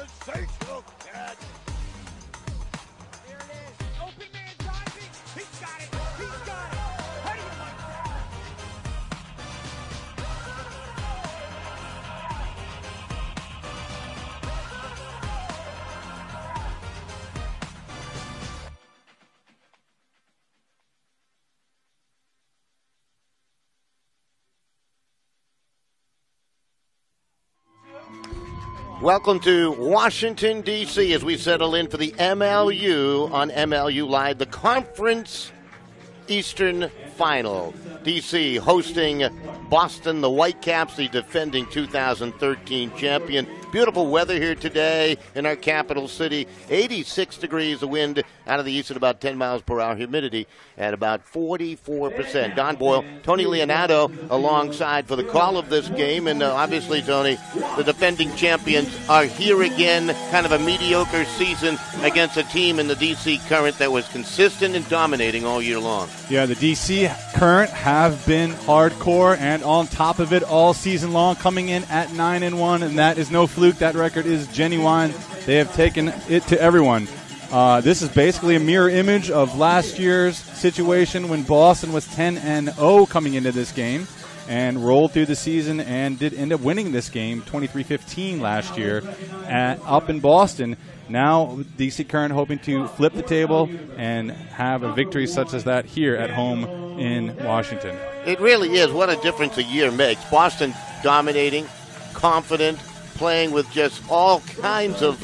sensational catch. There it is. Open man diving. He's got it. He's got it. How do you like that? Welcome to Washington, D.C. as we settle in for the MLU on MLU Live, the Conference Eastern Final. D.C. hosting Boston, the Whitecaps, the defending 2013 champion. Beautiful weather here today in our capital city. 86 degrees, the wind out of the east at about 10 miles per hour. Humidity at about 44%. Don Boyle, Tony Leonardo alongside for the call of this game. And obviously, Tony, the defending champions are here again. Kind of a mediocre season against a team in the D.C. Current that was consistent and dominating all year long. Yeah, the D.C. Current have been hardcore and on top of it all season long, coming in at 9-1, and that is no fluke. That record is genuine. They have taken it to everyone. This is basically a mirror image of last year's situation when Boston was 10-0 coming into this game and rolled through the season and did end up winning this game 23-15 last year up in Boston. Now, DC Current hoping to flip the table and have a victory such as that here at home in Washington. It really is. What a difference a year makes. Boston dominating, confident, playing with just all kinds of,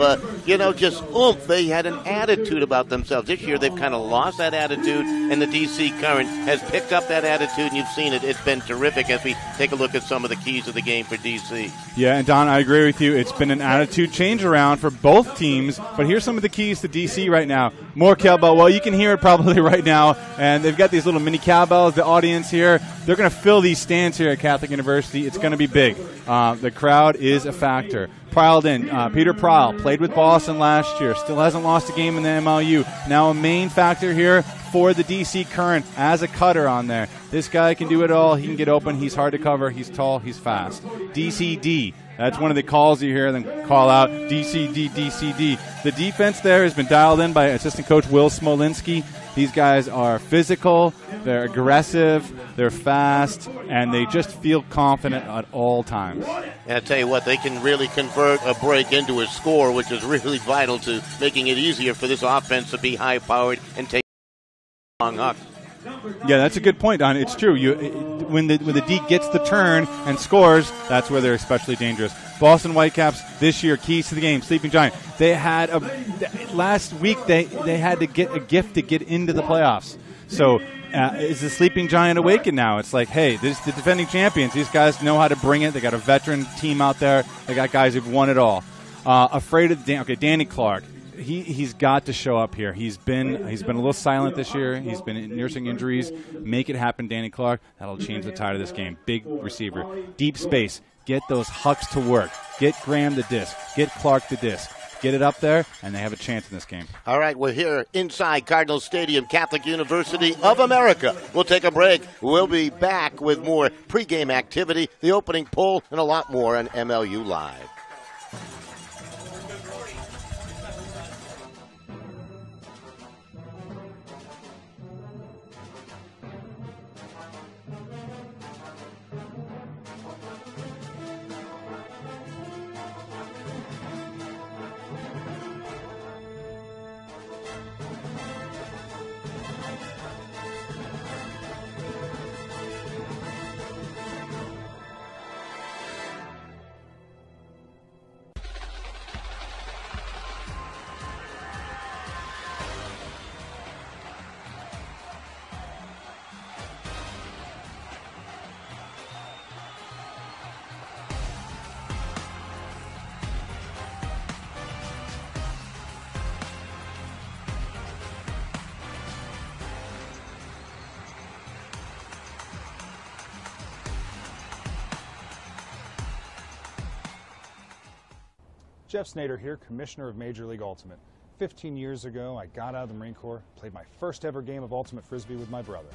just oomph. They had an attitude about themselves. This year they've kind of lost that attitude, and the D.C. Current has picked up that attitude, and you've seen it. It's been terrific as we take a look at some of the keys of the game for D.C. Yeah, and Don, I agree with you. It's been an attitude change around for both teams, but here's some of the keys to D.C. right now. More cowbell. Well, you can hear it probably right now, and they've got these little mini cowbells. The audience here, they're going to fill these stands here at Catholic University. It's going to be big. The crowd is a factor. Pryled in. Peter Pryle played with Boston last year. Still hasn't lost a game in the MLU. Now a main factor here for the D.C. Current as a cutter on there. This guy can do it all. He can get open. He's hard to cover. He's tall. He's fast. DCD. That's one of the calls you hear them call out, DCD, DCD. The defense there has been dialed in by assistant coach Will Smolinski. These guys are physical, they're aggressive, they're fast, and they just feel confident at all times. And I tell you what, they can really convert a break into a score, which is really vital to making it easier for this offense to be high-powered and take long huck. Yeah, that's a good point, Don. It's true. When the D gets the turn and scores, that's where they're especially dangerous. Boston Whitecaps this year, keys to the game, Sleeping Giant. They had last week they had to get a gift to get into the playoffs. So is the Sleeping Giant awakened now? It's like, hey, this is the defending champions. These guys know how to bring it. They got a veteran team out there. They got guys who've won it all. Afraid of Danny Clark. He's got to show up here. He's been a little silent this year. He's been nursing injuries. Make it happen, Danny Clark. That'll change the tide of this game. Big receiver, deep space. Get those hucks to work. Get Graham the disc. Get Clark the disc. Get it up there, and they have a chance in this game. All right, we're here inside Cardinal Stadium, Catholic University of America. We'll take a break. We'll be back with more pregame activity, the opening poll, and a lot more on MLU Live. Jeff Snyder here, Commissioner of Major League Ultimate. 15 years ago, I got out of the Marine Corps, played my first ever game of Ultimate Frisbee with my brother.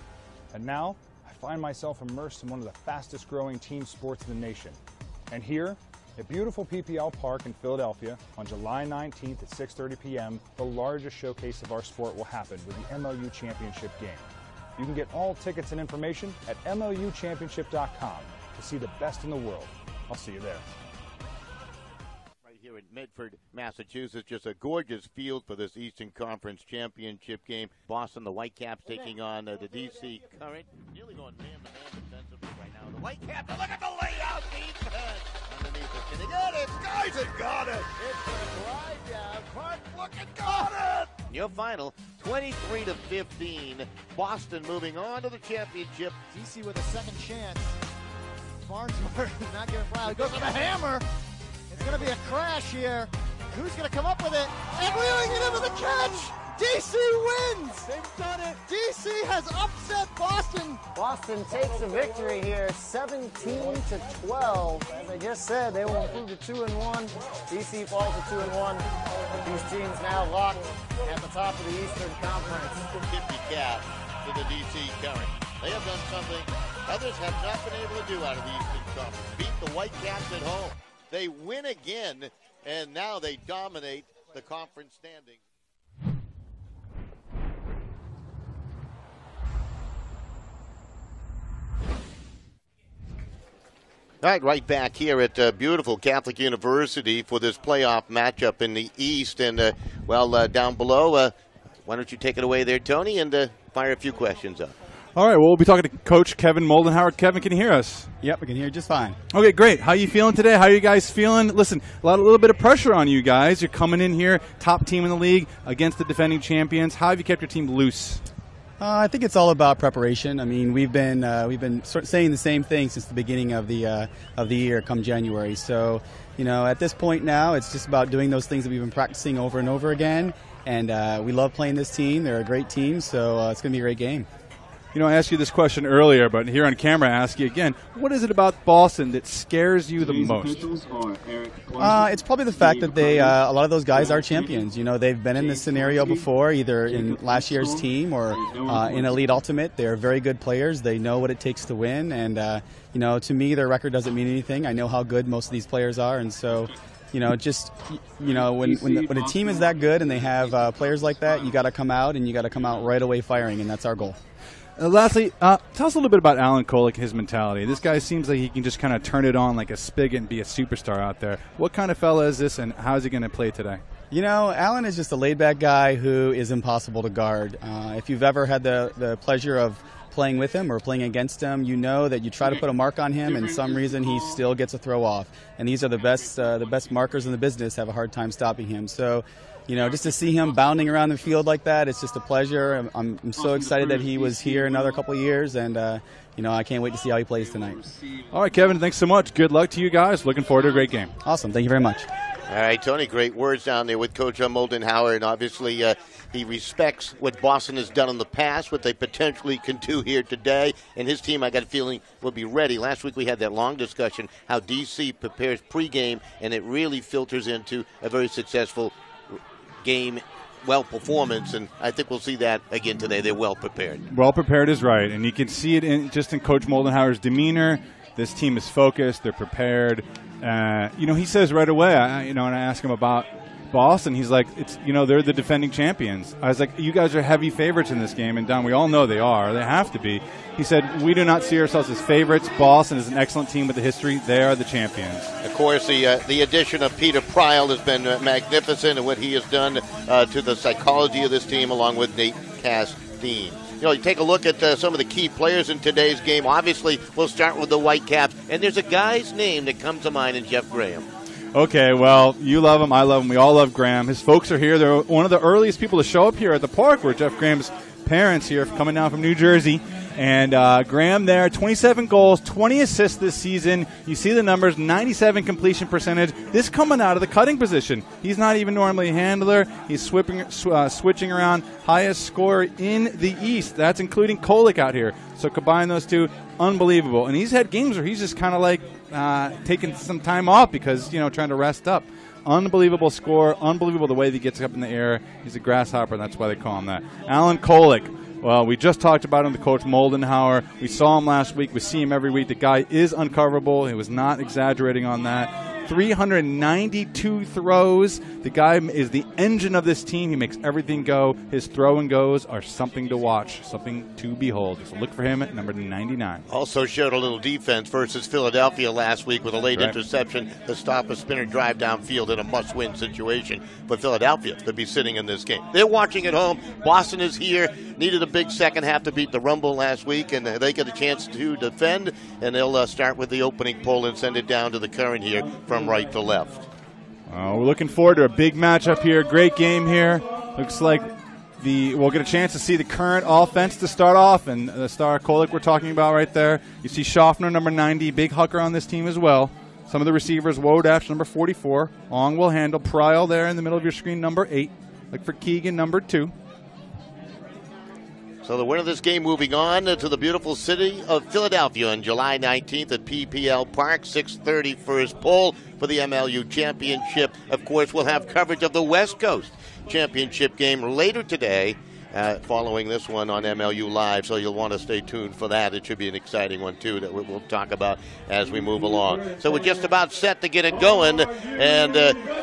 And now, I find myself immersed in one of the fastest growing team sports in the nation. And here, At beautiful PPL Park in Philadelphia on July 19th at 6:30 p.m., the largest showcase of our sport will happen with the MLU Championship game. You can get all tickets and information at MLUchampionship.com to see the best in the world. I'll see you there. Right here in Medford, Massachusetts, just a gorgeous field for this Eastern Conference Championship game. Boston, the Whitecaps taking on the DC Current. Nearly going man-to-man defensively right now. The Whitecaps, look at the layout defense. Underneath it. Can they get it? Guys have got it. It's going to glide down. Clark, look and got it. Your final, 23-15. Boston moving on to the championship. DC with a second chance. Farnsworth is not getting fouled. He goes with a hammer. It's going to be a crash here. Who's going to come up with it? And wheeling it in with a catch. DC wins. They've done it. DC has upset Boston. Boston takes a victory here, 17-12. As I just said, they will improve to 2-1. DC falls to 2-1. These teams now locked at the top of the Eastern Conference. 50 cap to the DC Current. They have done something others have not been able to do out of the Eastern Conference. Beat the Whitecaps at home. They win again, and now they dominate the conference standings. All right back here at beautiful Catholic University for this playoff matchup in the East. And, down below, why don't you take it away there, Tony, and fire a few questions up. All right, well, we'll be talking to Coach Kevin Moldenhauer. Kevin, can you hear us? Yep, I can hear you just fine. Okay, great. How are you feeling today? How are you guys feeling? Listen, a little bit of pressure on you guys. You're coming in here, top team in the league, against the defending champions. How have you kept your team loose? I think it's all about preparation. I mean, we've been saying the same thing since the beginning of the year, come January. So, at this point now, it's just about doing those things that we've been practicing over and over again. And we love playing this team. They're a great team, so it's going to be a great game. I asked you this question earlier, but here on camera I ask you again, what is it about Boston that scares you the most? It's probably the fact that a lot of those guys are champions. They've been in this scenario before, either in last year's team or in Elite Ultimate. They're very good players. They know what it takes to win. And, to me, their record doesn't mean anything. I know how good most of these players are. And so, when a team is that good and they have players like that, you got to come out and you got to come out right away firing, and that's our goal. Lastly, tell us a little bit about Alan Kolick, his mentality. This guy seems like he can just kind of turn it on like a spigot and be a superstar out there. What kind of fella is this, and how is he going to play today? Alan is just a laid-back guy who is impossible to guard. If you've ever had the pleasure of playing with him or playing against him, you know that you try to put a mark on him, and some reason he still gets a throw off. And these are the best markers in the business have a hard time stopping him. So, just to see him bounding around the field like that, it's just a pleasure. I'm so excited that he was here another couple of years, and I can't wait to see how he plays tonight. All right, Kevin, thanks so much. Good luck to you guys. Looking forward to a great game. Awesome. Thank you very much. All right, Tony, great words down there with Coach Moldenhauer, and obviously he respects what Boston has done in the past, what they potentially can do here today, and his team, I got a feeling, will be ready. Last week we had that long discussion how DC prepares pregame, and it really filters into a very successful game, performance, and I think we'll see that again today. They're well prepared. Well prepared is right, and you can see it in Coach Moldenhauer's demeanor. This team is focused. They're prepared. He says right away, and I ask him about Boston, he's like, they're the defending champions. I was like, you guys are heavy favorites in this game, and Don, we all know they are. They have to be. He said, we do not see ourselves as favorites. Boston is an excellent team with the history. They are the champions. Of course, the addition of Peter Pryl has been magnificent, and what he has done to the psychology of this team, along with Nate Castine. You take a look at some of the key players in today's game. Obviously, we'll start with the Whitecaps, and there's a guy's name that comes to mind in Jeff Graham. Okay, well, you love him, I love him, we all love Graham. His folks are here. They're one of the earliest people to show up here at the park where Jeff Graham's parents here coming down from New Jersey. And Graham there, 27 goals, 20 assists this season. You see the numbers, 97 completion percentage. This coming out of the cutting position. He's not even normally a handler. He's switching around. Highest scorer in the East. That's including Kolick out here. So combine those two, unbelievable. And he's had games where he's just kind of like taking some time off because, trying to rest up. Unbelievable score, unbelievable the way that he gets up in the air. He's a grasshopper, and that's why they call him that. Alan Kolick. Well, we just talked about him, the Coach Moldenhauer. We saw him last week. We see him every week. The guy is uncoverable. He was not exaggerating on that. 392 throws. The guy is the engine of this team. He makes everything go. His throw and goes are something to watch, something to behold. So look for him at number 99. Also showed a little defense versus Philadelphia last week with a late interception to stop a spinner drive downfield in a must-win situation. But Philadelphia could be sitting in this game. They're watching at home. Boston is here. Needed a big second half to beat the Rumble last week, and they get a chance to defend, and they'll start with the opening pull and send it down to the current here from right to left. We're looking forward to a big matchup here. Great game here. Looks like we'll get a chance to see the current offense to start off, and the star Kolek we're talking about right there. You see Schaffner, number 90, big hooker on this team as well. Some of the receivers, Wodash, number 44. Ong will handle. Pryal there in the middle of your screen, number 8. Look for Keegan, number 2. So the winner of this game moving on to the beautiful city of Philadelphia on July 19th at PPL Park, 6:30 first poll for the MLU Championship. Of course, we'll have coverage of the West Coast Championship game later today following this one on MLU Live, so you'll want to stay tuned for that. It should be an exciting one, too, that we'll talk about as we move along. So we're just about set to get it going, and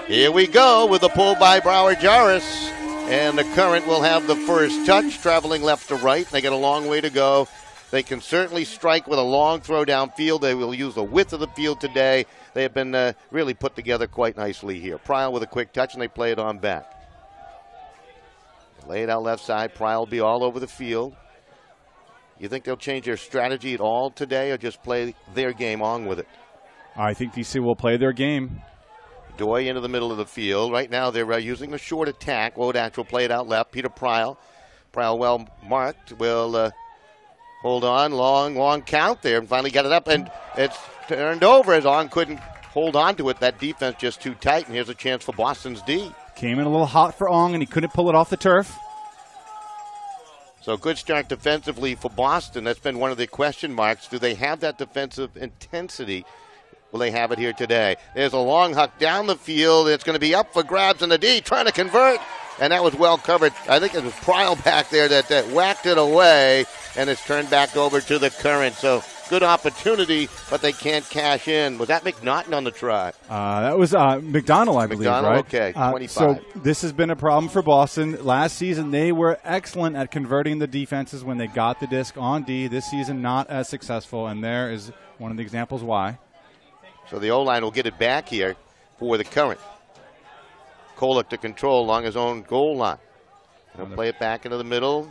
here we go with the pull by Brower Jarvis. And the current will have the first touch, traveling left to right. They got a long way to go. They can certainly strike with a long throw downfield. They will use the width of the field today. They have been really put together quite nicely here. Pryal with a quick touch, and they play it on back. Lay it out left side. Pryal will be all over the field. You think they'll change their strategy at all today or just play their game on with it? I think DC will play their game. Doy into the middle of the field. Right now they're using a short attack. Wodash will play it out left. Peter Pryal. Pryal well marked. Will hold on. Long count there. And finally got it up. And it's turned over as Ong couldn't hold on to it. That defense just too tight. And here's a chance for Boston's D. Came in a little hot for Ong, and he couldn't pull it off the turf. So good start defensively for Boston. That's been one of the question marks. Do they have that defensive intensity? Will they have it here today? There's a long huck down the field. It's going to be up for grabs, and the D trying to convert, and that was well covered. I think it was Pryal back there that whacked it away, and it's turned back over to the current. So good opportunity, but they can't cash in. Was that McNaughton on the try? That was McDonald, I believe, McDonald, right? Okay, 25. So this has been a problem for Boston. Last season, they were excellent at converting the defenses when they got the disc on D. This season, not as successful, and there is one of the examples why. So the O-line will get it back here for the current. Kolek to control along his own goal line. He'll play it back into the middle.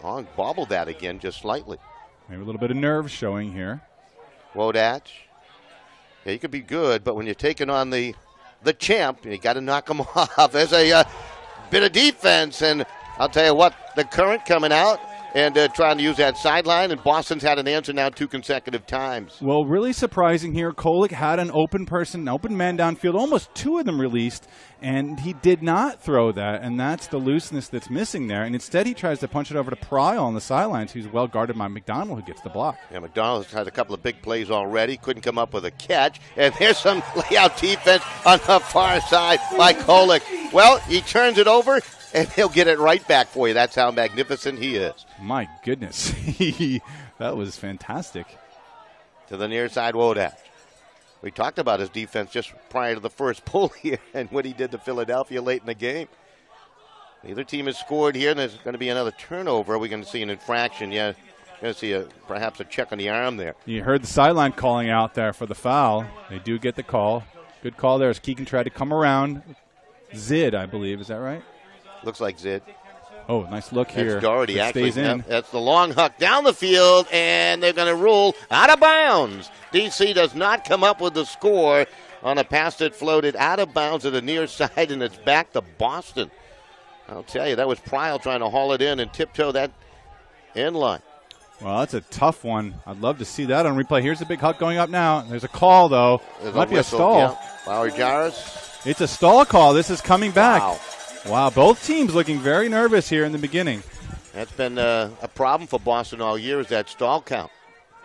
Ong bobbled that again just slightly. Maybe a little bit of nerve showing here. Wodash. Yeah, you could be good, but when you're taking on the champ, you got to knock him off. There's a bit of defense, and I'll tell you what, the current coming out and trying to use that sideline, and Boston's had an answer now 2 consecutive times. Well, really surprising here. Kolek had an open man downfield, almost 2 of them released, and he did not throw that, and that's the looseness that's missing there. And instead, he tries to punch it over to Pryal on the sidelines, who's well guarded by McDonald, who gets the block. Yeah, McDonald's had a couple of big plays already. Couldn't come up with a catch. And there's some layout defense on the far side by Kolek. Well, he turns it over, and he'll get it right back for you. That's how magnificent he is. My goodness. That was fantastic. To the near side, Wodash. We talked about his defense just prior to the first pull here and what he did to Philadelphia late in the game. Neither team has scored here, and there's going to be another turnover. Are we going to see an infraction? Yeah, going to see perhaps a check on the arm there. You heard the sideline calling out there for the foul. They do get the call. Good call there as Keegan tried to come around. Zid, I believe. Is that right? Looks like Zid. Oh, nice look here. That's Doherty, actually. Stays in. That's the long huck down the field, and they're going to rule out of bounds. DC does not come up with the score on a pass that floated out of bounds to the near side, and it's back to Boston. I'll tell you, that was Pryal trying to haul it in and tiptoe that end line. Well, that's a tough one. I'd love to see that on replay. Here's a big huck going up now. There's a call, though. Might be a stall. Yeah. Brower Jarvis. It's a stall call. This is coming back. Wow, both teams looking very nervous here in the beginning. That's been a problem for Boston all year is that stall count.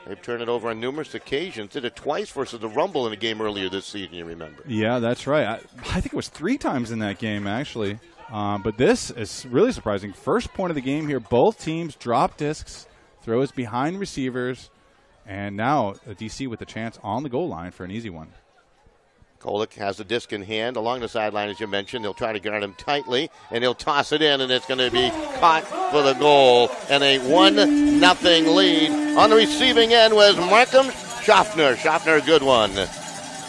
They've turned it over on numerous occasions. Did it twice versus the Rumble in a game earlier this season, you remember. Yeah, that's right. I think it was 3 times in that game, actually. But this is really surprising. First point of the game here, both teams drop discs, throws behind receivers, and now a DC with a chance on the goal line for an easy one. Kolick has the disc in hand along the sideline, as you mentioned. They'll try to guard him tightly, and he'll toss it in, and it's going to be caught for the goal. And a 1-0 lead. On the receiving end was Markham Schaffner. Schaffner, a good one.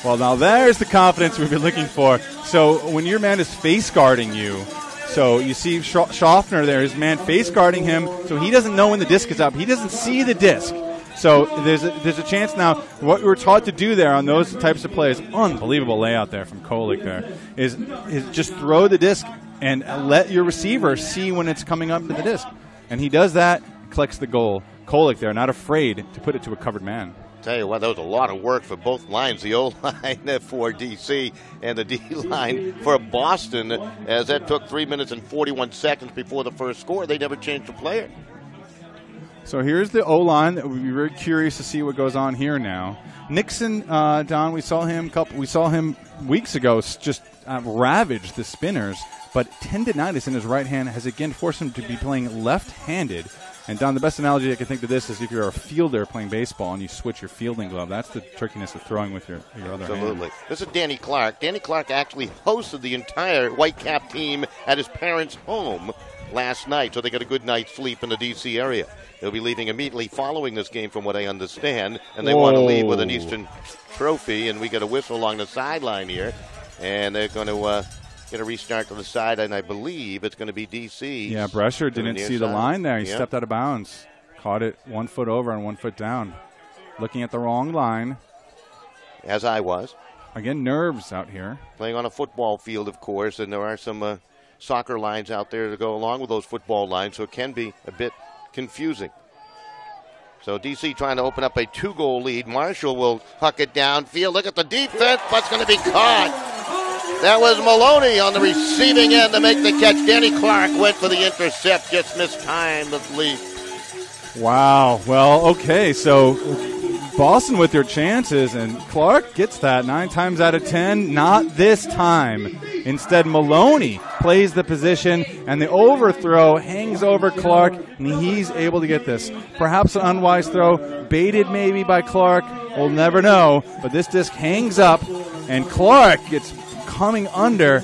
Well, now there's the confidence we've been looking for. So when your man is face guarding you, so you see Schaffner there, his man face guarding him, so he doesn't know when the disc is up. He doesn't see the disc. So there's a chance now. What we were taught to do there on those types of plays, unbelievable layout there from Kolick there, is just throw the disc and let your receiver see when it's coming up to the disc. And he does that, collects the goal. Kolick there, not afraid to put it to a covered man. Tell you what, that was a lot of work for both lines, the O-line for D.C. and the D-line for Boston, as that took 3 minutes and 41 seconds before the first score. They never changed a player. So here's the O-line. We'll be very curious to see what goes on here now. Nixon, Don, we saw him weeks ago just ravage the spinners, but tendinitis in his right hand has again forced him to be playing left-handed. And, Don, the best analogy I can think of this is if you're a fielder playing baseball and you switch your fielding glove. That's the trickiness of throwing with your other hand. Absolutely. This is Danny Clark. Danny Clark actually hosted the entire Whitecap team at his parents' home last night, so they got a good night's sleep in the D.C. area. They'll be leaving immediately following this game, from what I understand, and they want to leave with an Eastern trophy, and we got a whistle along the sideline here, and they're going to get a restart to the side, and I believe it's going to be D.C. Yeah, Brescher didn't see the line there. He stepped out of bounds. Caught it 1 foot over and 1 foot down. Looking at the wrong line. As I was. Again, nerves out here. Playing on a football field, of course, and there are some soccer lines out there to go along with those football lines, so it can be a bit confusing. So D.C. trying to open up a 2-goal lead. Marshall will huck it downfield. Look at the defense, but it's going to be caught. That was Maloney on the receiving end to make the catch. Danny Clark went for the intercept, just missed time the leap. Wow. Well, okay, so Boston with their chances, and Clark gets that 9 times out of 10. Not this time. Instead, Maloney plays the position, and the overthrow hangs over Clark, and he's able to get this. Perhaps an unwise throw, baited maybe by Clark. We'll never know, but this disc hangs up, and Clark gets coming under,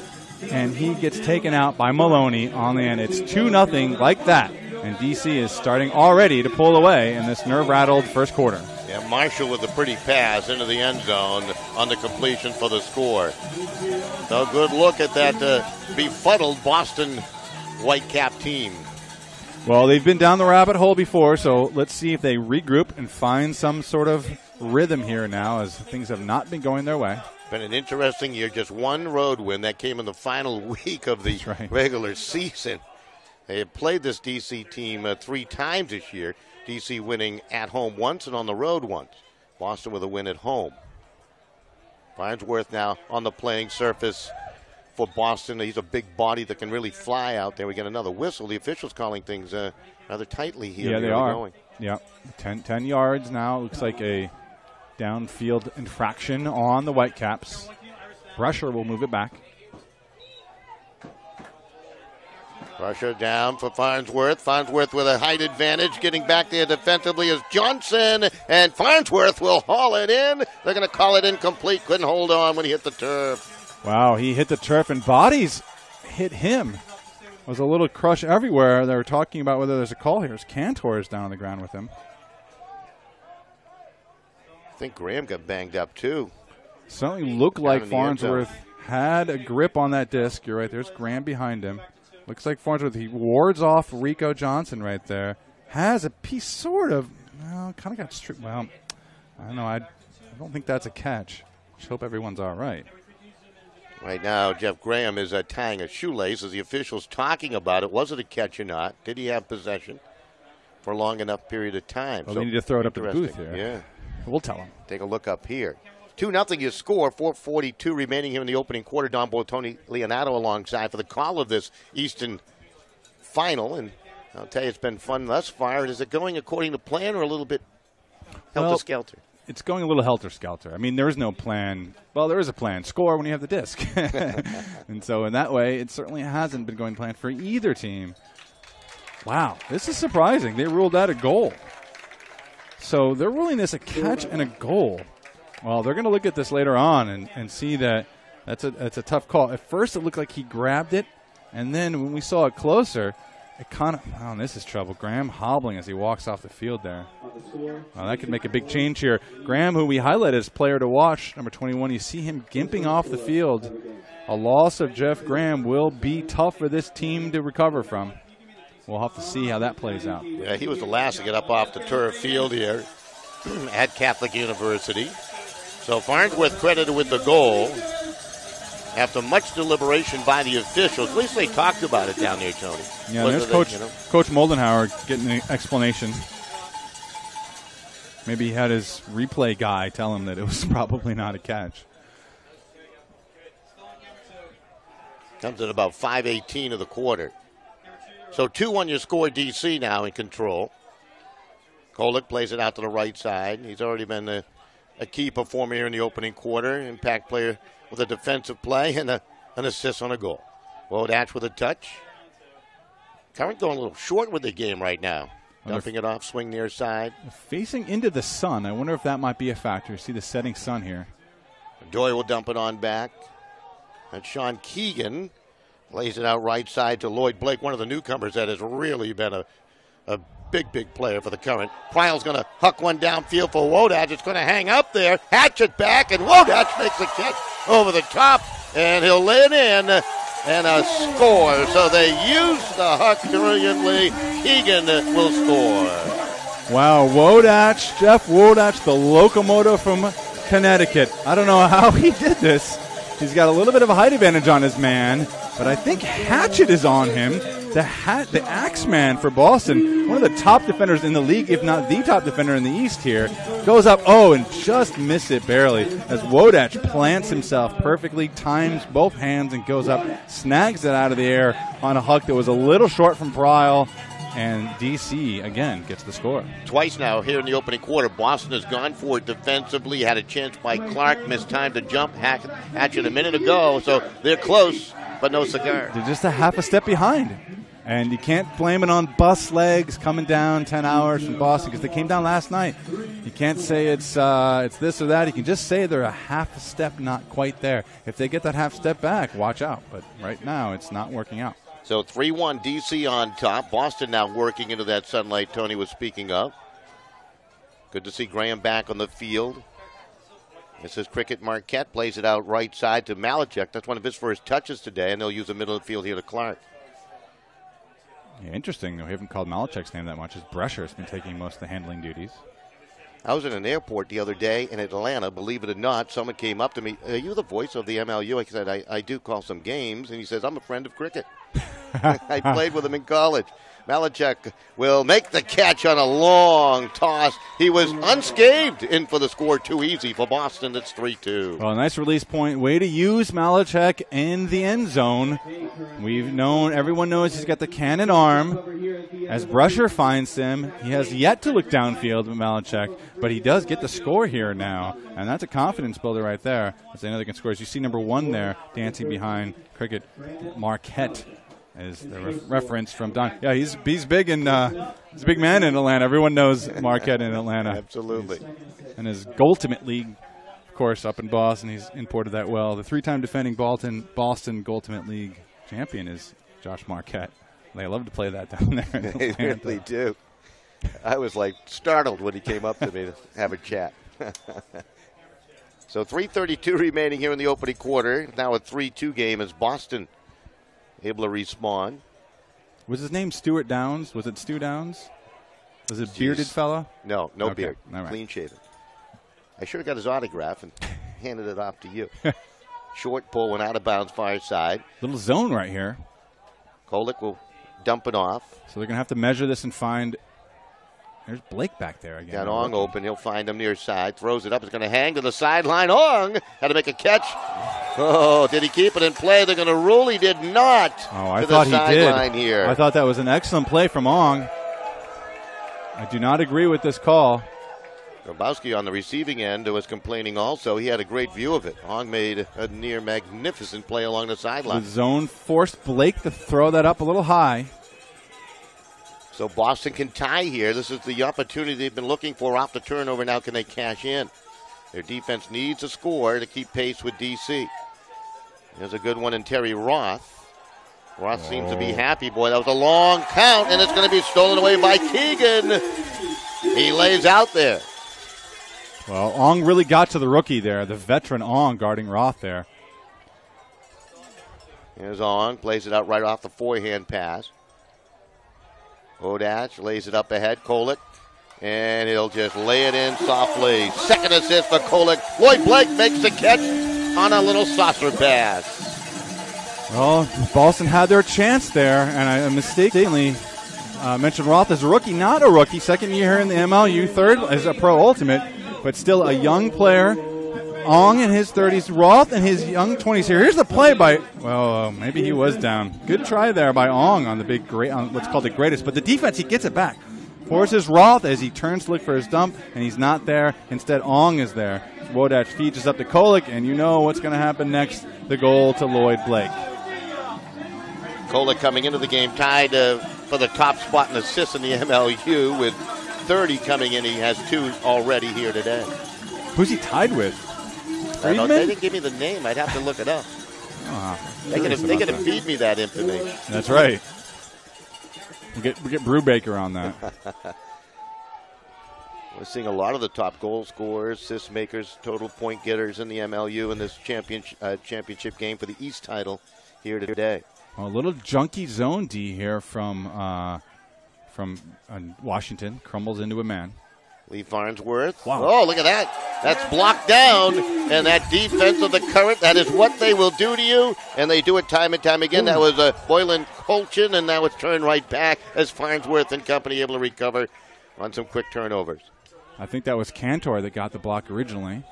and he gets taken out by Maloney on the end. It's 2-0 like that, and D.C. is starting already to pull away in this nerve-rattled first quarter. Yeah, Marshall with a pretty pass into the end zone on the completion for the score. So good look at that befuddled Boston Whitecap team. Well, they've been down the rabbit hole before, so let's see if they regroup and find some sort of rhythm here now, as things have not been going their way. Been an interesting year. Just one road win that came in the final week of the regular season. They have played this D.C. team 3 times this year. D.C. winning at home once and on the road once. Boston with a win at home. Farnsworth now on the playing surface for Boston. He's a big body that can really fly out there. We get another whistle. The officials calling things rather tightly here. Yeah, they are. Yeah, 10 yards now. Looks like a downfield infraction on the Whitecaps. Brescher will move it back. Pressure down for Farnsworth. Farnsworth with a height advantage. Getting back there defensively is Johnson. And Farnsworth will haul it in. They're going to call it incomplete. Couldn't hold on when he hit the turf. Wow, he hit the turf and bodies hit him. There was a little crush everywhere. They were talking about whether there's a call here. Cantor is down on the ground with him. I think Graham got banged up too. Certainly looked like Farnsworth had a grip on that disc. You're right. There's Graham behind him. Looks like Farnsworth, he wards off Rico Johnson right there. Has a piece sort of, well, kind of got stripped. Well, I don't know. I don't think that's a catch. Just hope everyone's all right. Right now, Jeff Graham is tying a shoelace as the official's talking about it. Was it a catch or not? Did he have possession for a long enough period of time? Well, we need to throw it up to the booth here. Yeah. We'll tell him. Take a look up here. 2-0 your score, 4:42 remaining here in the opening quarter. Don Tony Leonardo alongside for the call of this Eastern final. And I'll tell you, it's been fun thus far. Is it going according to plan or a little bit helter-skelter? It's going a little helter-skelter. I mean, there is no plan. Well, there is a plan. Score when you have the disc. And so in that way, it certainly hasn't been going planned for either team. Wow, this is surprising. They ruled out a goal. So they're ruling this a catch and a goal. Well, they're going to look at this later on and see that that's a tough call. At first, it looked like he grabbed it, and then when we saw it closer, it kind of – oh, this is trouble. Graham hobbling as he walks off the field there. That could make a big change here. Graham, who we highlighted as player to watch, number 21, you see him gimping off the field. A loss of Jeff Graham will be tough for this team to recover from. We'll have to see how that plays out. Yeah, he was the last to get up off the turf field here at Catholic University. So Farnsworth credited with the goal. After much deliberation by the officials, at least they talked about it down there, Tony. Yeah, there's Coach Moldenhauer getting an explanation. Maybe he had his replay guy tell him that it was probably not a catch. Comes at about 5:18 of the quarter. So 2-1 your score, DC now in control. Kolick plays it out to the right side. He's already been a key performer here in the opening quarter. Impact player with a defensive play and an assist on a goal. Wodach with a touch. Current going a little short with the game right now. Dumping it off, swing near side. Facing into the sun. I wonder if that might be a factor. You see the setting sun here. Doyle will dump it on back. And Sean Keegan lays it out right side to Lloyd Blake, one of the newcomers that has really been a big player for the Current. Pryle's going to huck one downfield for Wodach. It's going to hang up there. Hatchet back, and Wodach makes a catch over the top, and he'll lay it in and a score. So they use the huck brilliantly. Keegan will score. Wow, Wodach, Jeff Wodach, the locomotive from Connecticut. I don't know how he did this. He's got a little bit of a height advantage on his man, but I think Hatchet is on him. The Axeman for Boston, one of the top defenders in the league, if not the top defender in the East here, goes up, and just missed it barely as Wodach plants himself perfectly, times both hands and goes up, snags it out of the air on a huck that was a little short from Pryle, and DC, again, gets the score. Twice now here in the opening quarter, Boston has gone for it defensively, had a chance by Clark, missed time to jump, Hatchet a minute ago, so they're close, but no cigar. They're just a half a step behind. And you can't blame it on bus legs coming down 10 hours from Boston because they came down last night. You can't say it's this or that. You can just say they're a half a step not quite there. If they get that half step back, watch out. But right now, it's not working out. So 3-1 DC on top. Boston now working into that sunlight Tony was speaking of. Good to see Graham back on the field. This is Cricket Marquette. Plays it out right side to Malachek. That's one of his first touches today, and they'll use the middle of the field here to Clark. Yeah, interesting. We haven't called Malachek's name that much as Brescher's been taking most of the handling duties. I was in an airport the other day in Atlanta. Believe it or not, someone came up to me. Are you the voice of the MLU? I said, I do call some games. And he says, I'm a friend of cricket. I played with him in college. Malachek will make the catch on a long toss. He was unscathed in for the score. Too easy for Boston. It's 3-2. Well, nice release point. Way to use Malachek in the end zone. Everyone knows he's got the cannon arm. As Brescher finds him, he has yet to look downfield with Malachek, but he does get the score here now, and that's a confidence builder right there. As they know they can score. As you see number 1 there, dancing behind Cricket Marquette. Is the reference from Don. Yeah, he's big in he's a big man in Atlanta. Everyone knows Marquette in Atlanta. Absolutely. And his Goaltimate League, of course, up in Boston. He's imported that well. The 3-time defending Boston Goaltimate League champion is Josh Marquette. They love to play that down there. They really do. I was startled when he came up to me to have a chat. So 3:32 remaining here in the opening quarter. Now a 3-2 game as Boston able to respawn. Was his name Stuart Downs? Was it Stu Downs? Was it bearded fella? No Okay. beard. All right. Clean shaven. I should have got his autograph and handed it off to you. Short pull went out of bounds far side. Little zone right here. Kolick will dump it off. So they're going to have to measure this and find. There's Blake back there again. Got Ong open. He'll find him near side. Throws it up. It's going to hang to the sideline. Ong had to make a catch. Oh, did he keep it in play? They're going to rule. He did not. Oh, I thought he did. Here. I thought that was an excellent play from Ong. I do not agree with this call. Grabowski on the receiving end was complaining also. He had a great view of it. Ong made a near magnificent play along the sideline. The zone forced Blake to throw that up a little high. So Boston can tie here. This is the opportunity they've been looking for off the turnover. Now can they cash in? Their defense needs a score to keep pace with DC. There's a good one in Terry Roth. Roth seems to be happy. Boy, that was a long count, and it's going to be stolen away by Keegan. He lays out there. Well, Ong really got to the rookie there, the veteran Ong guarding Roth there. Here's Ong, plays it out right off the forehand pass. Odach lays it up ahead, Kolek, and he'll just lay it in softly. Second assist for Kolek. Lloyd Blake makes the catch on a little saucer pass. Well, Boston had their chance there, and I mistakenly mentioned Roth as a rookie. Not a rookie, second year here in the MLU, third as a pro ultimate, but still a young player. Ong in his 30s, Roth in his young 20s here. Here's the play by, well, maybe he was down. Good try there by Ong on the big, on what's called the greatest. But the defense, he gets it back. Forces Roth as he turns to look for his dump, and he's not there. Instead, Ong is there. Wodach feeds us up to Kolek, and you know what's going to happen next. The goal to Lloyd Blake. Kolek coming into the game tied for the top spot in assists in the MLU with 30 coming in. He has 2 already here today. Who's he tied with? I don't, they didn't give me the name. I'd have to look it up. They got to feed me that information. That's right. We'll get Brubaker on that. We're seeing a lot of the top goal scorers, assist makers, total point getters in the MLU in this championship game for the East title here today. Well, a little junky zone D here from Washington. Crumbles into a man. Lee Farnsworth. Wow. Oh, look at that. That's blocked down. And that defense of the Current, that is what they will do to you. And they do it time and time again. That was Boylan Colchin, and now it's turned right back as Farnsworth and company able to recover on some quick turnovers. I think that was Cantor that got the block originally.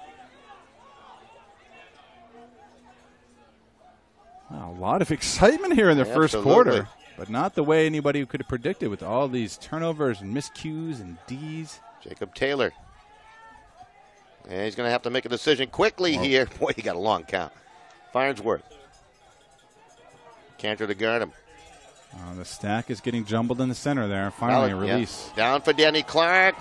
Wow, a lot of excitement here in the first quarter, but not the way anybody could have predicted with all these turnovers and miscues and Ds. Jacob Taylor. And he's going to have to make a decision quickly here. Boy, he got a long count. Farnsworth. Cantor to guard him. The stack is getting jumbled in the center there. Finally, a release. Yeah. Down for Danny Clark.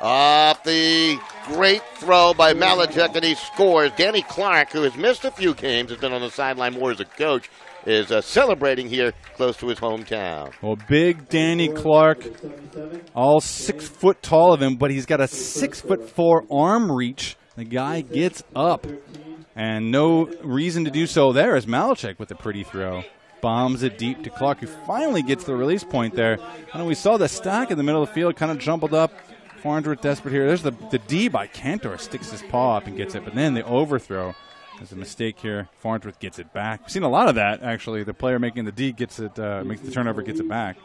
Off the great throw by Malachek, and he scores. Danny Clark, who has missed a few games, has been on the sideline more as a coach, is celebrating here close to his hometown. Well, big Danny Clark, all 6 foot tall of him, but he's got a 6'4" arm reach. The guy gets up, and no reason to do so there as Malachek with a pretty throw. Bombs it deep to Clark, who finally gets the release point there. I know we saw the stack in the middle of the field kind of jumbled up. Farnsworth desperate here. There's the D by Cantor, sticks his paw up and gets it, but then the overthrow. There's a mistake here. Farnsworth gets it back. We've seen a lot of that, actually. The player making the D gets it, makes the turnover, gets it back.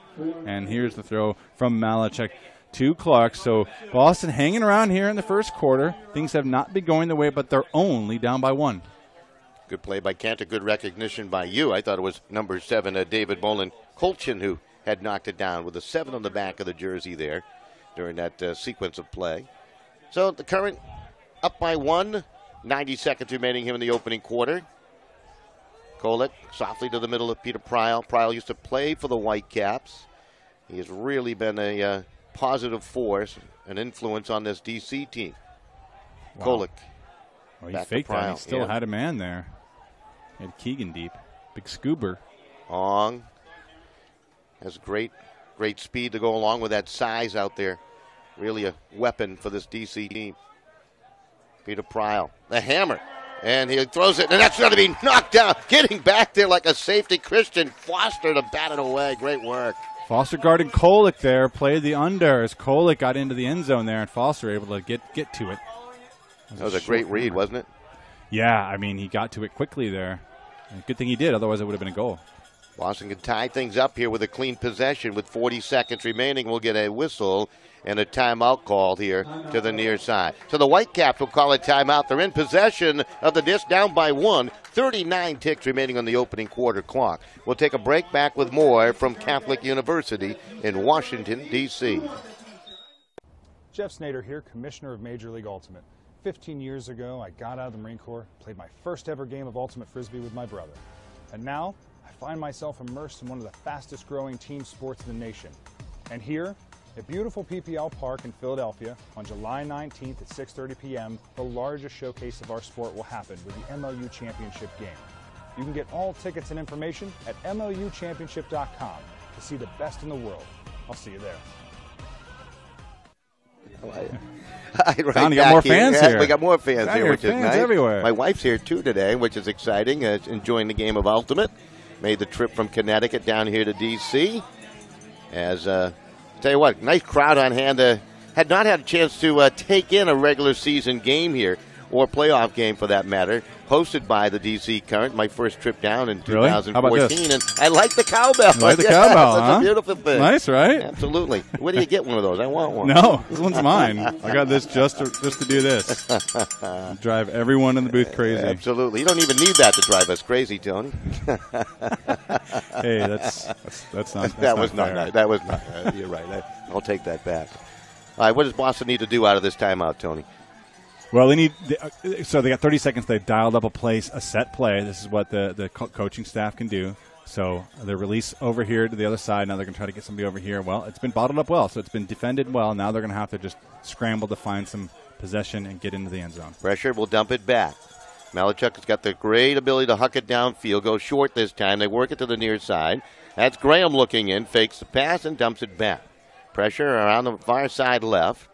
And here's the throw from Malachek to Clark. So Boston hanging around here in the first quarter. Things have not been going the way, but they're only down by 1. Good play by Cantor. Good recognition by you. I thought it was number 7, David Boland Colchin, who had knocked it down with a 7 on the back of the jersey there during that sequence of play. So the Current up by 1. 90 seconds remaining here in the opening quarter. Kolek softly to the middle of Peter Pryl. Pryl used to play for the Whitecaps. He has really been a positive force, an influence on this DC team. Wow. Kolek. Well, he faked that. He still had a man there. He had Keegan deep. Big Scoober. Ong has great speed to go along with that size out there. Really a weapon for this DC team. Peter Pryl, the hammer, and he throws it, and that's going to be knocked down. Getting back there like a safety, Christian Foster to bat it away. Great work. Foster guarding Kolek there, played the under as Kolek got into the end zone there, and Foster able to get to it. That was a great read, wasn't it? Yeah, I mean, he got to it quickly there. Good thing he did, otherwise it would have been a goal. Boston can tie things up here with a clean possession with 40 seconds remaining. We'll get a whistle and a timeout called here to the near side. So the Whitecaps will call a timeout. They're in possession of the disc, down by 1. 39 ticks remaining on the opening quarter clock. We'll take a break, back with more from Catholic University in Washington, D.C. Jeff Snyder here, Commissioner of Major League Ultimate. 15 years ago, I got out of the Marine Corps, played my first ever game of Ultimate Frisbee with my brother. And now, I find myself immersed in one of the fastest growing team sports in the nation. And here, At beautiful PPL Park in Philadelphia on July 19th at 6:30 p.m., the largest showcase of our sport will happen with the MLU Championship game. You can get all tickets and information at MLUchampionship.com to see the best in the world. I'll see you there. Donnie, got more fans here. We got more fans here, which is fans nice. everywhere. My wife's here too today, which is exciting. Enjoying the game of Ultimate. Made the trip from Connecticut down here to D.C. As tell you what, nice crowd on hand. Had not had a chance to take in a regular season game here, or playoff game for that matter, hosted by the D.C. Current. My first trip down in Really? 2014. How about this? And I like the cowbell. You like the cowbell, That's huh? a beautiful thing. Nice, right? Absolutely. Where do you get one of those? I want one. No, this one's mine. I got this just to do this. Drive everyone in the booth crazy. Absolutely. You don't even need that to drive us crazy, Tony. Hey, that's not. That was not fair. nice. That was not. You're right. I'll take that back. All right. What does Boston need to do out of this timeout, Tony? Well, so they got 30 seconds. They dialed up a set play. This is what the coaching staff can do. So they release over here to the other side. Now they're going to try to get somebody over here. Well, it's been bottled up well, so it's been defended well. Now they're going to have to just scramble to find some possession and get into the end zone. Pressure will dump it back. Malachuk has got the great ability to huck it downfield, go short this time. They work it to the near side. That's Graham looking in, fakes the pass, and dumps it back. Pressure around the far side left.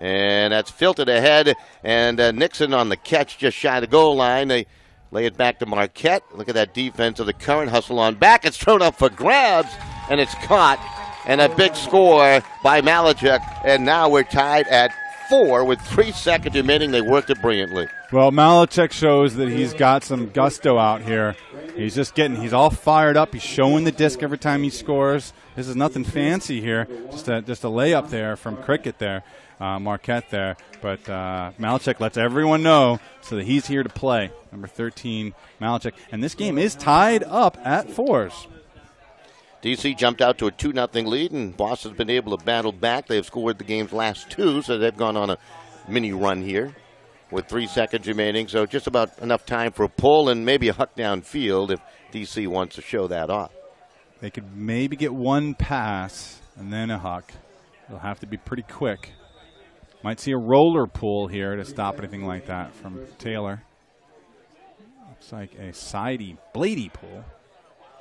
And that's filtered ahead, and Nixon on the catch just shy of the goal line. They lay it back to Marquette. Look at that defense of the Current. Hustle on back. It's thrown up for grabs, and it's caught. And a big score by Malachuk. And now we're tied at 4 with 3 seconds remaining. They worked it brilliantly. Well, Malachuk shows that he's got some gusto out here. He's all fired up. He's showing the disc every time he scores. This is nothing fancy here. Just a layup there from Cricket there. Marquette there, but Malachuk lets everyone know so that he's here to play. Number 13, Malachuk. And this game is tied up at 4s. DC jumped out to a 2-0 lead, and Boston's been able to battle back. They've scored the game's last 2, so they've gone on a mini run here with 3 seconds remaining. So just about enough time for a pull and maybe a huck downfield if DC wants to show that off. They could maybe get one pass and then a huck. It'll have to be pretty quick. Might see a roller pull here to stop anything like that from Taylor. Looks like a sidey, bladey pull.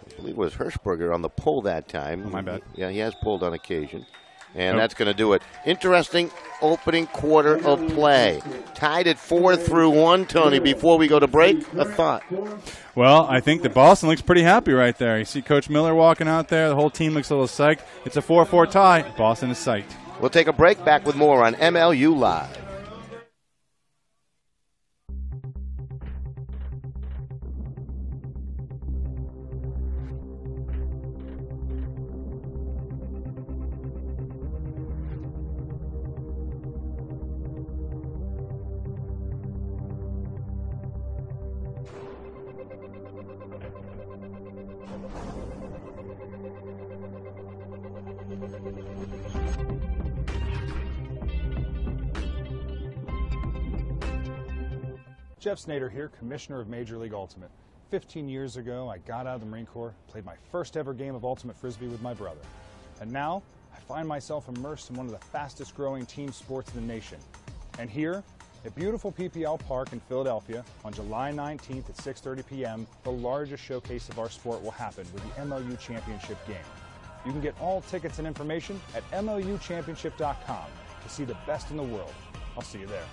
I believe it was Hirschberger on the pull that time. Oh, my bad. Yeah, he has pulled on occasion. And that's going to do it. Interesting opening quarter of play. Tied at 4-1, Tony. Before we go to break, a thought. Well, I think that Boston looks pretty happy right there. You see Coach Miller walking out there. The whole team looks a little psyched. It's a 4-4 tie. Boston is psyched. We'll take a break. Back with more on MLU Live. Jeff Snyder here, Commissioner of Major League Ultimate. 15 years ago, I got out of the Marine Corps, played my first ever game of Ultimate Frisbee with my brother. And now, I find myself immersed in one of the fastest growing team sports in the nation. And here, at beautiful PPL Park in Philadelphia, on July 19th at 6:30 p.m., the largest showcase of our sport will happen with the MLU Championship game. You can get all tickets and information at MLUchampionship.com to see the best in the world. I'll see you there.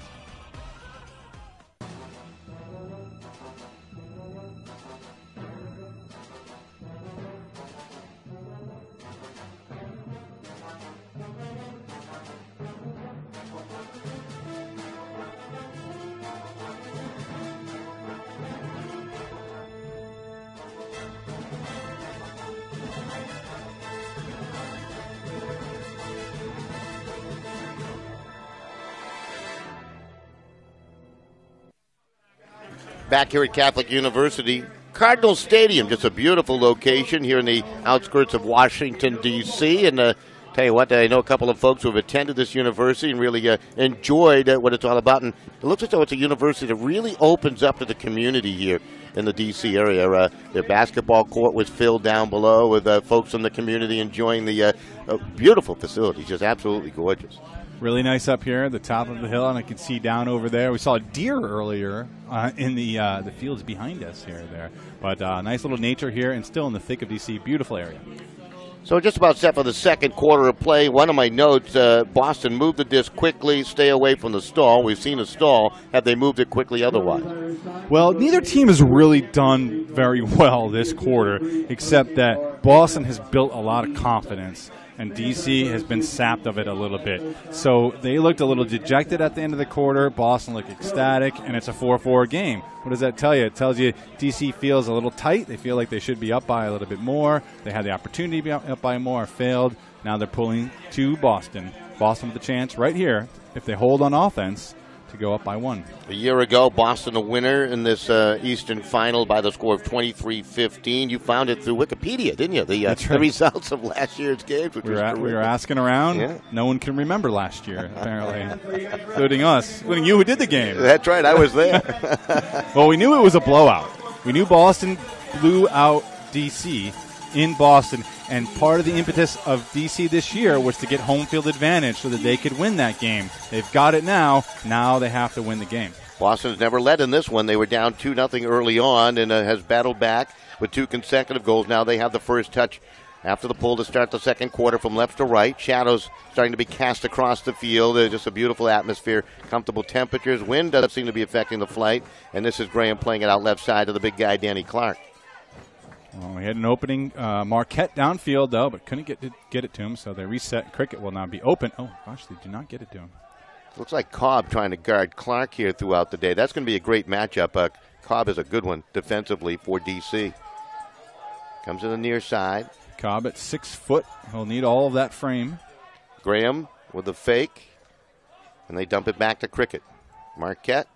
Back here at Catholic University, Cardinal Stadium, just a beautiful location here in the outskirts of Washington, D.C. And Tell you what, I know a couple of folks who have attended this university and really enjoyed what it's all about. And it looks as though it's a university that really opens up to the community here in the D.C. area. Their basketball court was filled down below with folks from the community enjoying the beautiful facility. Just absolutely gorgeous. Really nice up here at the top of the hill, and I can see down over there. We saw a deer earlier in the fields behind us there. But nice little nature here, and still in the thick of D.C. Beautiful area. So just about set for the second quarter of play. One of my notes, Boston moved the disc quickly, stay away from the stall. We've seen a stall. Have they moved it quickly otherwise? Well, neither team has really done very well this quarter, except that Boston has built a lot of confidence, and D.C. has been sapped of it a little bit. So they looked a little dejected at the end of the quarter. Boston looked ecstatic, and it's a 4-4 game. What does that tell you? It tells you D.C. feels a little tight. They feel like they should be up by a little bit more. They had the opportunity to be up by more, failed. Now they're pulling to Boston. Boston with a chance right here, if they hold on offense, to go up by 1. A year ago, Boston a winner in this Eastern Final by the score of 23-15. You found it through Wikipedia, didn't you? The results of last year's games. Which we were asking around. Yeah. No one can remember last year, apparently, including us, including you who did the game. That's right. I was there. Well, we knew it was a blowout. We knew Boston blew out D.C. in Boston, and part of the impetus of D.C. this year was to get home field advantage so that they could win that game. They've got it now. Now they have to win the game. Boston's never led in this one. They were down 2-0 early on and has battled back with 2 consecutive goals. Now they have the first touch after the pull to start the second quarter from left to right. Shadows starting to be cast across the field. Just a beautiful atmosphere, comfortable temperatures. Wind doesn't seem to be affecting the flight. And this is Graham playing it out left side to the big guy, Danny Clark. Well, we had an opening Marquette downfield, though, but couldn't get it to him, so they reset. Cricket will now be open. Oh, gosh, they did not get it to him. Looks like Cobb trying to guard Clark here throughout the day. That's going to be a great matchup. Cobb is a good one defensively for D.C. Comes to the near side. Cobb at 6 foot. He'll need all of that frame. Graham with the fake, and they dump it back to Cricket. Marquette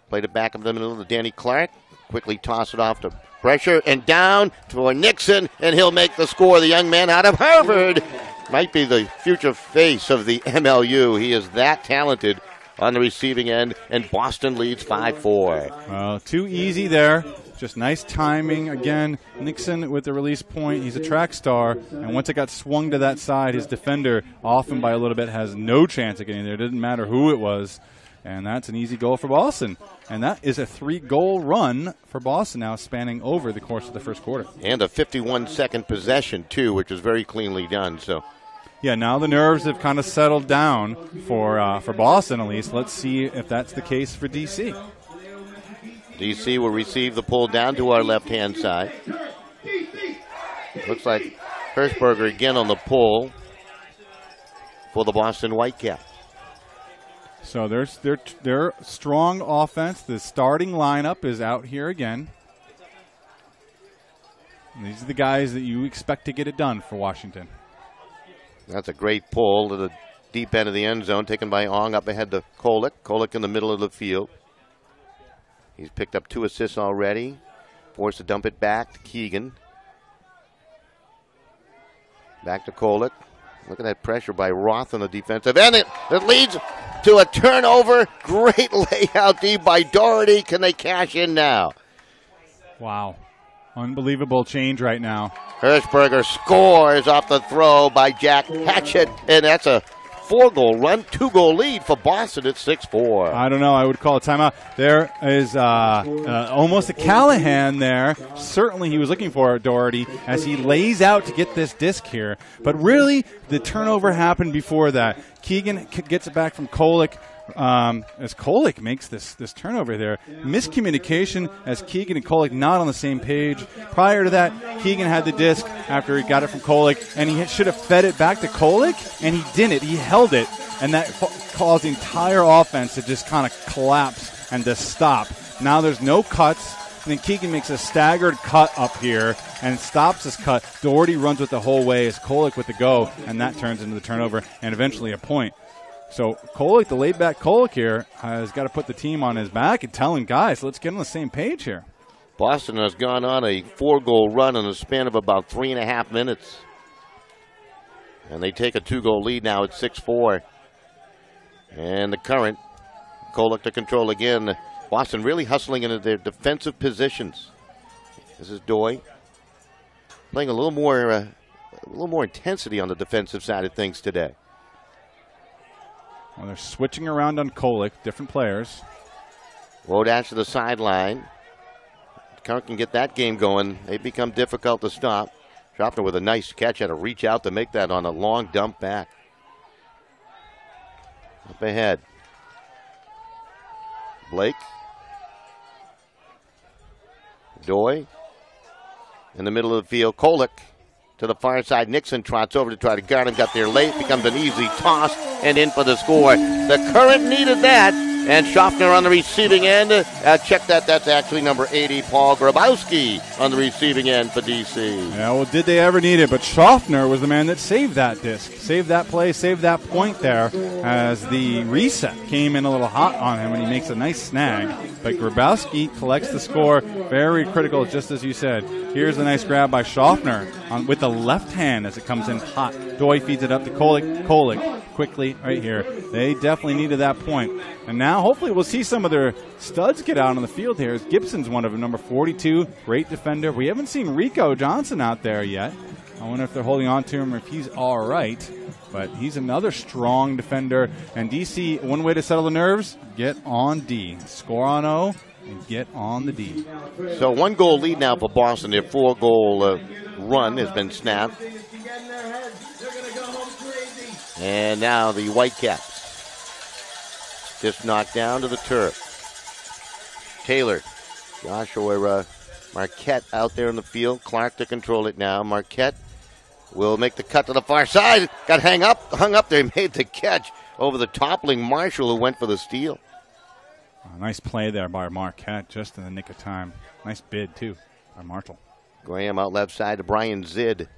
played it back up the middle to Danny Clark. Quickly toss it off to pressure and down for Nixon, and he'll make the score. The young man out of Harvard might be the future face of the MLU. He is that talented on the receiving end, and Boston leads 5-4. Well, too easy there. Just nice timing. Again, Nixon with the release point. He's a track star, and once it got swung to that side, his defender, often by a little bit, has no chance of getting there. It didn't matter who it was. And that's an easy goal for Boston. And that is a 3-goal run for Boston now, spanning over the course of the first quarter. And a 51-second possession, too, which was very cleanly done. So, yeah, now the nerves have kind of settled down for Boston, at least. Let's see if that's the case for D.C. D.C. will receive the pull down to our left-hand side. Looks like Hirschberger again on the pull for the Boston Whitecaps. So their strong offense. The starting lineup is out here again. And these are the guys that you expect to get it done for Washington. That's a great pull to the deep end of the end zone, taken by Ong up ahead to Kolick. Kolick in the middle of the field. He's picked up 2 assists already. Forced to dump it back to Keegan. Back to Kolick. Look at that pressure by Roth on the defensive end. It leads to a turnover. Great layout deep by Doherty. Can they cash in now? Wow. Unbelievable change right now. Hirschberger scores off the throw by Jack Hatchett, and that's a 4-goal run, 2-goal lead for Boston at 6-4. I don't know. I would call a timeout. There is almost a Callahan there. Certainly he was looking for Doherty as he lays out to get this disc here. But really, the turnover happened before that. Keegan gets it back from Kolick. As Kolick makes this turnover there. Miscommunication as Keegan and Kolick not on the same page. Prior to that, Keegan had the disc after he got it from Kolick, and he should have fed it back to Kolick, and he didn't. He held it, and that caused the entire offense to just kind of collapse and to stop. Now there's no cuts. And then Keegan makes a staggered cut up here and stops his cut. Doherty runs with the whole way as Kolick with the go, and that turns into the turnover and eventually a point. So Kolick, the laid-back Kolick here, has got to put the team on his back and tell him, guys, let's get on the same page here. Boston has gone on a 4-goal run in a span of about 3.5 minutes. And they take a 2-goal lead now at 6-4. And the Current, Kolek to control again. Boston really hustling into their defensive positions. This is Doi playing a little more intensity on the defensive side of things today. Well, they're switching around on Kolek, different players. Wodash to the sideline. Current can get that game going. They become difficult to stop. Schaffner with a nice catch, had to reach out to make that on a long dump back. Up ahead. Blake. Doi. In the middle of the field. Kolek to the far side. Nixon trots over to try to guard him. Got there late. Becomes an easy toss and in for the score. The Current needed that. And Schaffner on the receiving end. Check that. That's actually number 80, Paul Grabowski, on the receiving end for D.C. Yeah, well, did they ever need it? But Schaffner was the man that saved that disc, saved that play, saved that point there as the reset came in a little hot on him, and he makes a nice snag. But Grabowski collects the score. Very critical, just as you said. Here's a nice grab by Schaffner with the left hand as it comes in hot. Doi feeds it up to Kolek. Kolek quickly right here. They definitely needed that point. And now hopefully we'll see some of their studs get out on the field here. Gibson's one of them, number 42, great defender. We haven't seen Rico Johnson out there yet. I wonder if they're holding on to him or if he's all right. But he's another strong defender. And DC, one way to settle the nerves, get on D. Score on O and get on the D. So 1-goal lead now for Boston. Their 4-goal run has been snapped. And now the Whitecaps just knocked down to the turf. Taylor, Joshua Marquette out there in the field. Clark to control it now. Marquette will make the cut to the far side. Got hung up there. Made the catch over the toppling Marshall, who went for the steal. Oh, nice play there by Marquette, just in the nick of time. Nice bid, too, by Marshall. Graham out left side to Brian Zid.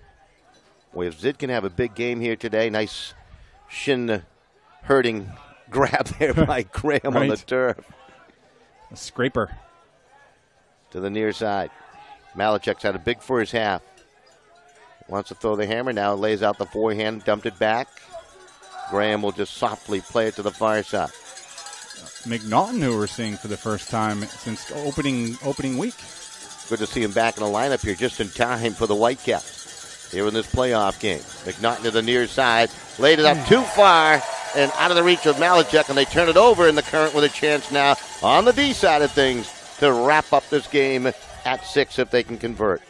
Boy, if Zid can have a big game here today, nice shin-hurting grab there by Graham on the turf. A scraper. To the near side. Malachek's had a big first half. Wants to throw the hammer now, lays out the forehand, dumped it back. Graham will just softly play it to the far side. McNaughton, who we're seeing for the first time since opening week. Good to see him back in the lineup here just in time for the Whitecaps here in this playoff game. McNaughton to the near side, laid it up too far and out of the reach of Malachek, and they turn it over, and the Current with a chance now on the D side of things to wrap up this game at 6 if they can convert.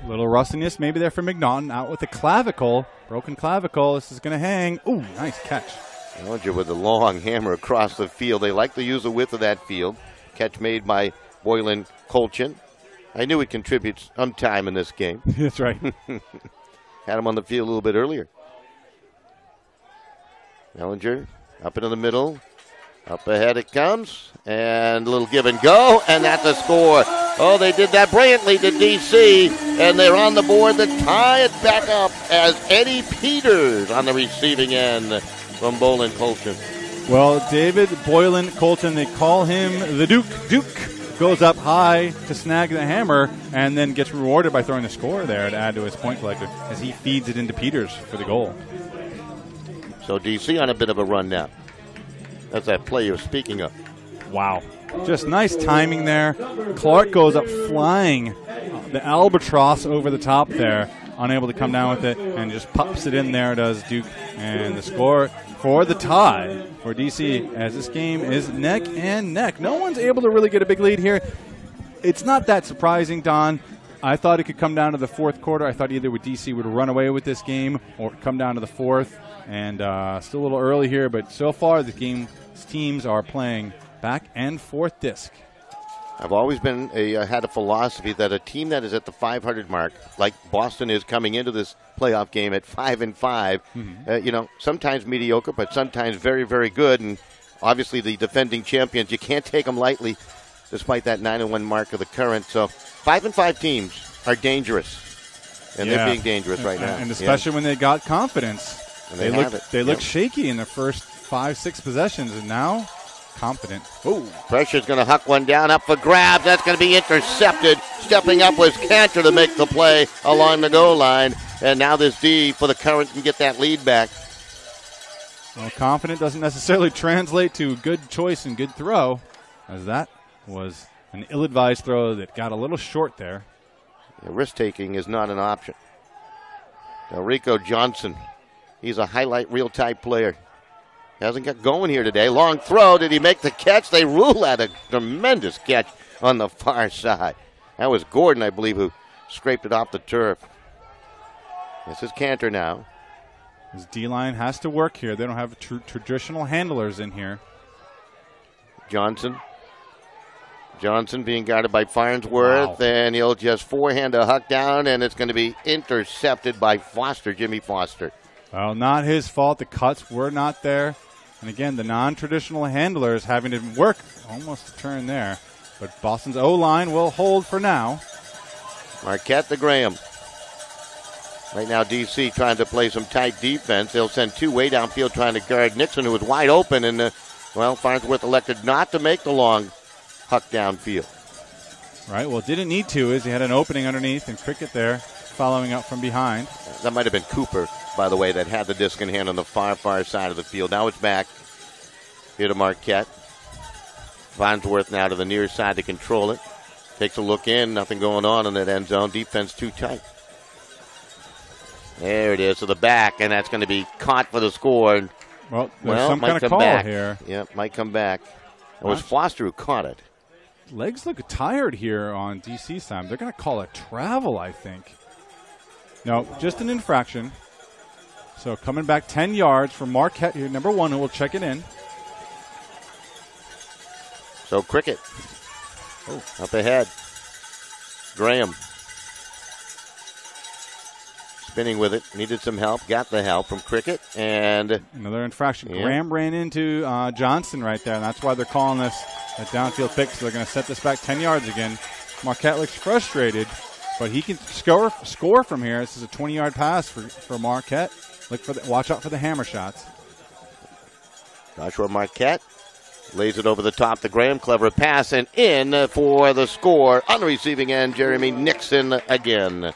A little rustiness maybe there for McNaughton, out with the clavicle, broken clavicle. This is going to hang. Ooh, nice catch. Ellinger with a long hammer across the field. They like to use the width of that field. Catch made by Boylan Colchin. I knew he'd contribute some time in this game. That's right. Had him on the field a little bit earlier. Ellinger up into the middle. Up ahead it comes. And a little give and go. And that's a score. Oh, they did that brilliantly to D.C. And they're on the board to tie it back up as Eddie Peters on the receiving end from Boylan Colchin. Well, David Boylan Colchin, they call him the Duke. Duke goes up high to snag the hammer and then gets rewarded by throwing the score there to add to his point collector as he feeds it into Peters for the goal. So D.C. on a bit of a run now. That's that play you're speaking of. Wow. Just nice timing there. Clark goes up flying the albatross over the top there, unable to come down with it, and just pops it in there, does Duke. And the score for the tie for D.C. as this game is neck and neck. No one's able to really get a big lead here. It's not that surprising, Don. I thought it could come down to the fourth quarter. I thought either D.C. would run away with this game or come down to the fourth. And still a little early here, but so far the teams are playing back and forth disc. I've always been had a philosophy that a team that is at the 500 mark, like Boston is coming into this playoff game at 5-5, sometimes mediocre, but sometimes very, very good. And obviously the defending champions, you can't take them lightly, despite that 9-1 mark of the Current. So 5-5 teams are dangerous, and they're being dangerous right now. And especially when they got confidence. And they looked shaky in their first 5-6 possessions, and now confident. Ooh, pressure's going to huck one down, up for grabs. That's going to be intercepted. Stepping up was Cantor to make the play along the goal line. And now this D for the Current can get that lead back. Well, confident doesn't necessarily translate to good choice and good throw, as that was an ill-advised throw that got a little short there. Yeah, risk-taking is not an option. Now, Rico Johnson, he's a highlight reel type player. Hasn't got going here today. Long throw. Did he make the catch? They rule at a tremendous catch on the far side. That was Gordon, I believe, who scraped it off the turf. This is Cantor now. His D-line has to work here. They don't have traditional handlers in here. Johnson being guarded by Farnsworth, and he'll just forehand a huck down, and it's going to be intercepted by Foster, Jimmy Foster. Well, not his fault. The cuts were not there. And again, the non-traditional handlers having to work almost a turn there. But Boston's O-line will hold for now. Marquette to Graham. Right now, D.C. trying to play some tight defense. They'll send two way downfield trying to guard Nixon, who was wide open. And, Farnsworth elected not to make the long huck downfield. Right, well, didn't need to, as he had an opening underneath, and Cricket there following up from behind. That might have been Cooper, by the way, that had the disc in hand on the far side of the field. Now it's back here to Marquette. Farnsworth now to the near side to control it. Takes a look in, nothing going on in that end zone. Defense too tight. There it is to the back, and that's going to be caught for the score. Well, there's some kind of call back here. Yeah, might come back. It was Foster who caught it. Legs look tired here on DC's time. They're going to call it travel, I think. No, just an infraction. So coming back 10 yards for Marquette here, number one, who will check it in. So Cricket up ahead. Graham spinning with it. Needed some help. Got the help from Cricket. And another infraction. Yeah. Graham ran into Johnson right there, and that's why they're calling this a downfield pick. So they're going to set this back 10 yards again. Marquette looks frustrated, but he can score from here. This is a 20-yard pass for Marquette. Watch out for the hammer shots. Joshua Marquette lays it over the top to Graham. Clever pass, and in for the score on the receiving end, Jeremy Nixon again.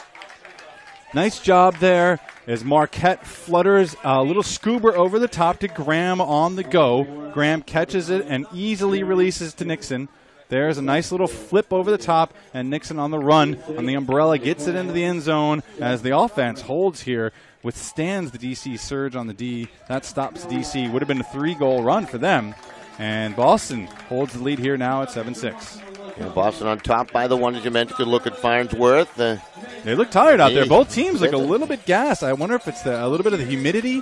Nice job there as Marquette flutters a little scuba over the top to Graham on the go. Graham catches it and easily releases to Nixon. There's a nice little flip over the top, and Nixon on the run on the umbrella gets it into the end zone as the offense holds here, withstands the DC surge on the D. That stops DC. Would have been a 3-goal run for them. And Boston holds the lead here now at 7-6. Yeah, Boston on top by the one, as you mentioned. Good look at Farnsworth. They look tired out there. Both teams look a little bit gassed. I wonder if it's a little bit of the humidity.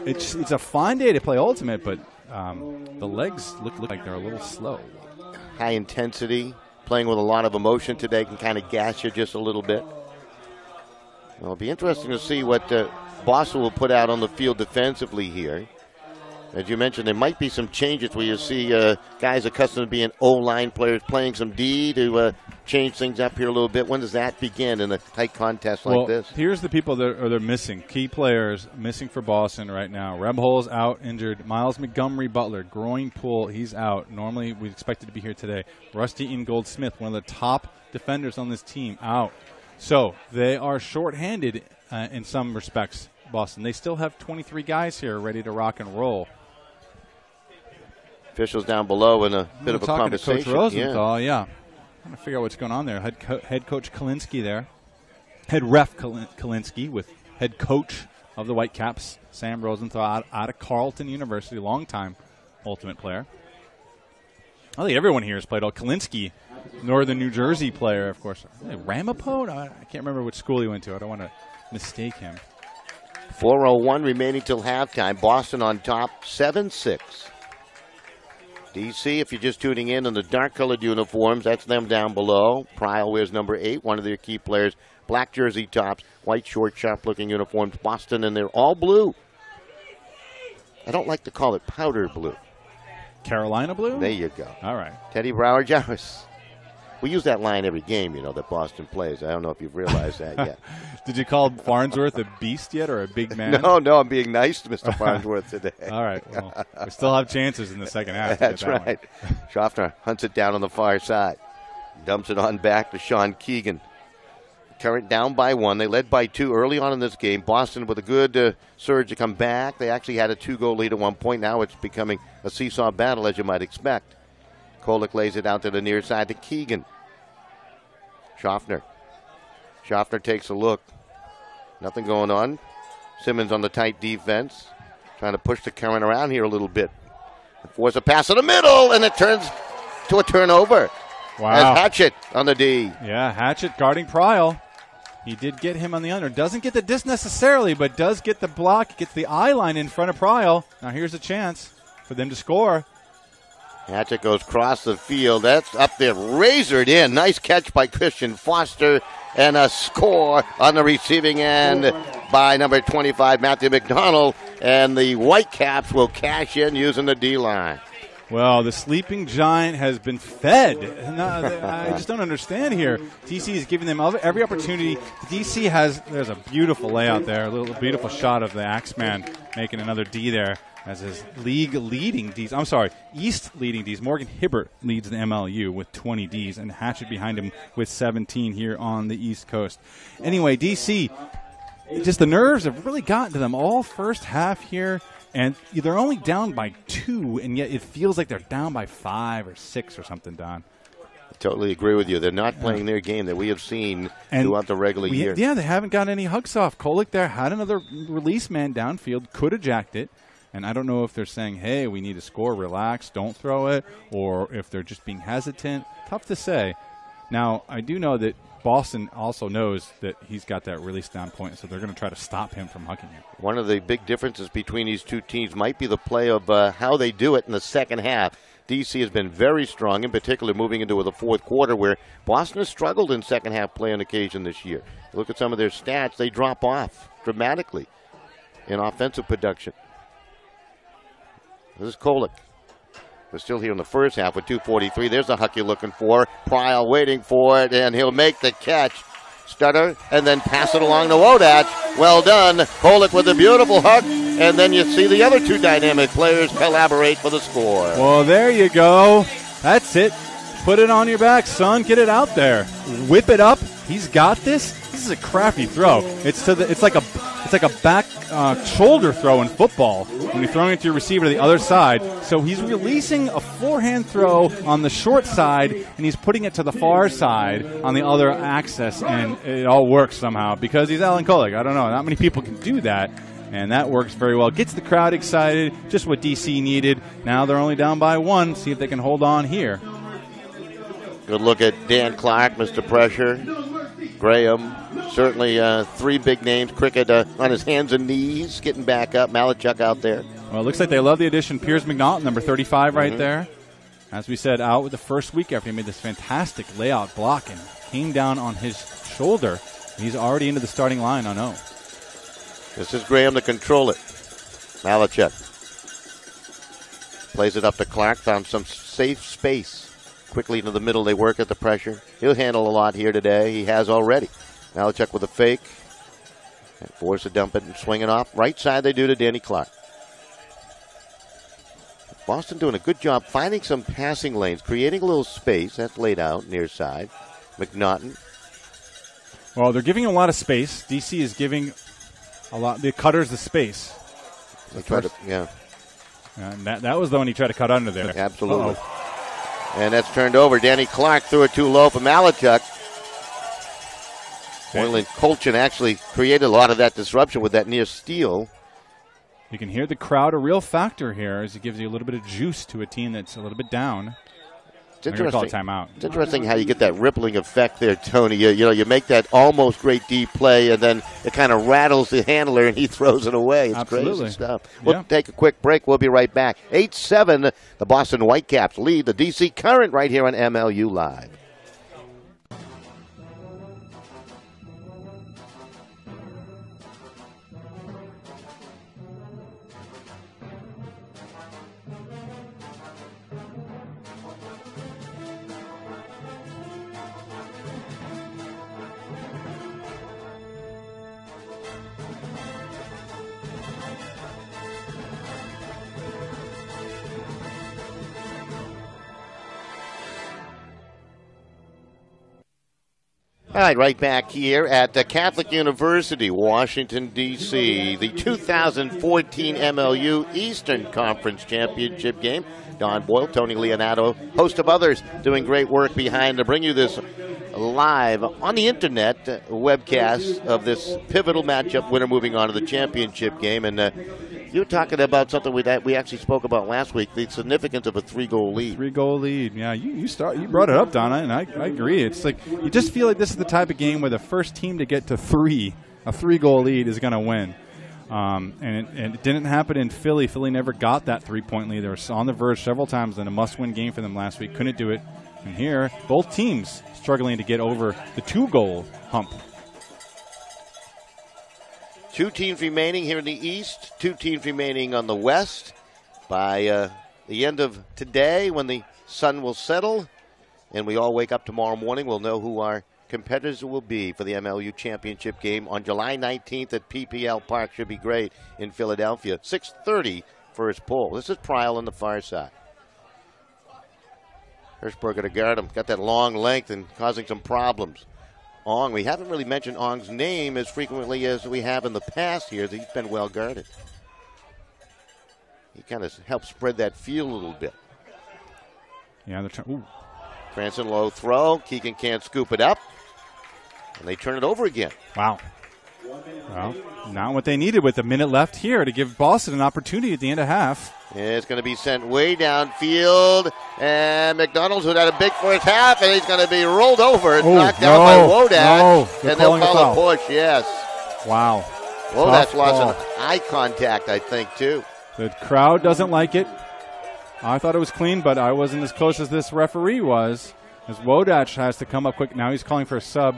It's a fine day to play Ultimate, but the legs look like they're a little slow. High intensity, playing with a lot of emotion today can kind of gas you just a little bit. Well, it'll be interesting to see what Boston will put out on the field defensively here. As you mentioned, there might be some changes where you see guys accustomed to being O-line players playing some D to change things up here a little bit. When does that begin in a tight contest like this? Here's the people that are missing. Key players missing for Boston right now. Rebholz out, injured. Miles Montgomery Butler, groin pull, he's out. Normally we expected to be here today. Rusty Ingold Smith, one of the top defenders on this team, out. So they are shorthanded in some respects, Boston. They still have 23 guys here ready to rock and roll. Officials down below in a bit of a conversation. To Coach Rosenthal, yeah. Trying to figure out what's going on there. Head coach Kalinsky there. Head ref Kalinsky with head coach of the Whitecaps, Sam Rosenthal, out of Carleton University, longtime Ultimate player. I think everyone here has played. Kalinsky, Northern New Jersey player, of course. Ramapo? I can't remember which school he went to. I don't want to mistake him. 4:01 remaining till halftime. Boston on top, 7-6. DC, if you're just tuning in the dark-colored uniforms, that's them down below. Pryle wears number 8, one of their key players. Black jersey tops, white short, sharp-looking uniforms. Boston, and they're all blue. I don't like to call it powder blue. Carolina blue? There you go. All right. Teddy Brower-Jarvis. We use that line every game, that Boston plays. I don't know if you've realized that yet. Did you call Farnsworth a beast yet or a big man? No, I'm being nice to Mr. Farnsworth today. All right. Well, we still have chances in the second half. That's right. Schaffner hunts it down on the far side. Dumps it on back to Sean Keegan. Current down by 1. They led by 2 early on in this game. Boston with a good surge to come back. They actually had a 2-goal lead at one point. Now it's becoming a seesaw battle, as you might expect. Kolick lays it out to the near side to Keegan. Schaffner takes a look. Nothing going on. Simmons on the tight defense. Trying to push the Current around here a little bit. Force a pass in the middle, and it turns to a turnover. Wow. As Hatchett on the D. Yeah, Hatchett guarding Pryal. He did get him on the under. Doesn't get the disc necessarily, but does get the block. Gets the eye line in front of Pryal. Now here's a chance for them to score. Hatchett goes across the field. That's up there, razored in. Nice catch by Christian Foster. And a score on the receiving end by number 25, Matthew McDonald. And the Whitecaps will cash in using the D-line. Well, the sleeping giant has been fed. I just don't understand here. DC is giving them every opportunity. DC there's a beautiful layout there, a little beautiful shot of the Axeman making another D there as his league leading Ds. I'm sorry, East leading Ds. Morgan Hibbert leads the MLU with 20 Ds, and Hatchett behind him with 17 here on the East Coast. Anyway, DC, just the nerves have really gotten to them all first half here. And they're only down by 2, and yet it feels like they're down by 5 or 6 or something, Don. I totally agree with you. They're not playing their game that we have seen throughout the regular year. Yeah, they haven't got any hugs off. Kolick there had another release man downfield, could have jacked it. And I don't know if they're saying, hey, we need to score, relax, don't throw it, or if they're just being hesitant. Tough to say. Now, I do know that Boston also knows that he's got that release down point, so they're going to try to stop him from hugging it. One of the big differences between these two teams might be the play of how they do it in the second half. DC has been very strong, in particular moving into the fourth quarter, where Boston has struggled in second half play on occasion this year. Look at some of their stats. They drop off dramatically in offensive production. This is Kolick. We're still here in the first half with 2:43. There's the huck you're looking for. Pryal waiting for it, and he'll make the catch. Stutter, and then pass it along to Wodach. Well done. Kolick with a beautiful huck, and then you see the other two dynamic players collaborate for the score. Well, there you go. That's it. Put it on your back, son. Get it out there. Whip it up. He's got this. This is a crappy throw. It's like a back shoulder throw in football when you're throwing it to your receiver to the other side. So he's releasing a forehand throw on the short side, and he's putting it to the far side on the other axis, and it all works somehow because he's Alan Kolick. I don't know. Not many people can do that, and that works very well. Gets the crowd excited, just what DC needed. Now they're only down by 1. See if they can hold on here. Good look at Dan Clark, Mr. Pressure. Graham, certainly 3 big names. Cricket on his hands and knees, getting back up. Malachuk out there. Well, it looks like they love the addition. Piers McNaught, number 35 right there. As we said, out with the first week after he made this fantastic layout block and came down on his shoulder. He's already into the starting line, I know. This is Graham to control it. Malachuk plays it up to Clark, found some safe space. Quickly into the middle, they work at the pressure. He'll handle a lot here today. He has already. Malachuk with a fake. And force to dump it and swing it off. Right side they do to Danny Clark. Boston doing a good job finding some passing lanes, creating a little space. That's laid out near side. McNaughton. Well, they're giving a lot of space. DC is giving a lot. The cutters the space. They try to, yeah. And that was the one he tried to cut under there. Absolutely. And that's turned over. Danny Clark threw it too low for Malachuk. Moylan Colchin actually created a lot of that disruption with that near steal. You can hear the crowd a real factor here as it gives you a little bit of juice to a team that's a little bit down. It's interesting. Call a timeout. It's interesting how you get that rippling effect there, Tony. You make that almost great deep play, and then it kind of rattles the handler, and he throws it away. It's crazy stuff. We'll take a quick break. We'll be right back. 8-7, the Boston Whitecaps lead the D.C. Current right here on MLU Live. All right, right back here at the Catholic University, Washington, D.C., the 2014 MLU Eastern Conference Championship game. Don Boyle, Tony Leonardo, host of others doing great work behind to bring you this live on the internet webcast of this pivotal matchup winner moving on to the championship game. And you were talking about something we actually spoke about last week, the significance of a 3-goal lead. 3-goal lead. Yeah, you brought it up, Donna, and I agree. It's like you just feel like this is the type of game where the first team to get to a 3-goal lead is going to win. And it didn't happen in Philly. Philly never got that 3-point lead. They were on the verge several times in a must-win game for them last week. Couldn't do it. And here, both teams struggling to get over the 2-goal hump. 2 teams remaining here in the East, 2 teams remaining on the West. By the end of today, when the sun will settle and we all wake up tomorrow morning, we'll know who our competitors will be for the MLU championship game on July 19th at PPL Park. Should be great in Philadelphia. 6:30 first pull. This is Pryal on the far side. Hirschberger to guard him. Got that long length and causing some problems. Ong, we haven't really mentioned Ong's name as frequently as we have in the past here. He's been well guarded. He kind of helps spread that field a little bit. Yeah, they're trying. Ooh. Cranston low throw. Keegan can't scoop it up. And they turn it over again. Wow. Well, not what they needed with a minute left here to give Boston an opportunity at the end of half. It's going to be sent way downfield. And McDonald's, who had a big first half, and he's going to be rolled over and knocked down by Wodak. And they'll call a push, yes. Wow. Wodak's lost an eye contact, I think, too. The crowd doesn't like it. I thought it was clean, but I wasn't as close as this referee was. As Wodak has to come up quick. Now he's calling for a sub.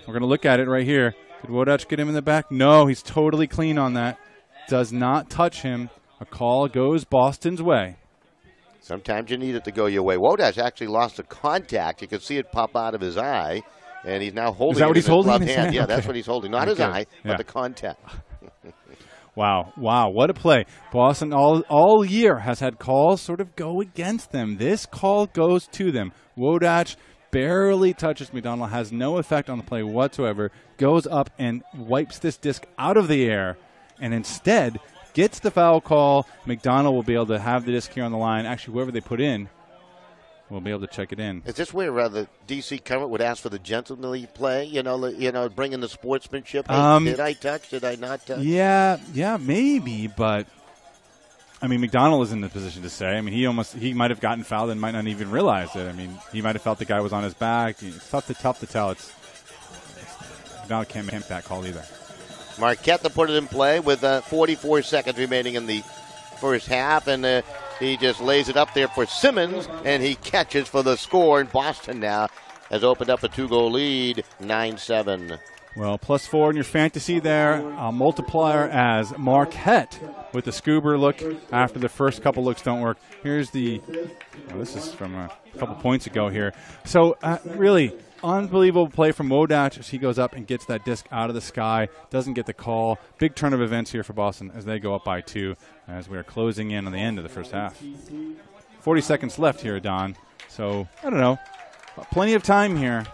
We're going to look at it right here. Did Wodak get him in the back? No, he's totally clean on that. Does not touch him. A call goes Boston's way. Sometimes you need it to go your way. Wodak actually lost the contact. You can see it pop out of his eye, and he's now holding it in his gloved hand. Yeah, that's what he's holding. Not his eye, but the contact. Wow, what a play. Boston all year has had calls sort of go against them. This call goes to them. Wodak barely touches McDonald, has no effect on the play whatsoever, goes up and wipes this disc out of the air, and instead gets the foul call. McDonald will be able to have the disc here on the line. Actually, whoever they put in will be able to check it in. Is this where the D.C. Current would ask for the gentlemanly play? You know, bring in the sportsmanship. Hey, did I touch? Did I not touch? Yeah, maybe, but I mean, McDonald is in the position to say. I mean, he might have gotten fouled and might not even realize it. I mean, he might have felt the guy was on his back. It's tough to tell. McDonald can't make that call either. Marquette to put it in play with 44 seconds remaining in the first half, and he just lays it up there for Simmons, and he catches for the score, and Boston now has opened up a 2-goal lead, 9-7. Well, +4 in your fantasy there, a multiplier as Marquette with the scuba look after the first couple looks don't work. Here's this is from a couple points ago here. So really unbelievable play from Wodak as he goes up and gets that disc out of the sky, doesn't get the call. Big turn of events here for Boston as they go up by 2 as we are closing in on the end of the first half. 40 seconds left here, Don. So, I don't know, plenty of time here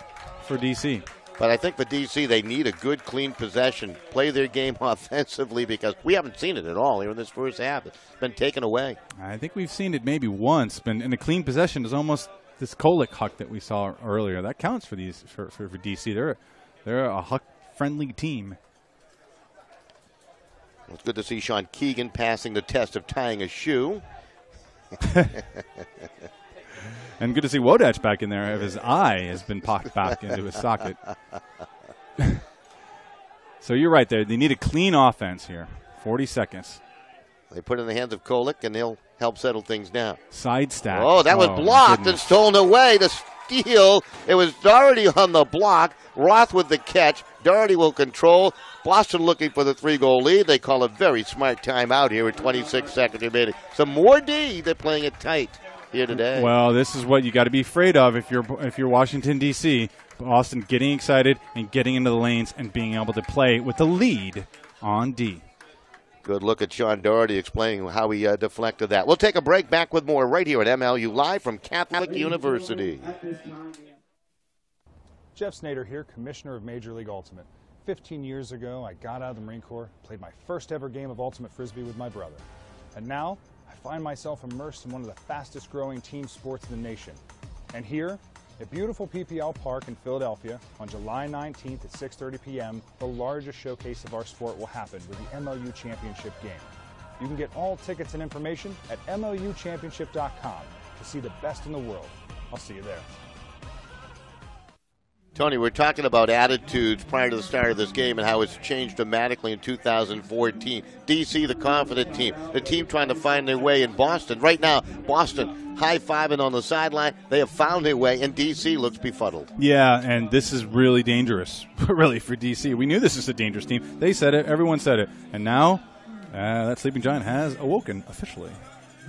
for D.C. But I think for D.C., they need a good, clean possession, play their game offensively, because we haven't seen it at all here in this first half. It's been taken away. I think we've seen it maybe once, and the clean possession is almost this Kolick huck that we saw earlier. That counts for D.C. They're a huck-friendly team. It's good to see Sean Keegan passing the test of tying a shoe. And good to see Wodak back in there. His eye has been popped back into his socket. So you're right there. They need a clean offense here. 40 seconds. They put it in the hands of Kolick, and they'll help settle things down. Side stack. Oh, that was blocked and stolen away. The steal. It was Doherty on the block. Roth with the catch. Doherty will control. Boston looking for the 3-goal lead. They call a very smart timeout here with 26 seconds remaining. Some more D. They're playing it tight here today. Well, this is what you got to be afraid of if you're Washington, D.C. Boston getting excited and getting into the lanes and being able to play with the lead on D. Good look at Sean Doherty explaining how he deflected that. We'll take a break. Back with more right here at MLU Live from Catholic University. Jeff Snyder here, Commissioner of Major League Ultimate. 15 years ago, I got out of the Marine Corps, played my first ever game of Ultimate Frisbee with my brother. And now, I find myself immersed in one of the fastest growing team sports in the nation. And here, at beautiful PPL Park in Philadelphia, on July 19th at 6:30 p.m., the largest showcase of our sport will happen with the MLU Championship game. You can get all tickets and information at MLUchampionship.com to see the best in the world. I'll see you there. Tony, we're talking about attitudes prior to the start of this game and how it's changed dramatically in 2014. DC, the confident team, the team trying to find their way in Boston. Right now, Boston high-fiving on the sideline. They have found their way, and DC looks befuddled. Yeah, and this is really dangerous, really, for DC. We knew this was a dangerous team. They said it. Everyone said it. And now that sleeping giant has awoken officially.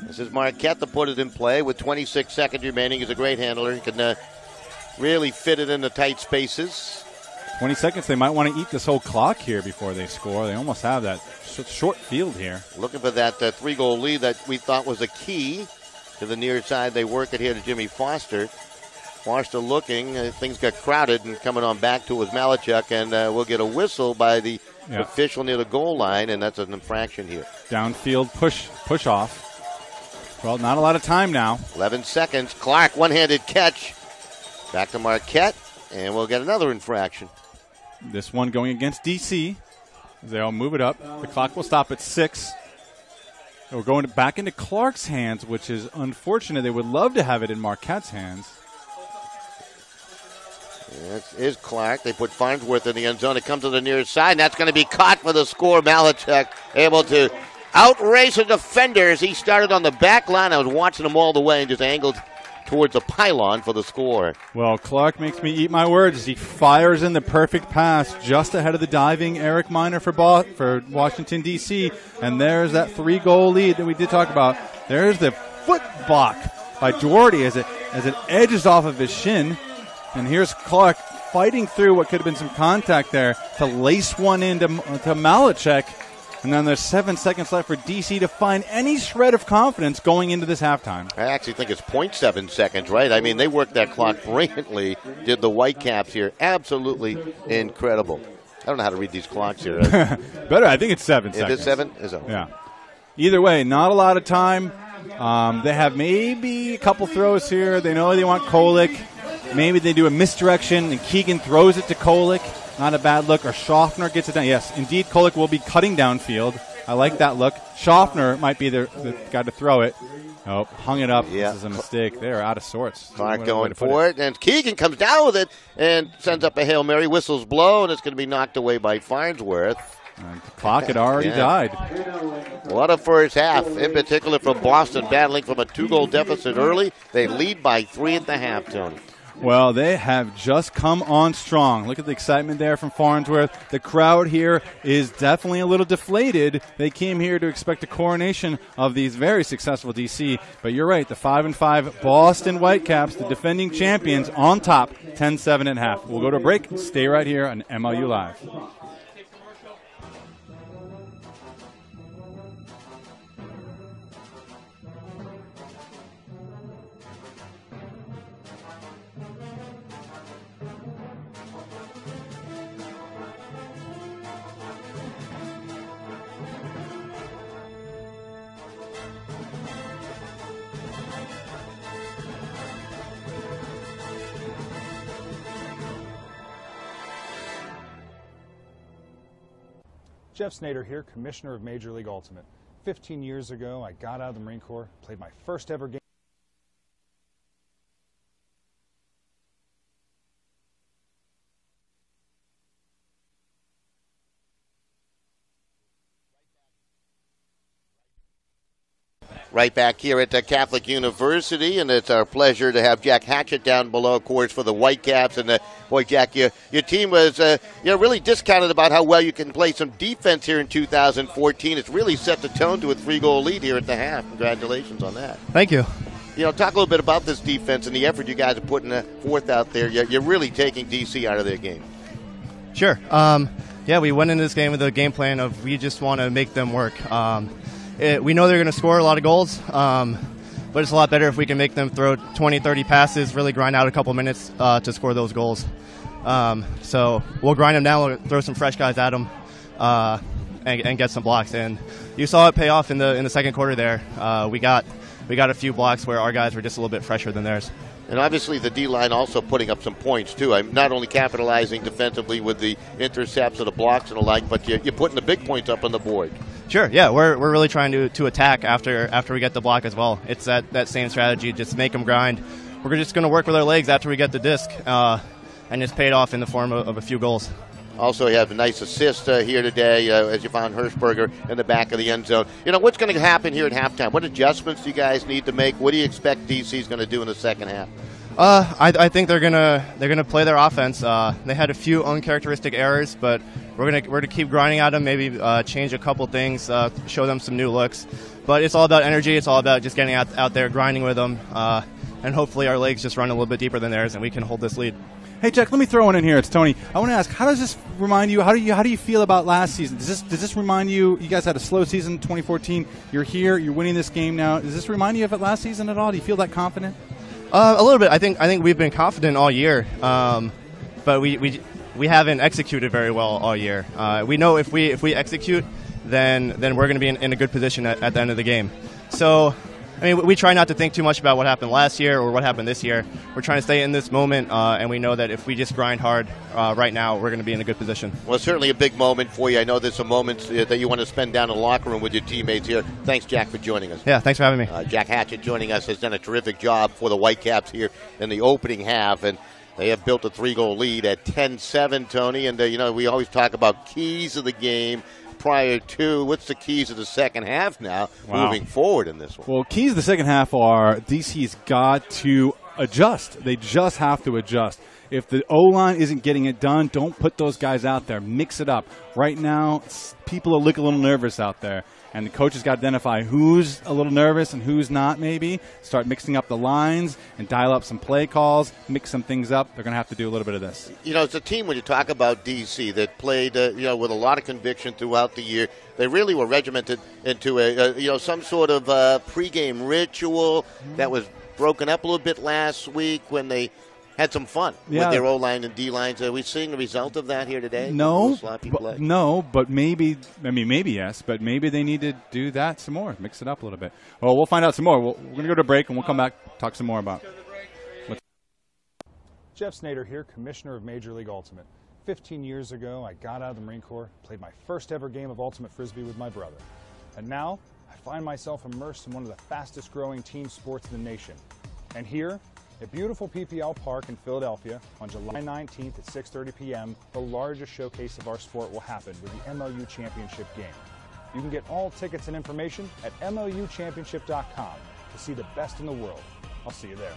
This is Marquette to put it in play with 26 seconds remaining. He's a great handler. He can really fit it into tight spaces. 20 seconds. They might want to eat this whole clock here before they score. They almost have that short field here. Looking for that 3-goal lead that we thought was a key to the near side. They work it here to Jimmy Foster. Foster looking. Things got crowded, and coming on back to it was Malachuk, and we'll get a whistle by the official near the goal line, and that's an infraction here. Downfield push off. Well, not a lot of time now. 11 seconds. Clark, one-handed catch. Back to Marquette, and we'll get another infraction. This one going against DC. They all move it up. The clock will stop at 6. We're going back into Clark's hands, which is unfortunate. They would love to have it in Marquette's hands. This is Clark. They put Farnsworth in the end zone. It comes to the near side, and that's going to be caught for the score. Malachuk able to outrace the defenders. He started on the back line. I was watching him all the way and just angled towards the pylon for the score. Well, Clark makes me eat my words as he fires in the perfect pass just ahead of the diving Eric Miner for Washington, D.C. And there's that 3-goal lead that we did talk about. There's the foot block by Doherty as it edges off of his shin. And here's Clark fighting through what could have been some contact there to lace one into Malachuk. And then there's 7 seconds left for DC to find any shred of confidence going into this halftime. I actually think it's 0.7 seconds, right? I mean, they worked that clock brilliantly, did the Whitecaps here. Absolutely incredible. I don't know how to read these clocks here. Better, I think it's 7 seconds. Is it 7? Is it? Yeah. Either way, not a lot of time. They have maybe a couple throws here. They know they want Kolick. Maybe they do a misdirection, and Keegan throws it to Kolick. Not a bad look. Or Schaffner gets it down. Yes, indeed, Kolick will be cutting downfield. I like that look. Schaffner might be the guy to throw it. Oh, hung it up. Yeah. This is a mistake. They're out of sorts. Clark going for it, and Keegan comes down with it and sends up a Hail Mary. Whistles blow, and it's going to be knocked away by Farnsworth. And the clock had already died. What a first half, in particular from Boston, battling from a 2-goal deficit early. They lead by 3 at the half, Tony. Well, they have just come on strong. Look at the excitement there from Farnsworth. The crowd here is definitely a little deflated. They came here to expect a coronation of these very successful DC. But you're right, the 5-5 Boston Whitecaps, the defending champions, on top, 10-7 at half. We'll go to a break. Stay right here on MLU Live. Jeff Snyder here, Commissioner of Major League Ultimate. 15 years ago, I got out of the Marine Corps, played my first ever game. Right back here at Catholic University, and it's our pleasure to have Jack Hatchett down below, of course, for the Whitecaps. And boy, Jack, your team was really discounted about how well you can play some defense here in 2014. It's really set the tone to a 3-goal lead here at the half. Congratulations on that. Thank you. Talk a little bit about this defense and the effort you guys are putting forth out there. You're really taking DC out of their game. Sure. We went into this game with a game plan of we just want to make them work. We know they're going to score a lot of goals, but it's a lot better if we can make them throw 20, 30 passes, really grind out a couple minutes to score those goals. So we'll grind them down, we'll throw some fresh guys at them, and get some blocks. And you saw it pay off in the second quarter there. We got a few blocks where our guys were just a little bit fresher than theirs. And obviously the D-line also putting up some points, too. I'm not only capitalizing defensively with the intercepts or the blocks and the like, but you're putting the big points up on the board. Sure, yeah. We're really trying to attack after we get the block as well. It's that same strategy, just make them grind. We're just going to work with our legs after we get the disc, and it's paid off in the form of a few goals. Also, you have a nice assist here today as you found Hirschberger in the back of the end zone. You know, what's going to happen here at halftime? What adjustments do you guys need to make? What do you expect DC's going to do in the second half? I think they're gonna play their offense. They had a few uncharacteristic errors, but we're gonna keep grinding at them. Maybe change a couple things, show them some new looks. But it's all about energy. It's all about just getting out there, grinding with them, and hopefully our legs just run a little bit deeper than theirs, and we can hold this lead. Hey, Jack, let me throw one in here. It's Tony. I want to ask, how does this remind you? How do you feel about last season? Does this remind you? You guys had a slow season, 2014. You're here. You're winning this game now. Does this remind you of it last season at all? Do you feel that confident? A little bit. I think we've been confident all year, but we haven't executed very well all year. We know if we execute, then we're going to be in a good position at the end of the game. So, I mean, we try not to think too much about what happened last year or what happened this year. We're trying to stay in this moment, and we know that if we just grind hard right now, we're going to be in a good position. Well, it's certainly a big moment for you. I know there's some moments that you want to spend down in the locker room with your teammates here. Thanks, Jack, for joining us. Yeah, thanks for having me. Jack Hatchett joining us has done a terrific job for the Whitecaps here in the opening half, and they have built a 3-goal lead at 10-7, Tony. And, we always talk about keys of the game prior to. What's the keys of the second half now moving forward in this one? Well, keys of the second half are DC's got to adjust. They just have to adjust. If the O-line isn't getting it done, don't put those guys out there. Mix it up. Right now, people are looking a little nervous out there, and the coach has got to identify who's a little nervous and who's not maybe. Start mixing up the lines and dial up some play calls, mix some things up. They're going to have to do a little bit of this. It's a team when you talk about DC that played, with a lot of conviction throughout the year. They really were regimented into some sort of pregame ritual that was broken up a little bit last week when they had some fun with their O-line and D-lines. Are we seeing the result of that here today? No, but maybe yes, but maybe they need to do that some more, mix it up a little bit. Well, we'll find out some more. We're going to go to break, and we'll come back, talk some more about it. Jeff Snyder here, Commissioner of Major League Ultimate. 15 years ago, I got out of the Marine Corps, played my first ever game of Ultimate Frisbee with my brother. And now, I find myself immersed in one of the fastest growing team sports in the nation. And here, at beautiful PPL Park in Philadelphia, on July 19th at 6:30 p.m., the largest showcase of our sport will happen with the MLU Championship game. You can get all tickets and information at MLUchampionship.com to see the best in the world. I'll see you there.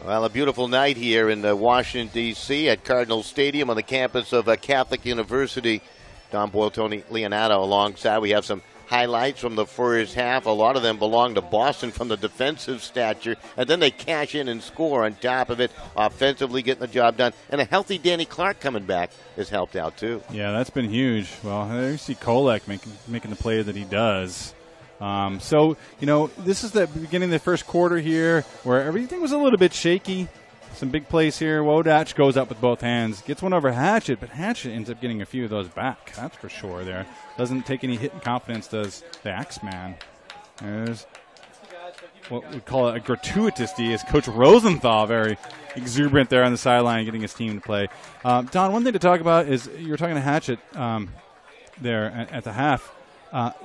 Well, a beautiful night here in Washington, D.C. at Cardinal Stadium on the campus of Catholic University. Don Boyle, Tony Leonardo alongside. We have some highlights from the first half. A lot of them belong to Boston from the defensive stature, and then they cash in and score on top of it, offensively getting the job done. And a healthy Danny Clark coming back has helped out, too. Yeah, that's been huge. Well, there you see Kolek making the play that he does. This is the beginning of the first quarter here where everything was a little bit shaky. Some big plays here. Wodach goes up with both hands. Gets one over Hatchett, but Hatchett ends up getting a few of those back. That's for sure there. Doesn't take any hit in confidence, does the Axeman. There's what we call a gratuitous D is Coach Rosenthal, very exuberant there on the sideline, getting his team to play. Don, one thing to talk about is you were talking to Hatchet there at the half.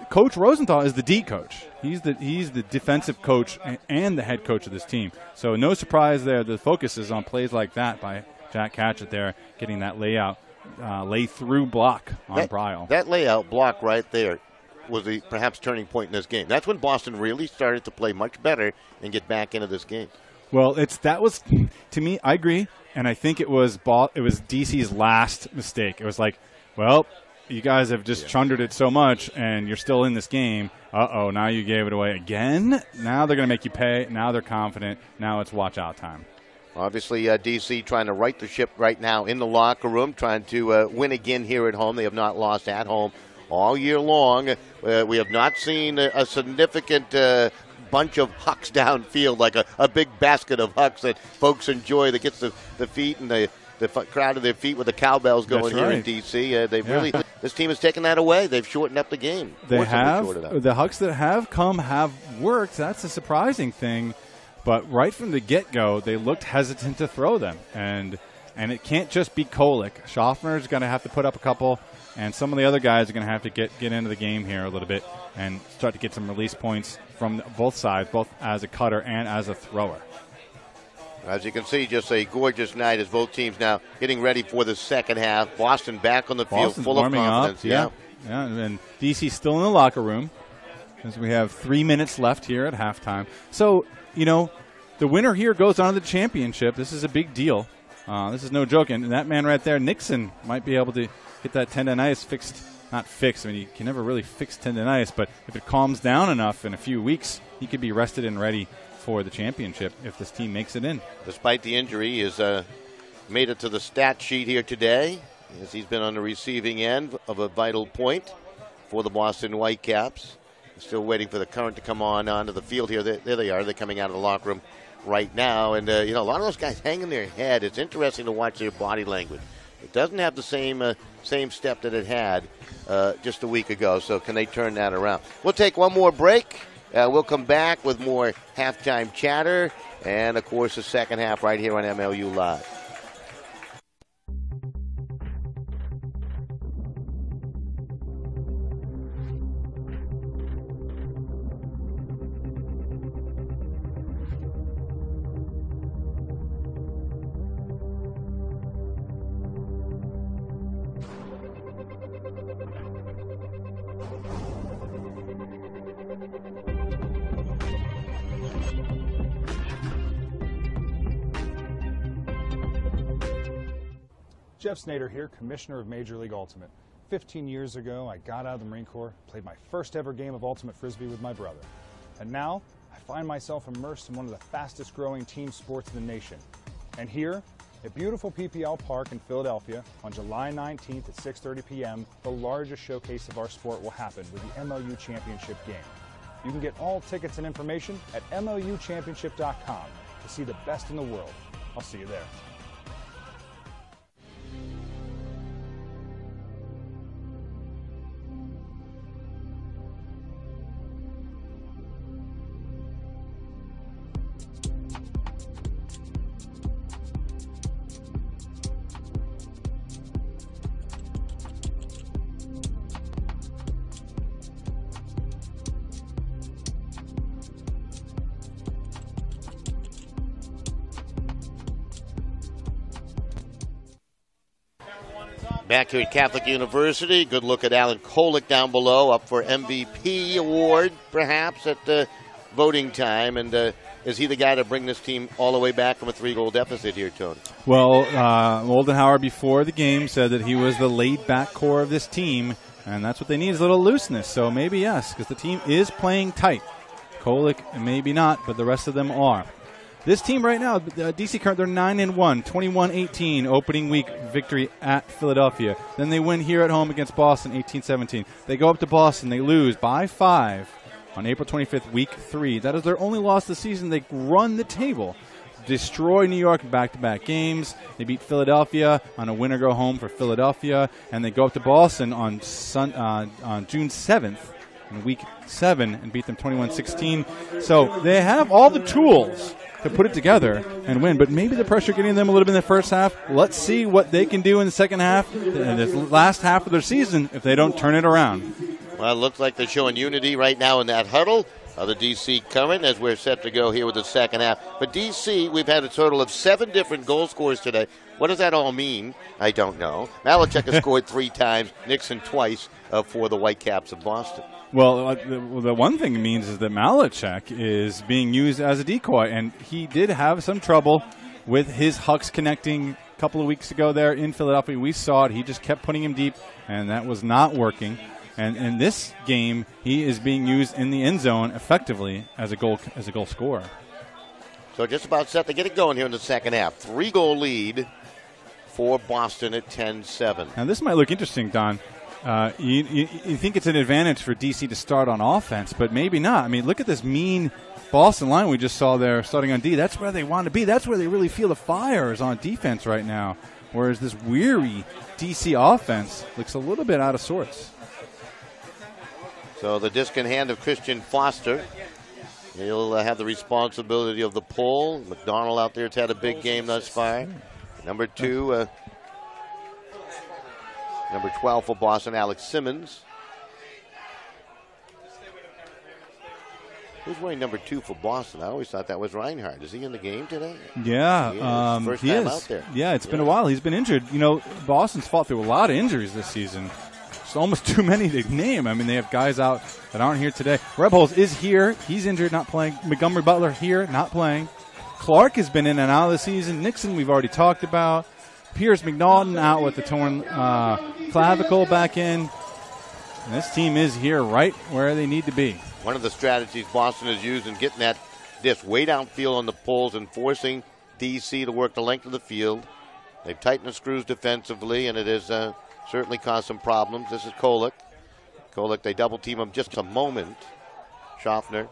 Coach Rosenthal is the D coach. He's the defensive coach and the head coach of this team. So no surprise there. The focus is on plays like that by Jack Hatchett there, getting that lay-through block on Bryle. That layout block right there was the perhaps turning point in this game. That's when Boston really started to play much better and get back into this game. Well, that was, to me, I agree, and I think it was DC's last mistake. It was like, well, you guys have just chundered it so much, and you're still in this game. Uh-oh, now you gave it away again? Now they're going to make you pay. Now they're confident. Now it's watch-out time. Obviously, DC trying to right the ship right now in the locker room, trying to win again here at home. They have not lost at home all year long. We have not seen a significant bunch of hucks downfield, like a big basket of hucks that folks enjoy that gets the feet and the crowd of their feet with the cowbells going here in DC. They've really this team has taken that away. They've shortened up the game. They have. The hucks that have come have worked. That's a surprising thing. But right from the get-go, they looked hesitant to throw them. And it can't just be Kolick. Schaffner's going to have to put up a couple, and some of the other guys are going to have to get into the game here a little bit and start to get some release points from both sides, both as a cutter and as a thrower. As you can see, just a gorgeous night as both teams now getting ready for the second half. Boston back on the field, full of confidence. Yeah, and DC still in the locker room as we have 3 minutes left here at halftime. So, the winner here goes on to the championship. This is a big deal. This is no joke. And that man right there, Nixon, might be able to get that tendonitis fixed. Not fixed. I mean, you can never really fix tendonitis, but if it calms down enough in a few weeks, he could be rested and ready for the championship if this team makes it in. Despite the injury, he has made it to the stat sheet here today, as he's been on the receiving end of a vital point for the Boston Whitecaps. Still waiting for the current to come onto the field here. There they are. They're coming out of the locker room right now. And, a lot of those guys hanging their head. It's interesting to watch their body language. It doesn't have the same step that it had just a week ago. So can they turn that around? We'll take one more break. We'll come back with more halftime chatter and, of course, the second half right here on MLU Live. Jeff Snyder here, Commissioner of Major League Ultimate. 15 years ago, I got out of the Marine Corps, played my first ever game of Ultimate Frisbee with my brother. And now, I find myself immersed in one of the fastest growing team sports in the nation. And here, at beautiful PPL Park in Philadelphia, on July 19th at 6:30 p.m., the largest showcase of our sport will happen with the MLU Championship game. You can get all tickets and information at MLUchampionship.com to see the best in the world. I'll see you there. Back here at Catholic University, good look at Alan Kolick down below, up for MVP award, perhaps, at voting time. And is he the guy to bring this team all the way back from a 3-goal deficit here, Tony? Well, Oldenhauer before the game said that he was the laid-back core of this team, and that's what they need is a little looseness. So maybe yes, because the team is playing tight. Kolick, maybe not, but the rest of them are. This team right now, DC current, they're 9-1, 21-18 opening week victory at Philadelphia. Then they win here at home against Boston, 18-17. They go up to Boston, they lose by 5 on April 25th, week 3. That is their only loss this season. They run the table, destroy New York in back-to-back games. They beat Philadelphia on a win-or-go-home for Philadelphia, and they go up to Boston on June 7th in Week 7 and beat them 21-16. So they have all the tools to put it together and win, but maybe the pressure getting them a little bit in the first half. Let's see what they can do in the second half, in this last half of their season, if they don't turn it around. Well, it looks like they're showing unity right now in that huddle of the DC Current as we're set to go here with the second half. But DC, we've had a total of 7 different goal scorers today. What does that all mean? I don't know. Malachek has scored 3 times, Nixon twice for the Whitecaps of Boston. Well, the one thing it means is that Malachek is being used as a decoy, and he did have some trouble with his Hucks connecting a couple of weeks ago there in Philadelphia. We saw it. He just kept putting him deep, and that was not working. And in this game, he is being used in the end zone effectively as a goal scorer. So just about set to get it going here in the second half. 3-goal lead for Boston at 10-7. Now this might look interesting, Don. You think it's an advantage for DC to start on offense, but maybe not. I mean, look at this mean Boston line we just saw there starting on D. That's where they want to be. That's where they really feel the fire is on defense right now, whereas this weary DC offense looks a little bit out of sorts. So the disc in hand of Christian Foster. He'll have the responsibility of the pull. McDonald out there has had a big game thus far. Number 2, number 12 for Boston, Alex Simmons. Who's wearing number 2 for Boston? I always thought that was Reinhardt. Is he in the game today? Yeah, first he time is. out there. Yeah, it's been a while. He's been injured. You know, Boston's fought through a lot of injuries this season. It's almost too many to name. I mean, they have guys out that aren't here today. Rebholz is here. He's injured, not playing. Montgomery Butler here, not playing. Clark has been in and out of the season. Nixon, we've already talked about. Pierce McNaughton out with the torn clavicle back in. And this team is here right where they need to be. One of the strategies Boston has used in getting that disc way downfield on the pulls and forcing DC to work the length of the field. They've tightened the screws defensively, and it has certainly caused some problems. This is Kolek. Kolek, they double team him just a moment. Schaffner.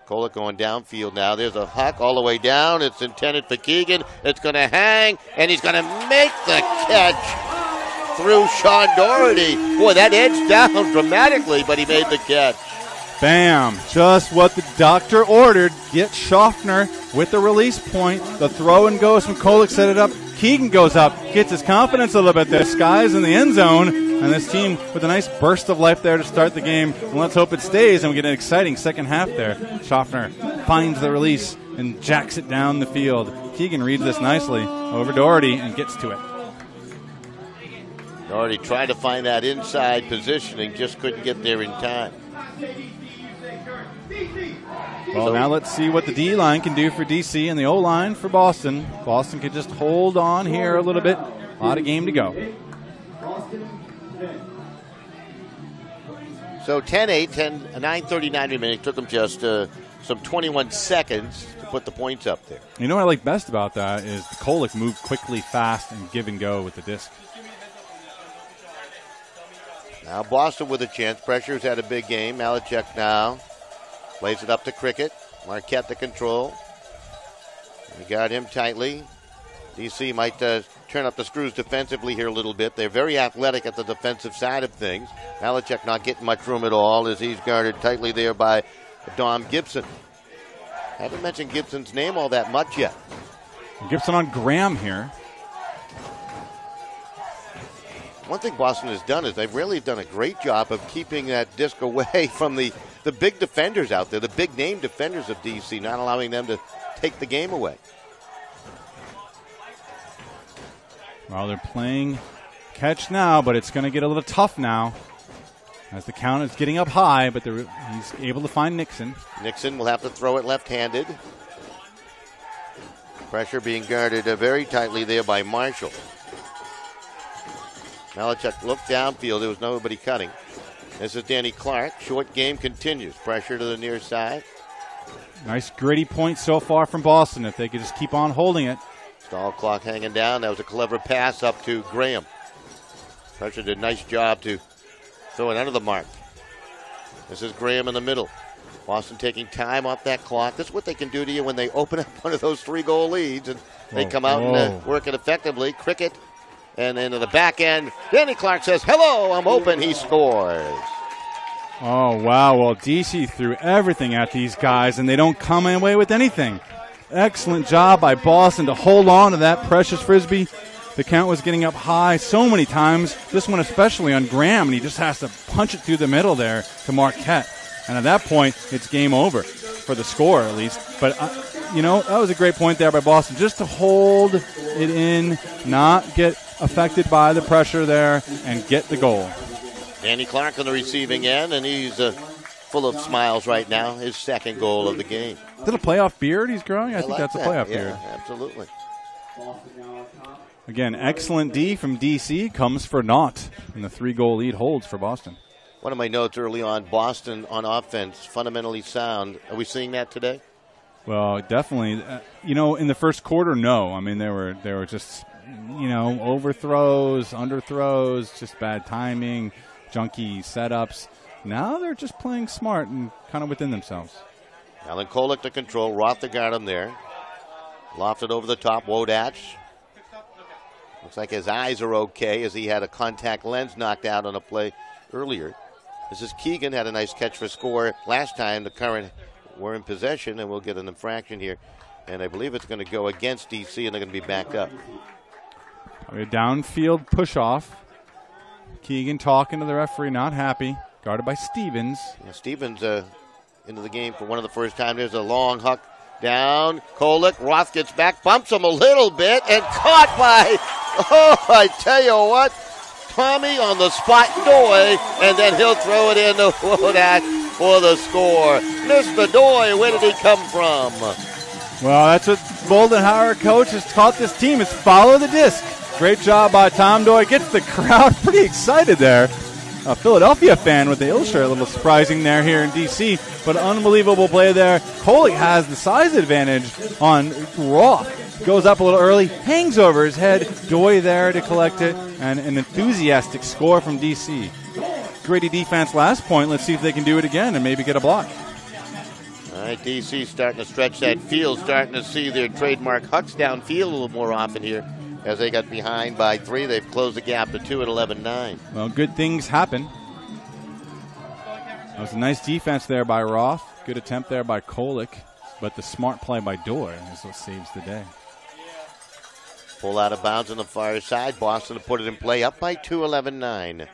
Kolek going downfield now. There's a huck all the way down. It's intended for Keegan. It's going to hang, and he's going to make the catch through Sean Doherty. Boy, that edged down dramatically, but he made the catch. Bam. Just what the doctor ordered. Get Schaffner with the release point. The throw and goes from Kolek, set it up. Keegan goes up, gets his confidence a little bit there. Skies in the end zone, and this team with a nice burst of life there to start the game. And let's hope it stays, and we get an exciting second half there. Schaffner finds the release and jacks it down the field. Keegan reads this nicely over Doherty and gets to it. Doherty tried to find that inside positioning, just couldn't get there in time. Well, now let's see what the D-line can do for DC and the O-line for Boston. Boston can just hold on here a little bit. A lot of game to go. So 10-8, 9:39 remaining. Took them just some 21 seconds to put the points up there. You know what I like best about that is Kolek moved quickly, fast, and give and go with the disc. Now Boston with a chance. Pressure's had a big game. Malachek now lays it up to Cricket. Marquette the control. They got him tightly. DC might turn up the screws defensively here a little bit. They're very athletic at the defensive side of things. Malachek not getting much room at all as he's guarded tightly there by Dom Gibson. Haven't mentioned Gibson's name all that much yet. Gibson on Graham here. One thing Boston has done is they've really done a great job of keeping that disc away from the big defenders out there, the big name defenders of DC, not allowing them to take the game away. Well, they're playing catch now, but it's going to get a little tough now as the count is getting up high, but he's able to find Nixon. Nixon will have to throw it left-handed. Pressure being guarded very tightly there by Marshall. Malachek looked downfield. There was nobody cutting. This is Danny Clark. Short game continues. Pressure to the near side. Nice gritty point so far from Boston. If they could just keep on holding it. Stall clock hanging down. That was a clever pass up to Graham. Pressure did a nice job to throw it under the mark. This is Graham in the middle. Boston taking time off that clock. This is what they can do to you when they open up one of those 3-goal leads. And they come out and work it effectively. Cricket. And into the back end, Danny Clark says, "Hello, I'm open." He scores. Oh, wow. Well, DC threw everything at these guys, and they don't come away with anything. Excellent job by Boston to hold on to that precious Frisbee. The count was getting up high so many times. This one especially on Graham, and he just has to punch it through the middle there to Marquette. And at that point, it's game over, for the score at least. But, that was a great point there by Boston, just to hold it in, not get affected by the pressure there, and get the goal. Danny Clark on the receiving end, and he's full of smiles right now. His second goal of the game. Is that a playoff beard he's growing? I think like that's a that. playoff Yeah, beard. Absolutely. Again, excellent D from DC comes for naught, and the 3-goal lead holds for Boston. One of my notes early on, Boston on offense, fundamentally sound. Are we seeing that today? Well, definitely. In the first quarter, no. I mean, they were just, overthrows, underthrows, just bad timing, junky setups. Now they're just playing smart and kind of within themselves. Alan Kolek to control. Roth to guard him there. Lofted over the top. Wodach. Looks like his eyes are okay as he had a contact lens knocked out on a play earlier. This is Keegan, had a nice catch for score last time. The Current were in possession, and we'll get an infraction here. And I believe it's going to go against DC, and they're going to be backed up. A downfield push-off. Keegan talking to the referee, not happy. Guarded by Stevens. Yeah, Stevens into the game for one of the first time. There's a long huck down. Kolek, Roth gets back, bumps him a little bit, and caught by, I tell you what, Tommy on the spot, Doy, and then he'll throw it in to Wodak for the score. Mr. Doy, where did he come from? Well, that's what Boldenhauer coach has taught this team, is follow the disc. Great job by Tom Doy. Gets the crowd pretty excited there. A Philadelphia fan with the illustrate, a little surprising there here in D.C., but unbelievable play there. Kolek has the size advantage on Roth. Goes up a little early, hangs over his head. Doy there to collect it, and an enthusiastic score from D.C. Gritty defense last point. Let's see if they can do it again and maybe get a block. All right, D.C. starting to stretch that field, starting to see their trademark hucks downfield a little more often here. As they got behind by 3, they've closed the gap to 2 at 11-9. Well, good things happen. That was a nice defense there by Roth. Good attempt there by Kolek. But the smart play by Doy is what saves the day. Pull out of bounds on the far side. Boston to put it in play, up by 2, 11-9.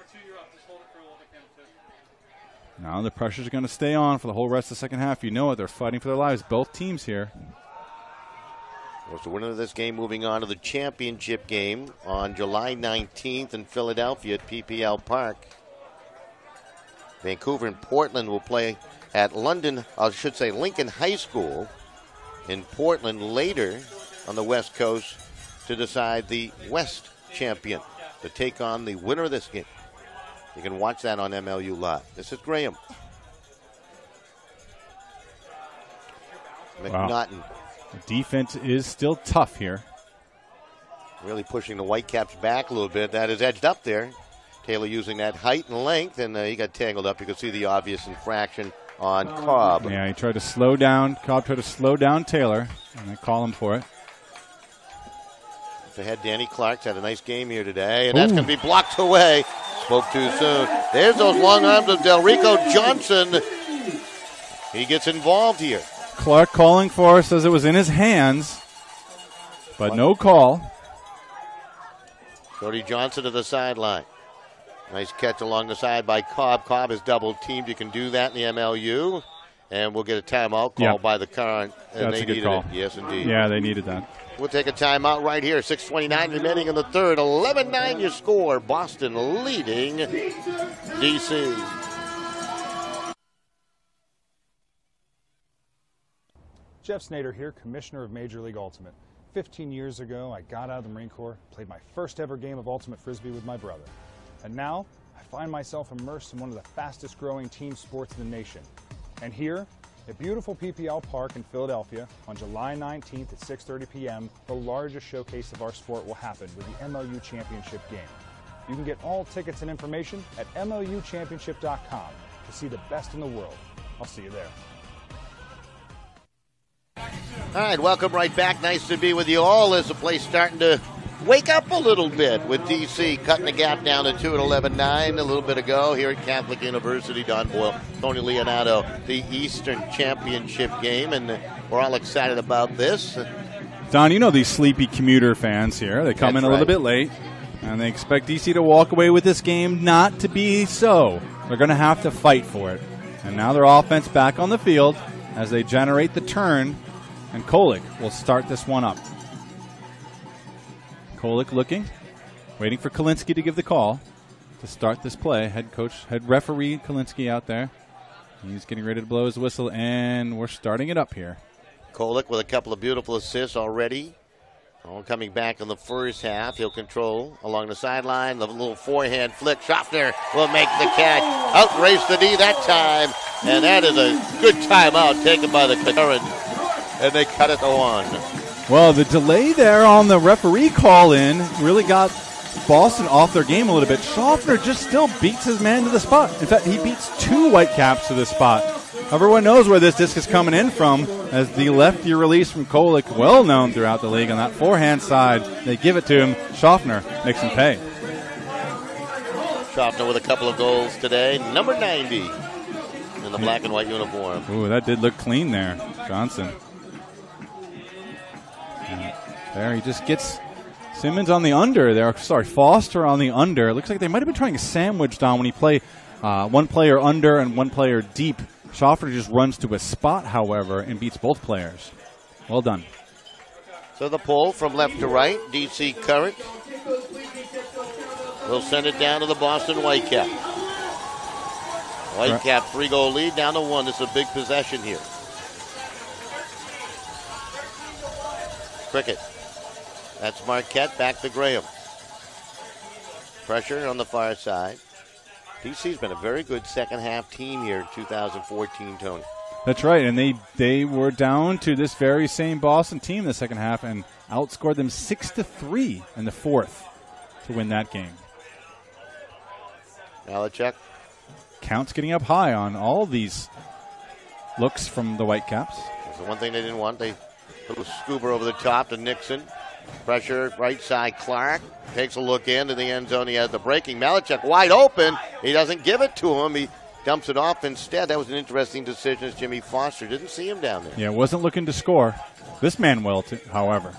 Now the pressure's going to stay on for the whole rest of the second half. You know it. They're fighting for their lives, both teams here. Was the winner of this game moving on to the championship game on July 19th in Philadelphia at PPL Park. Vancouver and Portland will play at Lincoln High School in Portland later on the West Coast to decide the West champion to take on the winner of this game. You can watch that on MLU Live. This is Graham. Wow. McNaughton. The defense is still tough here. Really pushing the Whitecaps back a little bit. That is edged up there. Taylor using that height and length, and he got tangled up. You can see the obvious infraction on Cobb. Yeah, he tried to slow down. Cobb tried to slow down Taylor, and they call him for it. Ahead, Danny Clark's had a nice game here today, and that's going to be blocked away. Spoke too soon. There's those long arms of Delrico Johnson. He gets involved here. Clark calling for it, says it was in his hands, but no call. Cody Johnson to the sideline. Nice catch along the side by Cobb. Cobb is double teamed. You can do that in the MLU, and we'll get a timeout called by the Current. And That's they a good needed call. it. Yes, indeed. Yeah, they needed that. We'll take a timeout right here. 6:29 remaining in the third. 11-9 your score. Boston leading D.C. Jeff Snyder here, Commissioner of Major League Ultimate. 15 years ago, I got out of the Marine Corps, played my first ever game of Ultimate Frisbee with my brother. And now, I find myself immersed in one of the fastest growing team sports in the nation. And here, at beautiful PPL Park in Philadelphia, on July 19th at 6:30 p.m., the largest showcase of our sport will happen with the MLU Championship game. You can get all tickets and information at MLUchampionship.com to see the best in the world. I'll see you there. All right, welcome right back. Nice to be with you all as the place starting to wake up a little bit with DC cutting the gap down to 2 and 11-9 a little bit ago here at Catholic University. Don Boyle, Tony Leonardo, the Eastern Championship game, and we're all excited about this. Don, you know these sleepy commuter fans here. They come in a little bit late, and they expect DC to walk away with this game. Not to be so. They're going to have to fight for it. And now their offense back on the field as they generate the turn, and Kolick will start this one up. Kolick looking, waiting for Kalinsky to give the call to start this play. Head referee Kalinsky out there. He's getting ready to blow his whistle, and we're starting it up here. Kolick with a couple of beautiful assists already. All coming back in the first half. He'll control along the sideline. The little forehand flick. Schaffner will make the catch. Outrace the D that time. And that is a good timeout taken by the Current. And they cut it to 1. Well, the delay there on the referee call-in really got Boston off their game a little bit. Schaffner just still beats his man to the spot. In fact, he beats 2 Whitecaps to the spot. Everyone knows where this disc is coming in from, as the lefty release from Kolick, well known throughout the league on that forehand side. They give it to him. Schaffner makes him pay. Schaffner with a couple of goals today. Number 90 in the black and white uniform. Ooh, that did look clean there, Johnson. And there he just gets Simmons on the under there. Sorry, Foster on the under. It looks like they might have been trying a sandwich down when he play one player under and one player deep. Schaffner just runs to a spot, however, and beats both players. Well done. So the pull from left to right, DC Current will send it down to the Boston Whitecap. Whitecap 3-goal lead, down to 1. This is a big possession here. Cricket. That's Marquette, back to Graham. Pressure on the far side. DC's been a very good second-half team here in 2014, Tony. That's right, and they were down to this very same Boston team in the second half and outscored them 6-3 in the fourth to win that game. Malachek. Counts getting up high on all these looks from the Whitecaps. That's the one thing they didn't want. They put a scooper over the top to Nixon. Pressure, right side, Clark. Takes a look into the end zone. He has the breaking. Malachek wide open. He doesn't give it to him. He dumps it off instead. That was an interesting decision as Jimmy Foster didn't see him down there. Yeah, wasn't looking to score. This man will, however.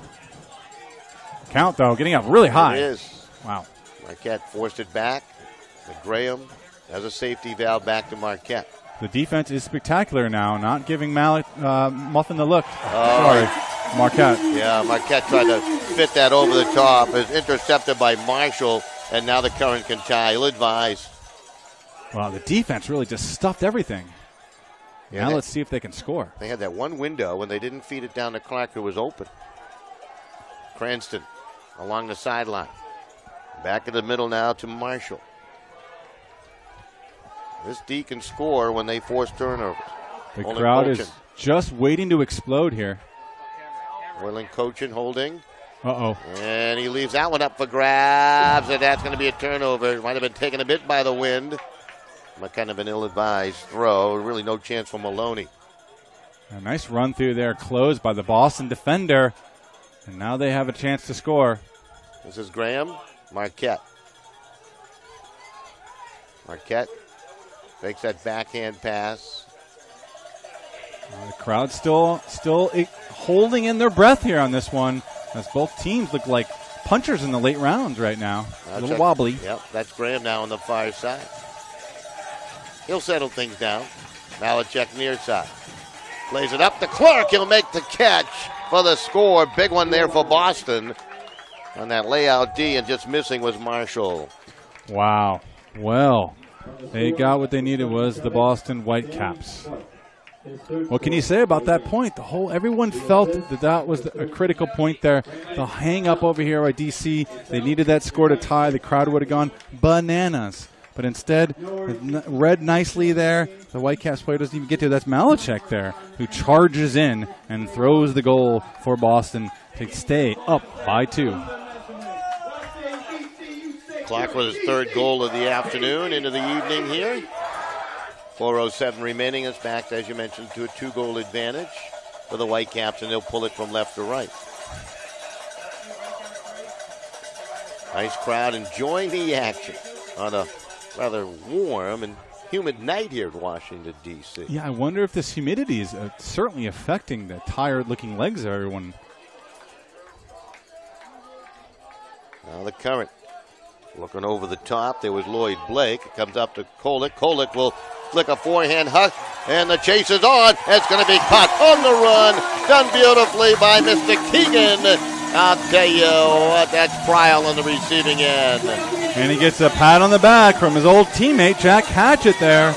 Count, though, getting up really high. It is. Wow. Marquette forced it back. But Graham has a safety valve back to Marquette. The defense is spectacular now, not giving Muffin the look. Oh. Sorry. Marquette. Yeah, Marquette tried to fit that over the top. It's intercepted by Marshall, and now the Current can tie. He'll advise. Wow, the defense really just stuffed everything. Yeah, now let's see if they can score. They had that one window when they didn't feed it down to Clark, who was open. Cranston along the sideline. Back in the middle now to Marshall. This D can score when they force turnovers. The crowd is just waiting to explode here. Moylan Cochin holding. Uh-oh. And he leaves that one up for grabs, and that's going to be a turnover. It might have been taken a bit by the wind. Kind of an ill-advised throw. Really no chance for Maloney. A nice run through there, closed by the Boston defender. And now they have a chance to score. This is Graham. Marquette. Marquette takes that backhand pass. The crowd still holding in their breath here on this one, as both teams look like punchers in the late rounds right now. A little wobbly. Yep, that's Graham now on the far side. He'll settle things down. Malachek near side. Plays it up to Clark. He'll make the catch for the score. Big one there for Boston on that layout D, and just missing was Marshall. Wow. Well, they got what they needed, was the Boston Whitecaps. What can you say about that point? Everyone felt that was a critical point there. The hang up over here by DC. They needed that score to tie. The crowd would have gone bananas. But instead, read nicely there. The Whitecaps player doesn't even get to. That's Malachek there, who charges in and throws the goal for Boston to stay up by 2. Clark with his third goal of the afternoon into the evening here. 4:07 remaining. It's back, as you mentioned, to a 2-goal advantage for the Whitecaps, and they'll pull it from left to right. Nice crowd enjoying the action on a rather warm and humid night here in Washington, D.C. Yeah, I wonder if this humidity is certainly affecting the tired-looking legs of everyone. Now the Current looking over the top. There was Lloyd Blake. It comes up to Kolick. Kolick will flick a forehand hook, and the chase is on. It's going to be caught on the run. Done beautifully by Mr. Keegan. I'll tell you what, that's Pryle on the receiving end. And he gets a pat on the back from his old teammate, Jack Hatchett there.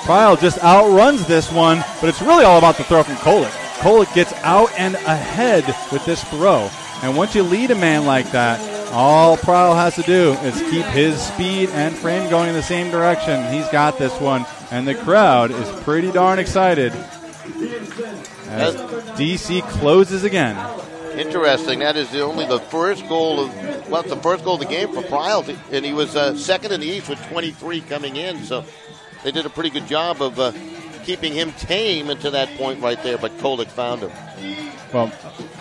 Pryle just outruns this one, but it's really all about the throw from Kolick. Kolick gets out and ahead with this throw. And once you lead a man like that, all Pryle has to do is keep his speed and frame going in the same direction. He's got this one, and the crowd is pretty darn excited as DC closes again. Interesting. That is only the first goal of, well, it's the first goal of the game for Pryle, and he was second in the East with 23 coming in. So they did a pretty good job of keeping him tame until that point right there. But Kolick found him. Well,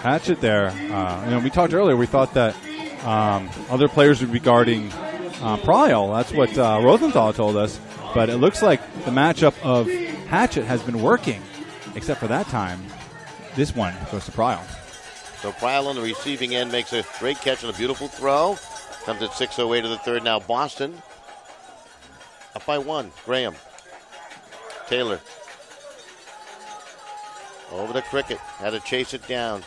Hatchett there. We talked earlier. We thought that other players would be guarding Pryle. That's what Rosenthal told us. But it looks like the matchup of Hatchett has been working, except for that time. This one goes to Pryle. So Pryle on the receiving end makes a great catch and a beautiful throw. Comes at 6:08 to the third. Now Boston up by one. Graham. Taylor. Over to Cricket. Had to chase it down.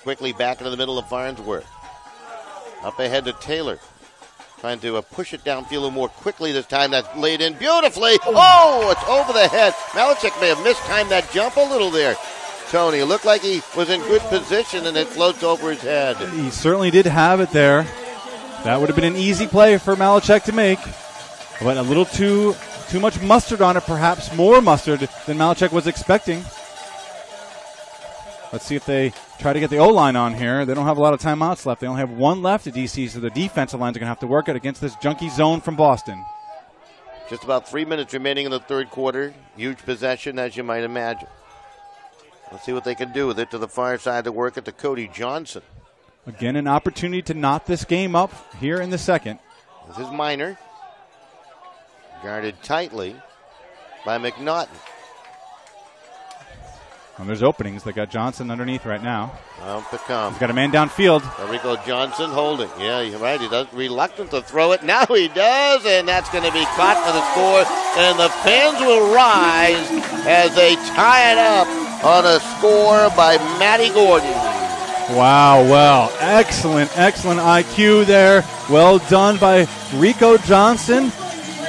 Quickly back into the middle of Farnsworth. Up ahead to Taylor. Trying to push it downfield a little more quickly this time. That's laid in beautifully. Oh, it's over the head. Malachek may have mistimed that jump a little there. Tony, it looked like he was in good position, and it floats over his head. He certainly did have it there. That would have been an easy play for Malachek to make, but a little too much mustard on it, perhaps more mustard than Malachek was expecting. Let's see if they try to get the O-line on here. They don't have a lot of timeouts left. They only have one left at DC, so the defensive lines are going to have to work it against this junky zone from Boston. Just about 3 minutes remaining in the third quarter. Huge possession, as you might imagine. Let's see what they can do with it to the far side to work it to Cody Johnson. Again, an opportunity to knot this game up here in the second. This is Minor. Guarded tightly by McNaughton. And there's openings. They got Johnson underneath right now. Up to come. He's got a man downfield. Rico Johnson holding. Yeah, you're right. He does reluctant to throw it. Now he does, and that's going to be caught for the score. And the fans will rise as they tie it up on a score by Matty Gordon. Wow, well, excellent IQ there. Well done by Rico Johnson.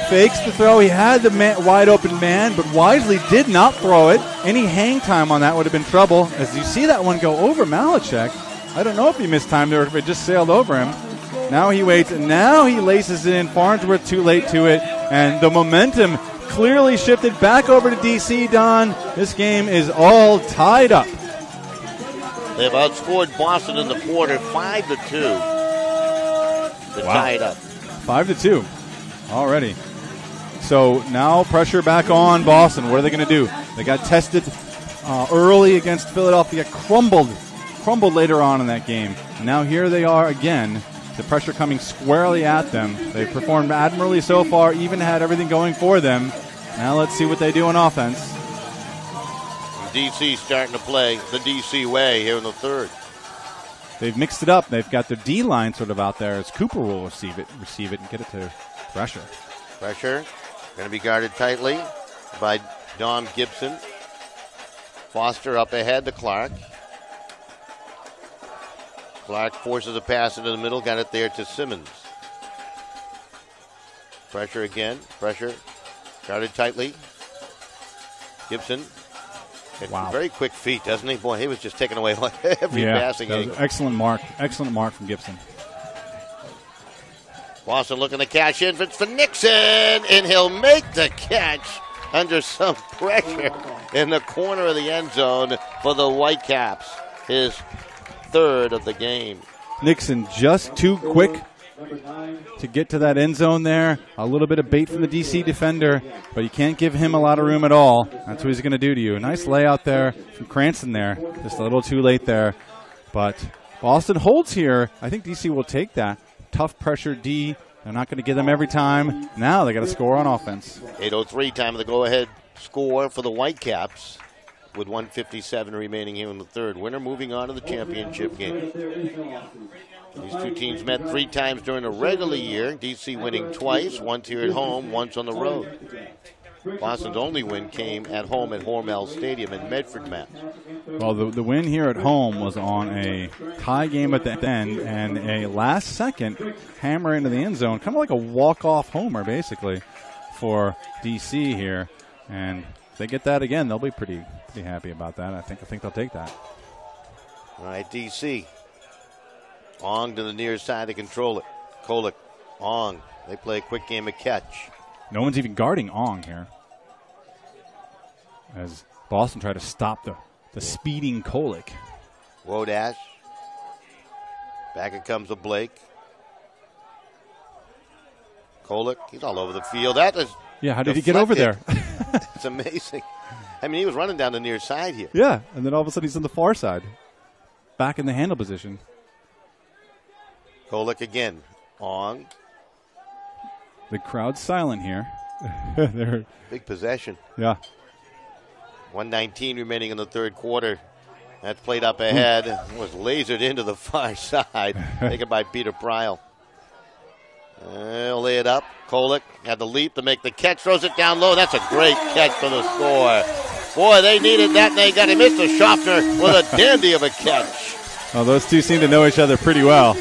Fakes the throw. He had the wide open man, but wisely did not throw it. Any hang time on that would have been trouble. As you see that one go over Malachek, I don't know if he mistimed it or if it just sailed over him. Now he waits, and now he laces it in. Farnsworth too late to it, and the momentum clearly shifted back over to DC, Don. This game is all tied up. They've outscored Boston in the quarter 5-2 to tie it up. 5-2 already. So now pressure back on Boston. What are they going to do? They got tested early against Philadelphia, crumbled later on in that game. Now here they are again. The pressure coming squarely at them. They've performed admirably so far, even had everything going for them. Now let's see what they do on offense. DC starting to play the DC way here in the third. They've mixed it up. They've got their D-line sort of out there as Cooper will receive it and get it to pressure. Pressure. Going to be guarded tightly by Dom Gibson. Foster up ahead to Clark. Clark forces a pass into the middle. Got it there to Simmons. Pressure again. Pressure. Guarded tightly. Gibson. Wow. Very quick feet, doesn't he? Boy, he was just taking away every passing angle. Excellent mark. Excellent mark from Gibson. Boston looking to cash in for Nixon, and he'll make the catch under some pressure in the corner of the end zone for the Whitecaps. His third of the game. Nixon just too quick to get to that end zone there. A little bit of bait from the DC defender, but you can't give him a lot of room at all. That's what he's going to do to you. A nice layout there from Cranston there. Just a little too late there. But Boston holds here. I think DC will take that. tough pressure D. They're not going to get them every time. Now they got to score on offense. 8:03 time of the go-ahead score for the Whitecaps with 1:57 remaining here in the third. Winner moving on to the championship game. These two teams met 3 times during the regular year. DC winning twice, once here at home, once on the road. Boston's only win came at home at Hormel Stadium in Medford, Mass. Well, the win here at home was on a tie game at the end and a last-second hammer into the end zone, kind of like a walk-off homer, basically, for DC here. And if they get that again, they'll be pretty happy about that. I think they'll take that. All right, DC. Ong to the near side to control it. Kolick, Ong. They play a quick game of catch. No one's even guarding Ong here, as Boston tried to stop the speeding Kolick. Wodash. Back it comes to Blake. Kolick, he's all over the field. That is how did he get over there? It's amazing. I mean, he was running down the near side here. Yeah, and then all of a sudden he's on the far side. Back in the handle position. Kolick again. Ong. The crowd's silent here. Big possession. Yeah. 1:19 remaining in the third quarter. That's played up ahead. Was lasered into the far side. Taken by Peter Pryl. They'll lay it up. Kolick had the leap to make the catch. Throws it down low. That's a great catch for the score. Boy, they needed that, and they got it. Mr. Schaffner with a dandy of a catch. Well, those two seem to know each other pretty well.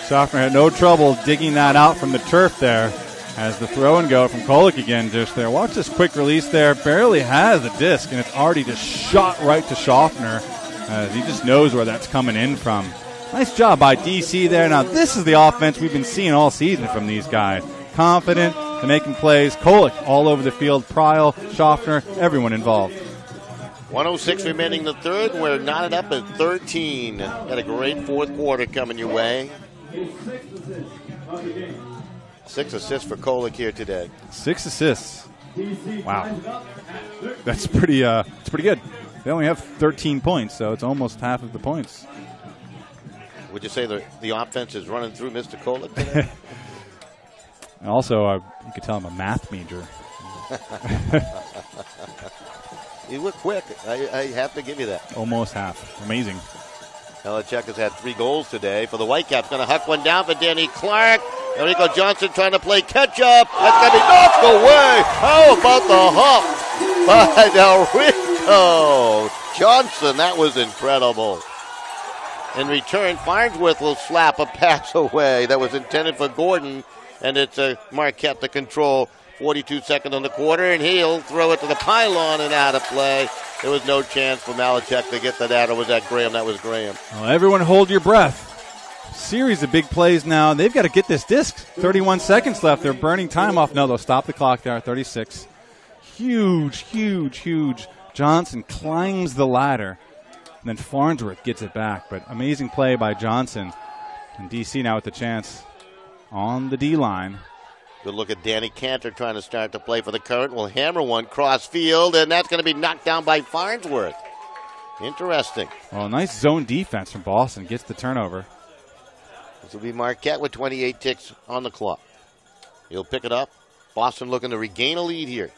Schaffner had no trouble digging that out from the turf there. As the throw and go from Kolick again just there. Watch this quick release there. Barely has the disc, and it's already just shot right to Schaffner. He just knows where that's coming in from. Nice job by DC there. Now, this is the offense we've been seeing all season from these guys. Confident, they're making plays. Kolick all over the field. Pryl, Schaffner, everyone involved. 1:06 remaining in the third. We're knotted up at 13. Got a great fourth quarter coming your way. 6 assists for Kolick here today. 6 assists. Wow. That's pretty good. They only have 13 points, so it's almost half of the points. Would you say the offense is running through Mr. Kolick today? And also, you could tell I'm a math major. You look quick. I have to give you that. Almost half. Amazing. Belichick has had 3 goals today for the Whitecaps. Going to huck one down for Danny Clark. Enrico Johnson trying to play catch-up. That's going to be knocked away. How about the hump by Enrico Johnson? That was incredible. In return, Farnsworth will slap a pass away that was intended for Gordon, and it's a Marquette to control. 42 seconds on the quarter, and he'll throw it to the pylon and out of play. There was no chance for Malachek to get to that, or was that Graham? That was Graham. Well, everyone hold your breath. Series of big plays now. They've got to get this disc. 31 seconds left. They're burning time off. No, they'll stop the clock there. 36. Huge. Johnson climbs the ladder. And then Farnsworth gets it back. But amazing play by Johnson. And DC now with the chance on the D-line. Good look at Danny Cantor trying to start to play for the Current. Will hammer one cross field, and that's going to be knocked down by Farnsworth. Interesting. Well, nice zone defense from Boston. Gets the turnover. This will be Marquette with 28 ticks on the clock. He'll pick it up. Boston looking to regain a lead here.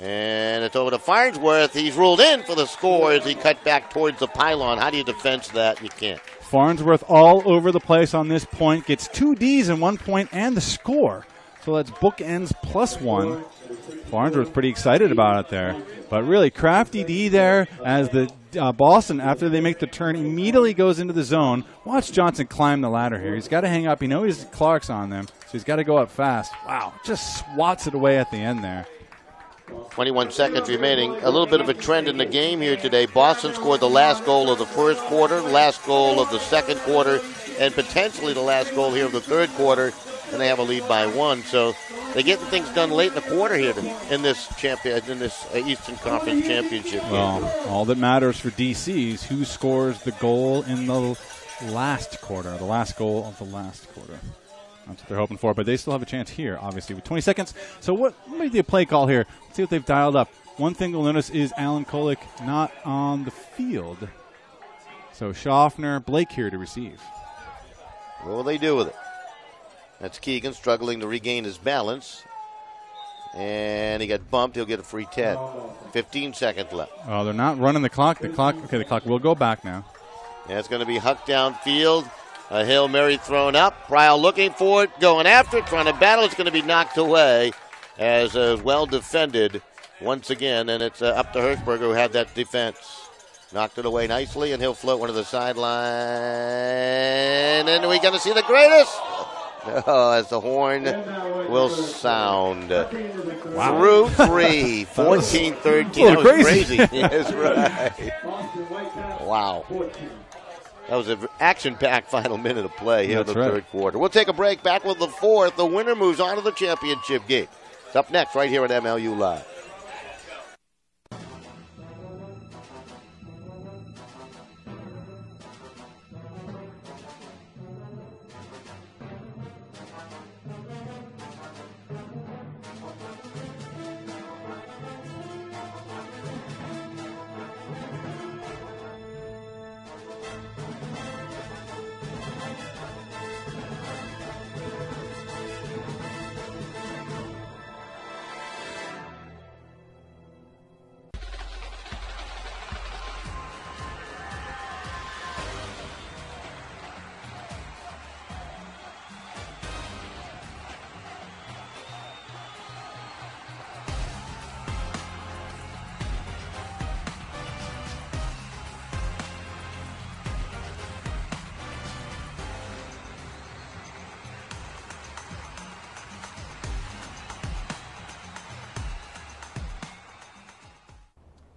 And it's over to Farnsworth. He's ruled in for the score as he cut back towards the pylon. How do you defend that? You can't. Farnsworth all over the place on this point. Gets 2 Ds in 1 point and the score. So that's bookends +1. Farnsworth's pretty excited about it there. But really, crafty D there as the Boston, after they make the turn, immediately goes into the zone. Watch Johnson climb the ladder here. He's got to hang up. He knows Clark's on them, so he's got to go up fast. Wow, just swats it away at the end there. 21 seconds remaining. A little bit of a trend in the game here today. Boston scored the last goal of the first quarter, last goal of the second quarter, and potentially the last goal here of the third quarter. And they have a lead by 1, so they're getting things done late in the quarter here in this Eastern Conference Championship game. Well, all that matters for DC is who scores the goal in the last quarter, the last goal of the last quarter. That's what they're hoping for, but they still have a chance here, obviously, with 20 seconds. So what may be a play call here? Let's see what they've dialed up. One thing we'll notice is Alan Kolick not on the field. So Schaffner, Blake here to receive. What will they do with it? That's Keegan struggling to regain his balance. And he got bumped. He'll get a free 10. 15 seconds left. Oh, they're not running the clock. The clock will go back now. Yeah, it's going to be Huck downfield. A Hail Mary thrown up. Pryle looking for it, going after it, trying to battle. It's going to be knocked away as well defended once again. And it's up to Hershberger, who had that defense. Knocked it away nicely, and he'll float one to the sideline. And we're going to see the greatest. Oh, as the horn will sound. Wow. Through 3, 14-13. That was crazy. Yes, right. Wow. That was an action-packed final minute of play here in the third quarter. We'll take a break. Back with the fourth. The winner moves on to the championship game. It's up next right here at MLU Live.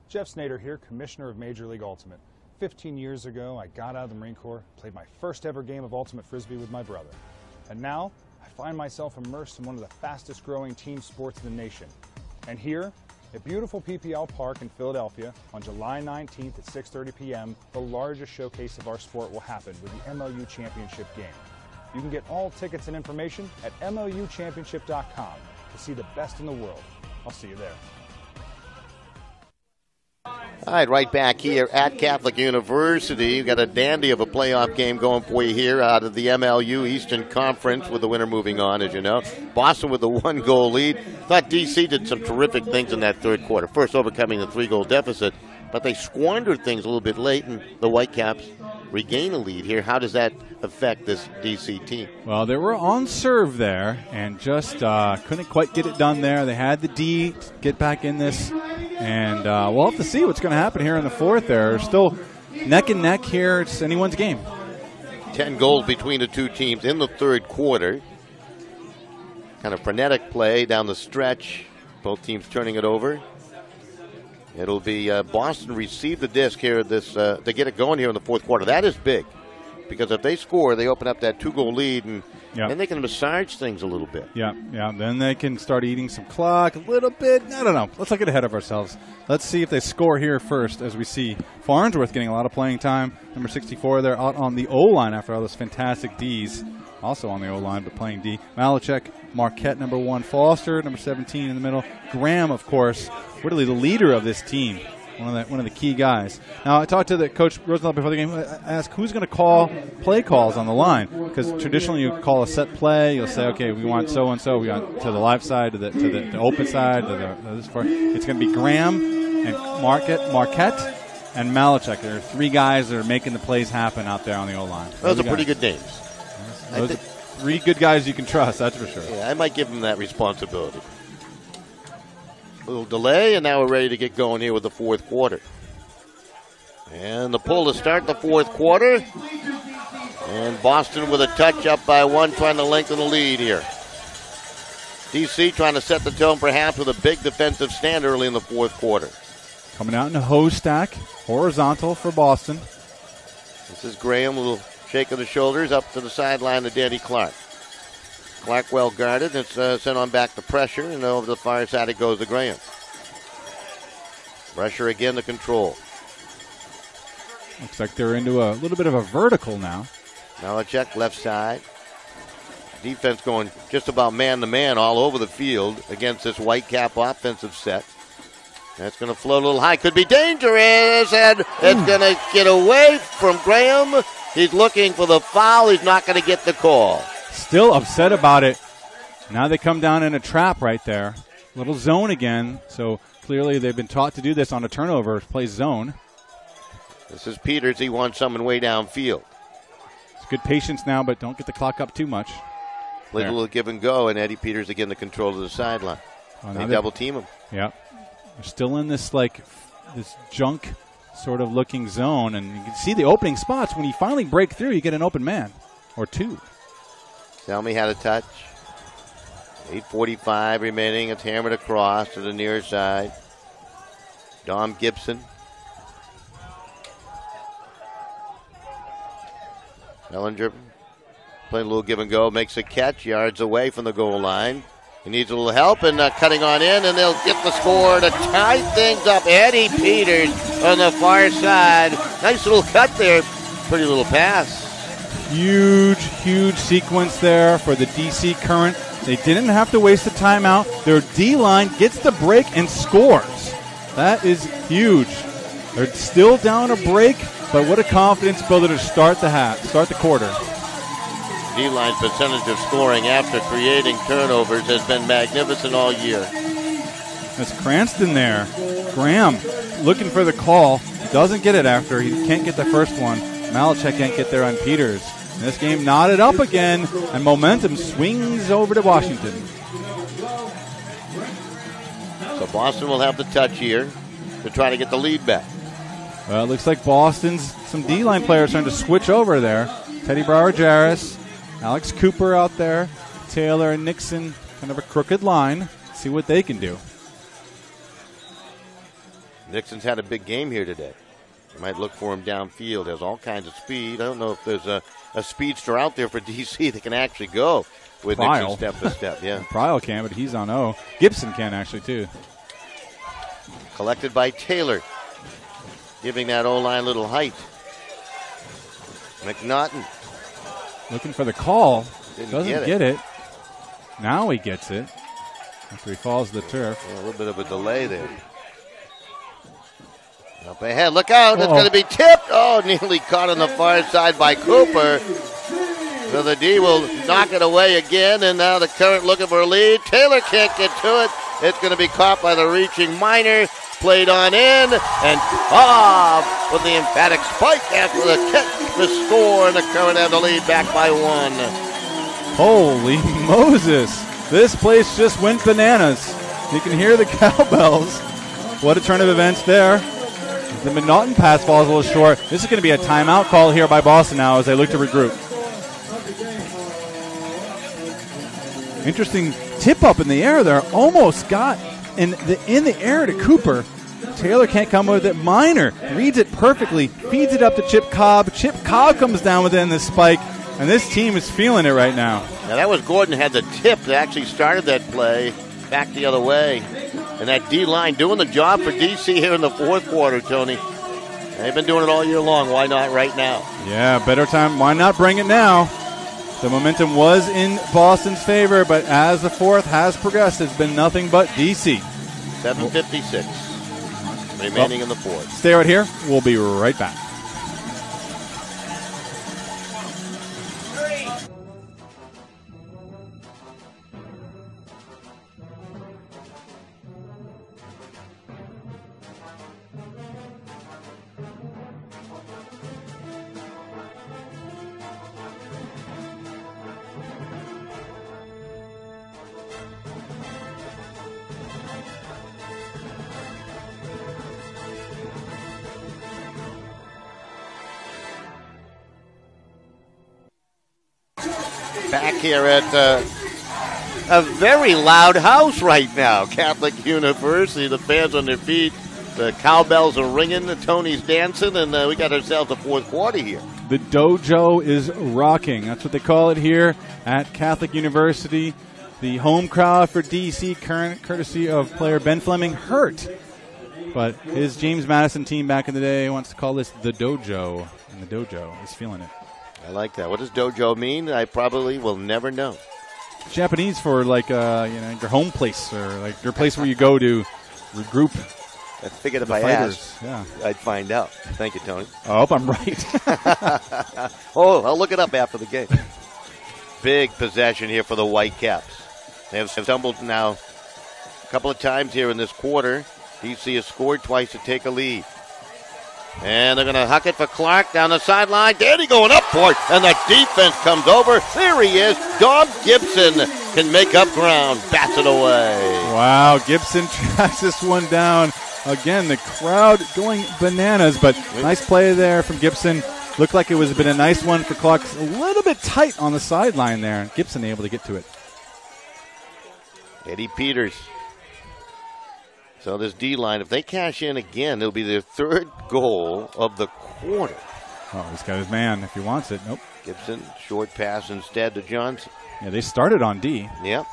Jeff Snyder here, Commissioner of Major League Ultimate. 15 years ago, I got out of the Marine Corps, played my first ever game of Ultimate Frisbee with my brother. And now, I find myself immersed in one of the fastest growing team sports in the nation. And here, at beautiful PPL Park in Philadelphia, on July 19th at 6:30 p.m., the largest showcase of our sport will happen with the MLU Championship game. You can get all tickets and information at MLUchampionship.com to see the best in the world. I'll see you there. All right back here at Catholic University. We've got a dandy of a playoff game going for you here out of the MLU Eastern Conference with the winner moving on, as you know. Boston with a 1-goal lead. Thought DC did some terrific things in that third quarter. First overcoming the 3-goal deficit, but they squandered things a little bit late, and the Whitecaps regain a lead here. How does that affect this DC team? Well, they were on serve there and just couldn't quite get it done there. They had the D to get back in this, and we'll have to see what's going to happen here in the fourth. They're still neck and neck here. It's anyone's game. 10 goals between the two teams in the third quarter. Kind of frenetic play down the stretch. Both teams turning it over. It'll be Boston receive the disc here to get it going here in the fourth quarter. That is big, because if they score, they open up that 2-goal lead, and then they can massage things a little bit. Yeah. Then they can start eating some clock a little bit. I don't know. Let's not get ahead of ourselves. Let's see if they score here first, as we see Farnsworth getting a lot of playing time. Number 64 there out on the O-line after all those fantastic Ds. Also on the O-line, but playing D. Malachek, Marquette, number 1. Foster, number 17 in the middle. Graham, of course, really the leader of this team. One of the key guys. Now, I talked to the coach Rosenthal before the game. I asked who's going to call play calls on the line, because traditionally you call a set play. You'll say, okay, we want so and so. We want to the live side, to the open side, to this part. It's going to be Graham and Marquette and Malachek. There are 3 guys that are making the plays happen out there on the O line. Those are pretty good names. Those are 3 good guys you can trust. That's for sure. Yeah, I might give them that responsibility. A little delay, and now we're ready to get going here with the fourth quarter. And the pull to start the fourth quarter. And Boston with a touch up by 1, trying to lengthen the lead here. DC trying to set the tone perhaps with a big defensive stand early in the fourth quarter. Coming out in a hose stack, horizontal for Boston. This is Graham, a little shake of the shoulders up to the sideline to Danny Clark. Clark well guarded. It's sent on back to pressure, and over the far side it goes to Graham. Pressure again to control. Looks like they're into a little bit of a vertical now. Malachek left side. Defense going just about man-to-man all over the field against this Whitecap offensive set. That's going to float a little high. Could be dangerous, and it's going to get away from Graham. He's looking for the foul. He's not going to get the call. still upset about it. Now they come down in a trap right there. Little zone again. So clearly they've been taught to do this on a turnover, play zone. This is Peters. He wants someone way downfield. It's good patience now, but don't get the clock up too much. Play a little give and go, and Eddie Peters again the control of the sideline. They double team him. Yeah. They're still in this this junk sort of looking zone, and you can see the opening spots. When you finally break through, you get an open man or two. Selmy had a touch. 8:45 remaining. It's hammered across to the near side. Dom Gibson. Ellinger playing a little give and go. Makes a catch. Yards away from the goal line. He needs a little help and cutting on in, and they'll get the score to tie things up. Eddie Peters on the far side. Nice little cut there. Pretty little pass. Huge sequence there for the DC Current. They didn't have to waste a timeout. Their D-line gets the break and scores. That is huge. They're still down a break, but what a confidence builder to start the quarter. D-line's percentage of scoring after creating turnovers has been magnificent all year. That's Cranston there. Graham looking for the call. Doesn't get it after. He can't get the first one. Malachek can't get there on Peters. And this game knotted up again, and momentum swings over to Washington. So Boston will have the touch here to try to get the lead back. Well, it looks like Boston's some D-line players trying to switch over there. Teddy Brower-Jarris, Alex Cooper out there, Taylor and Nixon, kind of a crooked line. See what they can do. Nixon's had a big game here today. You might look for him downfield. Has all kinds of speed. I don't know if there's a speedster out there for DC that can actually go with Pryle. Nixon step to step. Yeah, Pryle can, but he's on O. Gibson can actually too. Collected by Taylor, giving that O-line little height. McNaughton looking for the call. Doesn't get it. Now he gets it after he falls to the turf. Yeah, a little bit of a delay there. Up ahead, look out, it's going to be tipped. Oh, nearly caught on the far side by Cooper. So the D will knock it away again, and now the Current looking for a lead. Taylor can't get to it. It's going to be caught by the reaching Minor. Played on in, and off with the emphatic spike after the kick, the score, and the Current have the lead back by one. Holy Moses. This place just went bananas. You can hear the cowbells. What a turn of events there. The McNaughton pass falls a little short. This is going to be a timeout call here by Boston now as they look to regroup. Interesting tip up in the air there. Almost got in the air to Cooper. Taylor can't come with it. Minor reads it perfectly, feeds it up to Chip Cobb. Chip Cobb comes down with it in the spike, and this team is feeling it right now. Now that was Gordon had the tip that actually started that play back the other way. And that D-line doing the job for DC here in the fourth quarter, Tony. They've been doing it all year long. Why not right now? Yeah, better time. Why not bring it now? The momentum was in Boston's favor, but as the fourth has progressed, it's been nothing but DC. 7:56 remaining in the fourth. Stay right here. We'll be right back. Back here at a very loud house right now. Catholic University, the fans on their feet. The cowbells are ringing, the Tony's dancing, and we got ourselves a fourth quarter here. The dojo is rocking. That's what they call it here at Catholic University. The home crowd for DC, Current, courtesy of player Ben Fleming, hurt. But his James Madison team back in the day wants to call this the dojo, and the dojo is feeling it. I like that. What does dojo mean? I probably will never know. Japanese for like your home place or like your place where you go to regroup. I figured if the I fighters. asked, I'd find out. Thank you, Tony. I hope I'm right. Oh, I'll look it up after the game. big possession here for the Whitecaps. They have stumbled now a couple of times here in this quarter. DC has scored twice to take a lead. And they're going to huck it for Clark down the sideline. Danny going up for it, and the defense comes over. There he is. Dom Gibson can make up ground, bats it away. Wow, Gibson tracks this one down. Again, the crowd going bananas, but nice play there from Gibson. Looked like it was been a nice one for Clark. A little bit tight on the sideline there. Gibson able to get to it. Eddie Peters. So this D-line, if they cash in again, it'll be their third goal of the quarter. Oh, he's got his man if he wants it. Nope. Gibson, short pass instead to Johnson. Yeah, they started on D. Yep.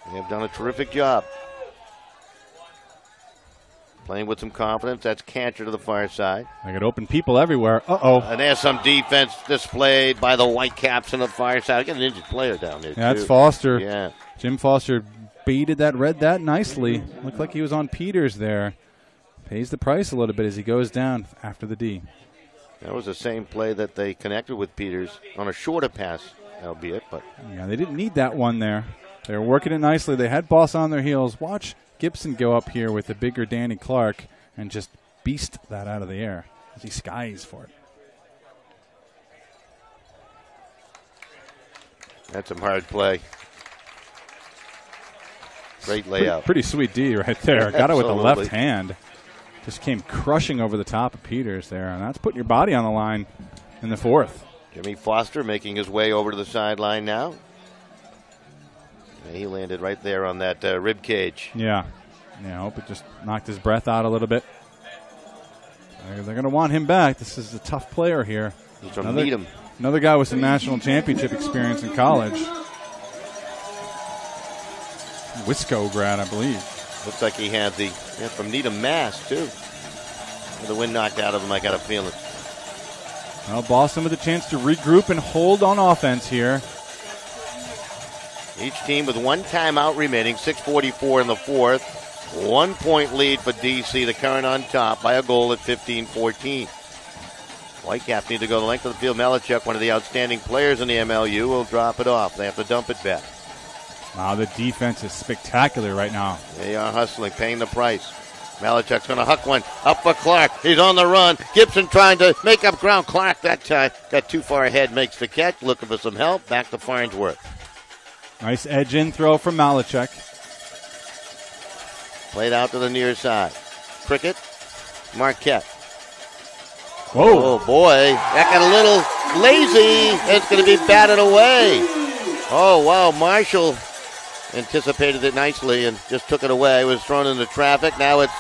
They have done a terrific job. Playing with some confidence. That's Cantor to the far side. They got open people everywhere. Uh-oh. And there's some defense displayed by the Whitecaps on the far side. Got an injured player down there, yeah, too. That's Foster. Yeah. Jim Foster baited that, read that nicely. Looked like he was on Peters there. Pays the price a little bit as he goes down after the D. That was the same play that they connected with Peters on a shorter pass, albeit. But yeah, they didn't need that one there. They were working it nicely. They had Boss on their heels. Watch Gibson go up here with the bigger Danny Clark and just beast that out of the air as he skies for it. That's some hard play. Great layout. Pretty sweet D right there. Got it with the Absolutely. left hand. Just came crushing over the top of Peters there. And that's putting your body on the line in the fourth. Jimmy Foster making his way over to the sideline now. And he landed right there on that rib cage. Yeah. Yeah, I hope it just knocked his breath out a little bit. They're going to want him back. This is a tough player here. He's from Needham. Another guy with some national championship experience in college. Wisco grad, I believe. Looks like he had the from Needham, Mass, too. With the wind knocked out of him, I got a feeling. Well, Boston with a chance to regroup and hold on offense here. Each team with one timeout remaining, 6:44 in the fourth. 1 point lead for DC, the current on top by a goal at 15-14. Whitecaps need to go the length of the field. Malachuk, one of the outstanding players in the MLU, will drop it off. They have to dump it back. Wow, the defense is spectacular right now. They are hustling, paying the price. Malachuk's going to huck one up for Clark. He's on the run. Gibson trying to make up ground. Clark that time got too far ahead, makes the catch. Looking for some help. Back to Farnsworth. Nice edge in throw from Malachuk. Played out to the near side. Prickett, Marquette. Whoa. Oh, boy. That got a little lazy. It's going to be batted away. Oh, wow. Marshall anticipated it nicely and just took it away. It was thrown into traffic. Now it's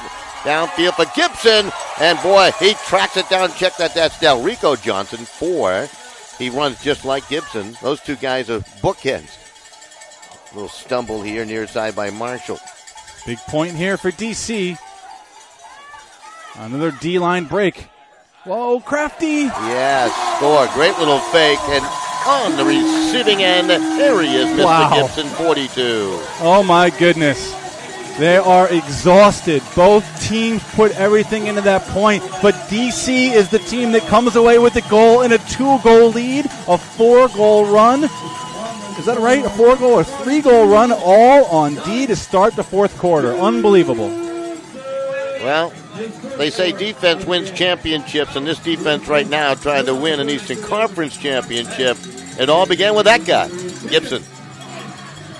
downfield for Gibson. And, boy, he tracks it down. Check that. That's Delrico Johnson, 4. He runs just like Gibson. Those two guys are bookends. A little stumble here near side by Marshall. Big point here for DC. Another D-line break. Whoa, Crafty. Yeah, score. Great little fake. And on the receiving end, there he is, Mr. Wow. Gibson, 42. Oh, my goodness. They are exhausted. Both teams put everything into that point, but DC is the team that comes away with the goal in a 2-goal lead, a 4-goal run. Is that right? A 4-goal or 3-goal run all on D to start the fourth quarter. Unbelievable. Well, they say defense wins championships, and this defense right now trying to win an Eastern Conference championship. It all began with that guy, Gibson.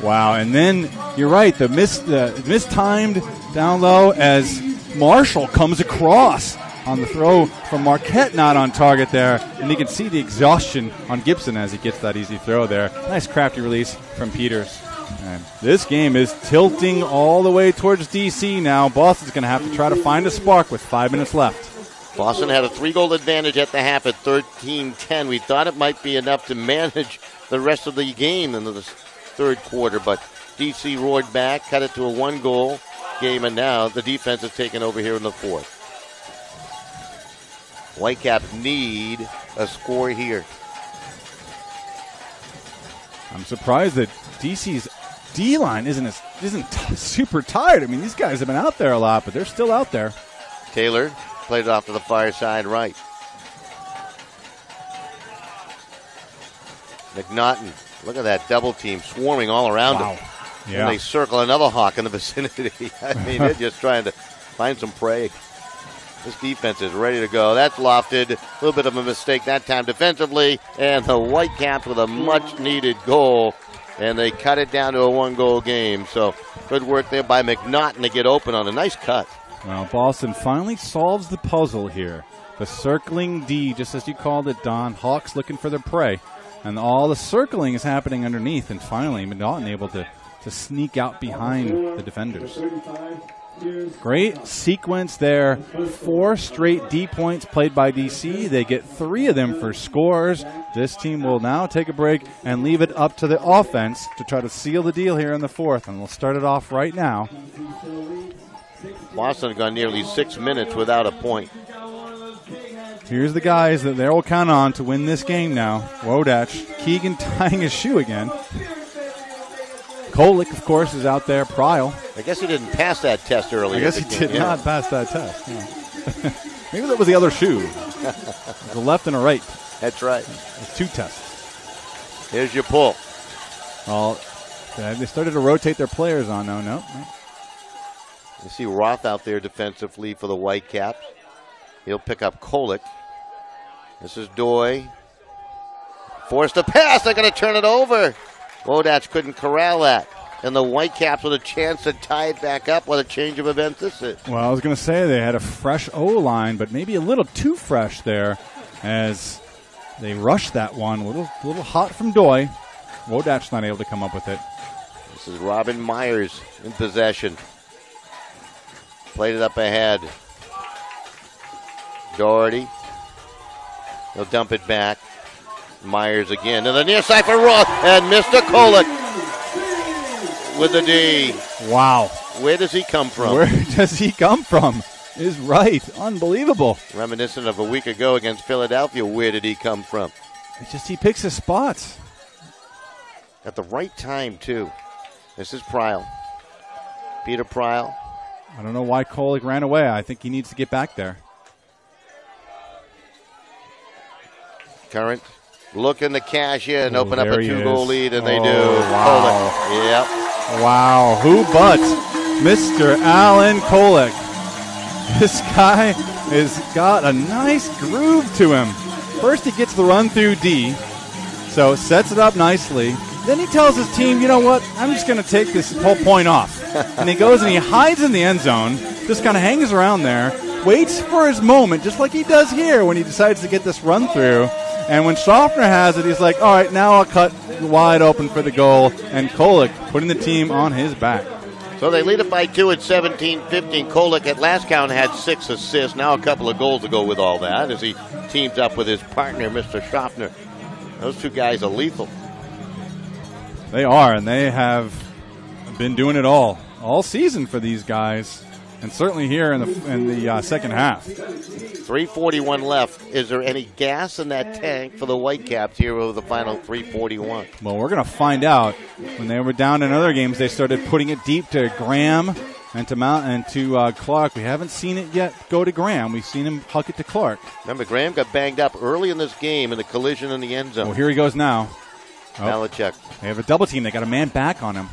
Wow, and then you're right, the mistimed down low as Marshall comes across on the throw from Marquette, not on target there. And you can see the exhaustion on Gibson as he gets that easy throw there. Nice crafty release from Peters. And this game is tilting all the way towards DC now. Boston's going to have to try to find a spark with 5 minutes left. Boston had a 3-goal advantage at the half at 13-10. We thought it might be enough to manage the rest of the game in the third quarter, but DC roared back, cut it to a 1-goal game, and now the defense has taken over here in the fourth. Whitecaps need a score here. I'm surprised that DC's D-line isn't super tired. I mean, these guys have been out there a lot, but they're still out there. Taylor played it off to the far side right. McNaughton, look at that double team swarming all around him. Yeah. And they circle another Hawk in the vicinity. I mean, they're just trying to find some prey. This defense is ready to go. That's lofted. A little bit of a mistake that time defensively. And the Whitecaps with a much-needed goal. And they cut it down to a one-goal game. So good work there by McNaughton to get open on a nice cut. Well, Boston finally solves the puzzle here. The circling D, just as you called it, Don. Hawks looking for their prey. And all the circling is happening underneath. And finally, McNaughton able to sneak out behind the defenders. Great sequence there. 4 straight D points played by DC. They get 3 of them for scores. This team will now take a break and leave it up to the offense to try to seal the deal here in the 4th. And we'll start it off right now. Boston have gone nearly 6 minutes without a point. Here's the guys that they will count on to win this game now. Wodach, Keegan tying his shoe again. Kolick, of course, is out there. Pryle. I guess he didn't pass that test earlier. I guess he did not pass that test. Yeah. Maybe that was the other shoe. The left and a right. That's right. It's 2 tests. Here's your pull. Well, they started to rotate their players on. No. You see Roth out there defensively for the Whitecaps. He'll pick up Kolick. This is Doy. Forced a pass. They're going to turn it over. Wodach couldn't corral that. And the Whitecaps with a chance to tie it back up. What a change of events this is. Well, I was going to say they had a fresh O-line, but maybe a little too fresh there as they rushed that one. A little hot from Doy. Wodach's not able to come up with it. This is Robin Myers in possession. Played it up ahead. Doherty. He'll dump it back. Myers again to the near side for Roth and Mr. Kolick with the D. Wow. Where does he come from? Where does he come from? Is right. Unbelievable. Reminiscent of a week ago against Philadelphia. Where did he come from? He picks his spots. At the right time, too. This is Pryle. Peter Pryle. I don't know why Kolick ran away. I think he needs to get back there. Current looking to cash in, open up a 2-goal lead, and they do. Wow. Kolick. Yep. Wow. Who but Mr. Alan Kolick? This guy has got a nice groove to him. First he gets the run through D, so sets it up nicely. Then he tells his team, you know what, I'm just going to take this whole point off. And he goes and he hides in the end zone, just kind of hangs around there, waits for his moment, just like he does here when he decides to get this run through. And when Schaffner has it, he's like, all right, now I'll cut wide open for the goal. And Kolick putting the team on his back. So they lead it by 2 at 17-15. Kolick at last count had 6 assists. Now a couple of goals to go with all that as he teams up with his partner, Mr. Schaffner. Those 2 guys are lethal. They are, and they have been doing it all season for these guys, and certainly here in the second half. 3:41 left. Is there any gas in that tank for the Whitecaps here over the final 3:41? Well, we're going to find out. When they were down in other games, they started putting it deep to Graham and to Clark. We haven't seen it yet go to Graham. We've seen him huck it to Clark. Remember, Graham got banged up early in this game in the collision in the end zone. Well, here he goes now. Malachek. They have a double team. They got a man back on him.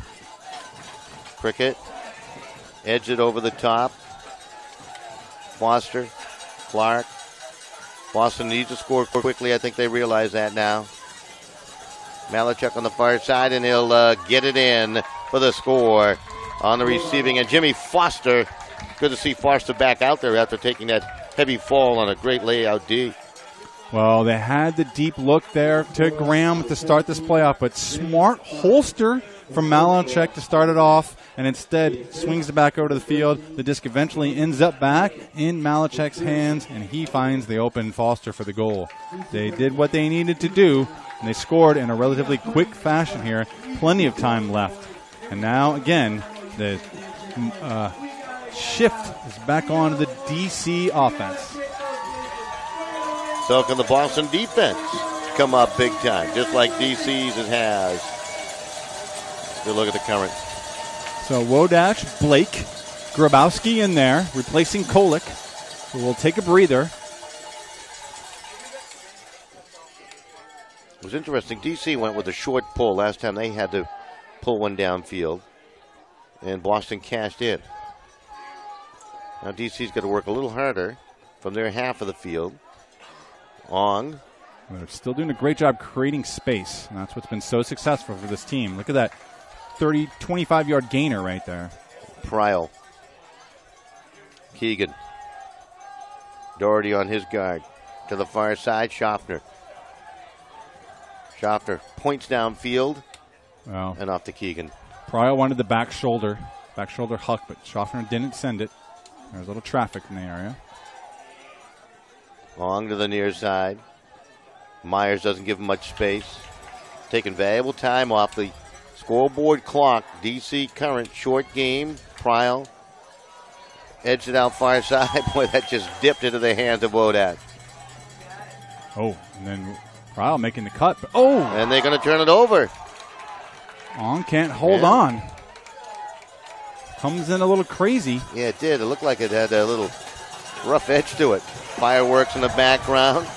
Cricket. Edge it over the top. Foster. Clark. Boston needs to score quickly. I think they realize that now. Malachek on the far side, and he'll get it in for the score on the receiving. And Jimmy Foster, good to see Foster back out there after taking that heavy fall on a great layout D. Well, they had the deep look there to Graham to start this playoff, but smart holster from Malachek to start it off, and instead swings it back over to the field. The disc eventually ends up back in Malachek's hands, and he finds the open Foster for the goal. They did what they needed to do, and they scored in a relatively quick fashion here. Plenty of time left. And now, again, the shift is back on the DC offense. So can the Boston defense come up big time, just like DC's it has. Good look at the current. So Wodach, Blake, Grabowski in there, replacing Kolick, who will take a breather. It was interesting. DC went with a short pull. Last time they had to pull one downfield, and Boston cashed in. Now DC's got to work a little harder from their half of the field. Ong. They're still doing a great job creating space, and that's what's been so successful for this team. Look at that 25-yard gainer right there. Pryle. Keegan. Doherty on his guard. To the far side, Schaffner. Schaffner points downfield and off to Keegan. Pryor wanted the back shoulder huck, but Schaffner didn't send it. There's a little traffic in the area. Long to the near side. Myers doesn't give him much space. Taking valuable time off the scoreboard clock. DC current short game. Pryle edged it out far side. Boy, that just dipped into the hands of Wodat. Oh, and then Pryle making the cut. Oh! And they're going to turn it over. Ong can't hold on. Comes in a little crazy. Yeah, it did. It looked like it had a little rough edge to it. Fireworks in the background.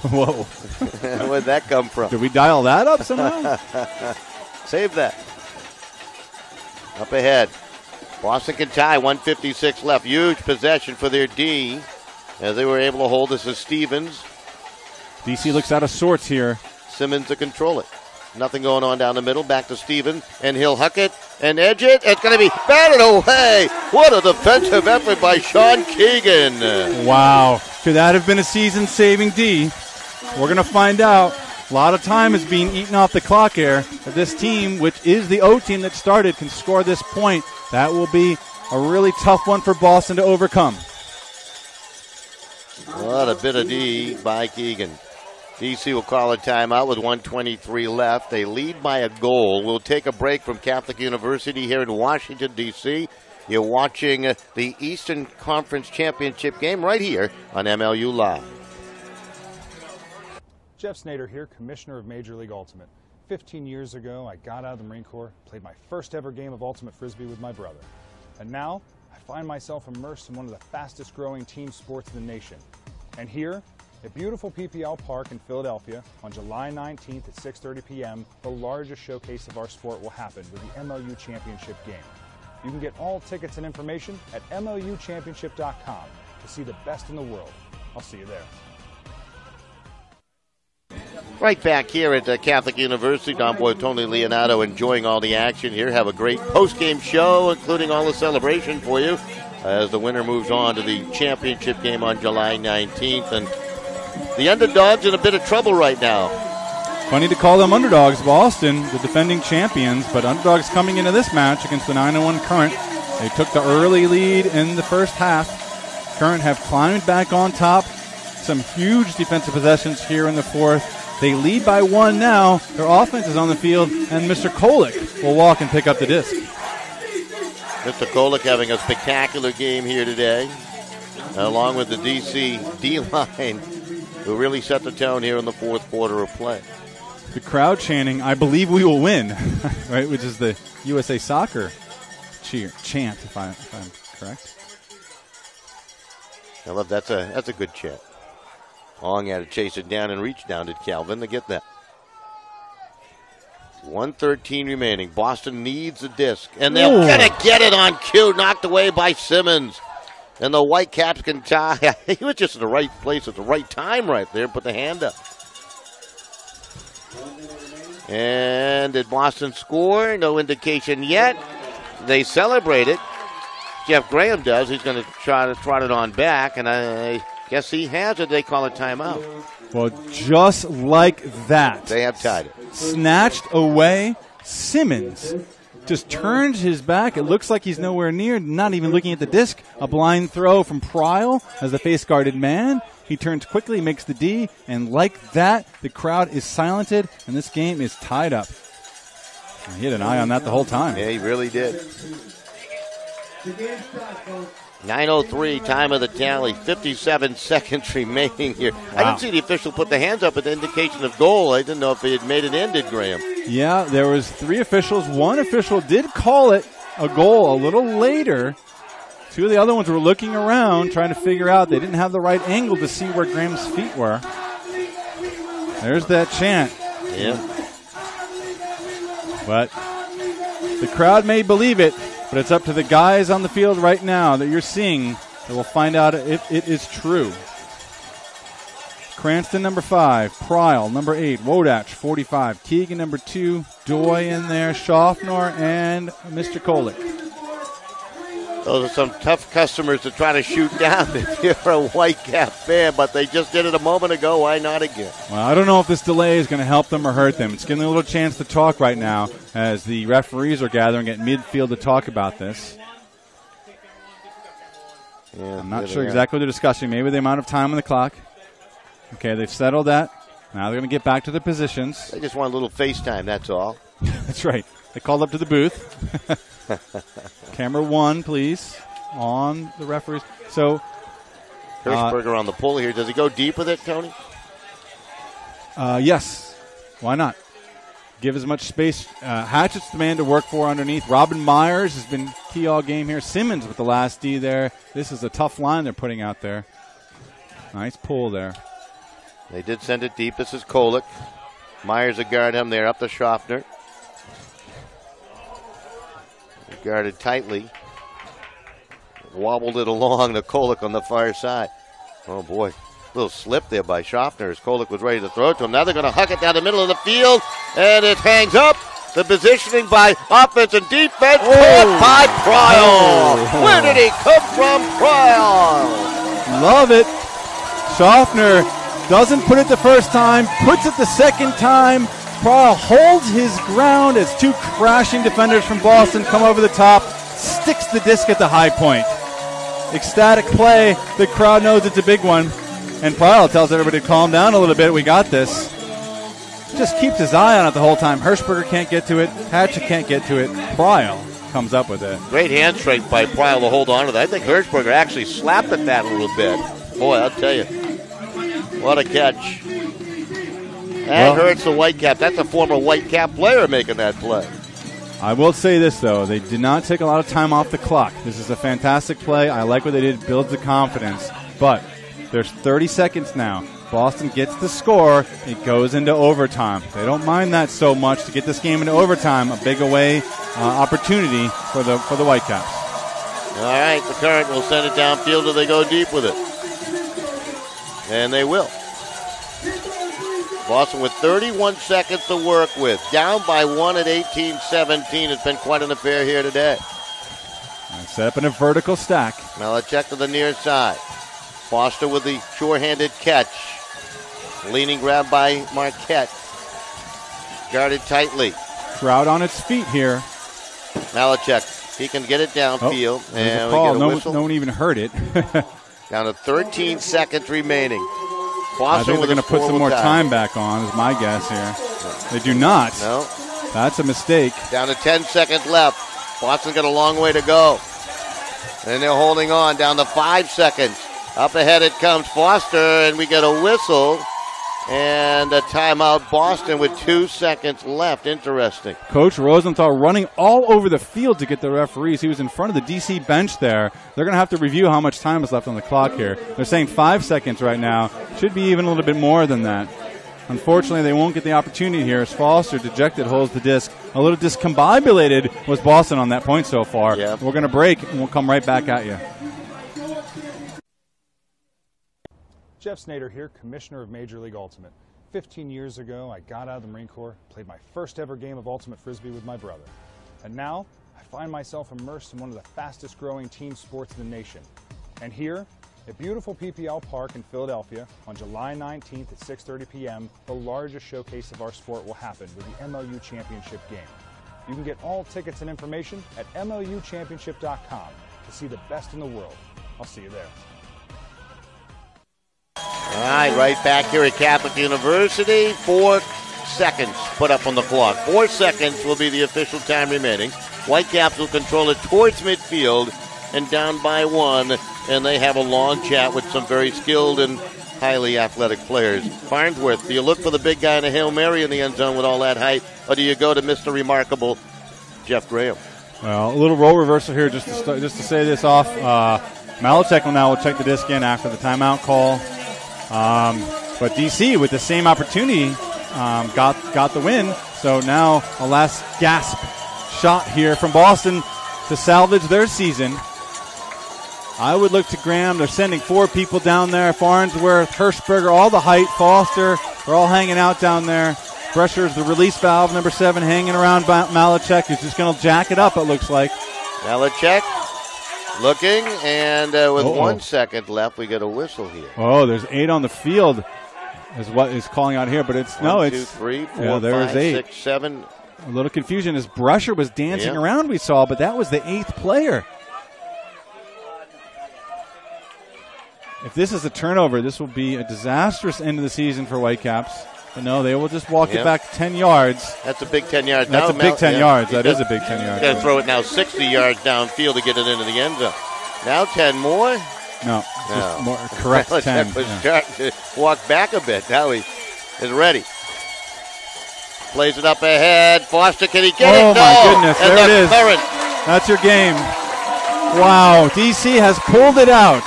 Whoa. Where'd that come from? Did we dial that up somehow? Save that. Up ahead. Boston can tie. 1:56 left. Huge possession for their D as they were able to hold this as Stevens. DC looks out of sorts here. Simmons to control it. Nothing going on down the middle. Back to Stevens, and he'll huck it and edge it. It's going to be batted away. What a defensive effort by Sean Keegan. Wow. Could that have been a season-saving D? We're going to find out. A lot of time is being eaten off the clock here. But this team, which is the O team that started, can score this point. That will be a really tough one for Boston to overcome. What a bit of D by Keegan. DC will call a timeout with 1:23 left. They lead by a goal. We'll take a break from Catholic University here in Washington, D.C. You're watching the Eastern Conference Championship game right here on MLU Live. Jeff Snyder here, Commissioner of Major League Ultimate. 15 years ago, I got out of the Marine Corps, played my first ever game of Ultimate Frisbee with my brother. And now, I find myself immersed in one of the fastest growing team sports in the nation. And here, at beautiful PPL Park in Philadelphia, on July 19th at 6:30 p.m., the largest showcase of our sport will happen with the MLU Championship game. You can get all tickets and information at MLUchampionship.com to see the best in the world. I'll see you there. Right back here at Catholic University, Don Boy, Tony Leonardo enjoying all the action here. Have a great post-game show, including all the celebration for you as the winner moves on to the championship game on July 19th. And the underdogs in a bit of trouble right now. Funny to call them underdogs, Boston, the defending champions, but underdogs coming into this match against the 9-1 Current. They took the early lead in the first half. Current have climbed back on top. Some huge defensive possessions here in the fourth. They lead by one now. Their offense is on the field, and Mr. Kolick will walk and pick up the disc. Mr. Kolick having a spectacular game here today, along with the DC D-line, who really set the tone here in the fourth quarter of play. The crowd chanting, "I believe we will win," right, which is the USA Soccer chant, if I'm correct. I love that's a good chant. Ong had to chase it down and reach down to Calvin to get that. 1:13 remaining. Boston needs a disc, and they're going to get it on cue. Knocked away by Simmons. And the Whitecaps can tie. He was just in the right place at the right time right there. Put the hand up. And did Boston score? No indication yet. They celebrate it. Jeff Graham does. He's going to try to trot it on back, and I guess he has it. They call it timeout. Well, just like that. They have tied it. Snatched away. Simmons just turns his back. It looks like he's nowhere near, not even looking at the disc. A blind throw from Pryle as the face-guarded man. He turns quickly, makes the D, and like that, the crowd is silented, and this game is tied up. He had an eye on that the whole time. Yeah, he really did. 9:03, time of the tally. 57 seconds remaining here. Wow. I didn't see the official put the hands up with the indication of goal. I didn't know if he had made it in, did Graham? Yeah, there was three officials. One official did call it a goal a little later. Two of the other ones were looking around, trying to figure out. They didn't have the right angle to see where Graham's feet were. There's that chant. Yeah. But the crowd may believe it, but it's up to the guys on the field right now that you're seeing that will find out if it is true. Cranston, number 5. Pryle, number 8. Wodach, 45. Keegan, number 2. Doy in there. Schaffner and Mr. Kolick. Those are some tough customers to try to shoot down if you're a Whitecap fan, but they just did it a moment ago. Why not again? Well, I don't know if this delay is going to help them or hurt them. It's giving them a little chance to talk right now as the referees are gathering at midfield to talk about this. Yeah, I'm not sure exactly what they're discussing. Maybe the amount of time on the clock. Okay, they've settled that. Now they're going to get back to their positions. They just want a little FaceTime, that's all. That's right. They called up to the booth. Camera 1, please, on the referees. So, Hirschberger on the pull here. Does he go deep with it, Tony? Yes. Why not? Give as much space. Hatchett's the man to work for underneath. Robin Myers has been key all game here. Simmons with the last D there. This is a tough line they're putting out there. Nice pull there. They did send it deep. This is Kolick. Myers will guard him there up to Schaffner. Guarded tightly. Wobbled it along to Kolick on the far side. Oh, boy. Little slip there by Schaffner as Kolick was ready to throw it to him. Now they're going to huck it down the middle of the field, and it hangs up. The positioning by offense and defense caught by Pryle. Where did he come from, Pryle? Love it. Schaffner doesn't put it the first time, puts it the second time. Pryle holds his ground as 2 crashing defenders from Boston come over the top, sticks the disc at the high point. Ecstatic play. The crowd knows it's a big one. And Pryle tells everybody to calm down a little bit. We got this. Just keeps his eye on it the whole time. Hirschberger can't get to it. Hatchett can't get to it. Pryle comes up with it. Great hand strength by Pryle to hold on to that. I think Hirschberger actually slapped at that a little bit. Boy, I'll tell you. What a catch. That hurts the Whitecaps. That's a former Whitecap player making that play. I will say this, though. They did not take a lot of time off the clock. This is a fantastic play. I like what they did. It builds the confidence. But there's 30 seconds now. Boston gets the score. It goes into overtime. They don't mind that so much to get this game into overtime. A big away opportunity for the Whitecaps. All right, the Current will send it downfield till they go deep with it. And they will. Boston with 31 seconds to work with. Down by 1 at 18-17. It's been quite an affair here today. Set up in a vertical stack. Malachek to the near side. Foster with the sure-handed catch. Leaning grab by Marquette. Guarded tightly. Crowd on its feet here. Malachek, he can get it downfield. And we get a whistle. No one even heard it. Down to 13 seconds remaining. I think they're going to put some more time back on, is my guess here. They do not. No. That's a mistake. Down to 10 seconds left. Boston's got a long way to go. And they're holding on down to 5 seconds. Up ahead it comes Foster, and we get a whistle. And a timeout, Boston with 2 seconds left. Interesting. Coach Rosenthal running all over the field to get the referees. He was in front of the DC bench there. They're going to have to review how much time is left on the clock here. They're saying 5 seconds right now. Should be even a little bit more than that. Unfortunately, they won't get the opportunity here as Foster, dejected, holds the disc. A little discombobulated was Boston on that point so far. Yep. We're going to break, and we'll come right back at you. Jeff Snyder here, Commissioner of Major League Ultimate. 15 years ago, I got out of the Marine Corps, played my first ever game of Ultimate Frisbee with my brother. And now, I find myself immersed in one of the fastest growing team sports in the nation. And here, at beautiful PPL Park in Philadelphia, on July 19th at 6:30 p.m., the largest showcase of our sport will happen with the MLU Championship game. You can get all tickets and information at MLUchampionship.com to see the best in the world. I'll see you there. All right, right back here at Catholic University. 4 seconds put up on the clock. 4 seconds will be the official time remaining. Whitecaps will control it towards midfield and down by 1. And they have a long chat with some very skilled and highly athletic players. Farnsworth, do you look for the big guy in a Hail Mary in the end zone with all that height, or do you go to Mr. Remarkable Jeff Graham? Well, a little role reversal here just to say this off. Malachek will check the disc in after the timeout call. But DC with the same opportunity got the win. So now a last gasp shot here from Boston to salvage their season. I would look to Graham. They're sending 4 people down there. Farnsworth, Hirschberger, all the height. Foster, they're all hanging out down there. Brescher's the release valve, number 7, hanging around Malachek. He's just going to jack it up, it looks like. Malachek looking, and with 1 second left, we get a whistle here. Oh, there's 8 on the field is what is calling out here, but it's 1, 2, 3, 4, 5, 6, 7. A little confusion as Brescher was dancing around, we saw, but that was the 8th player. If this is a turnover, this will be a disastrous end of the season for Whitecaps. But no, they will just walk it back 10 yards. That's a big 10 yards. That's a big 10 yards. That is a big 10 yards. Got to throw it now 60 yards downfield to get it into the end zone. Now 10 more? No, just more correct 10. Was starting to walk back a bit. Now he is ready. Plays it up ahead. Foster, can he get it? Oh, my goodness. And there it is. Current. That's your game. Wow. DC has pulled it out.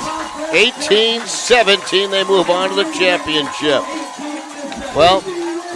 18-17. They move on to the championship. Well,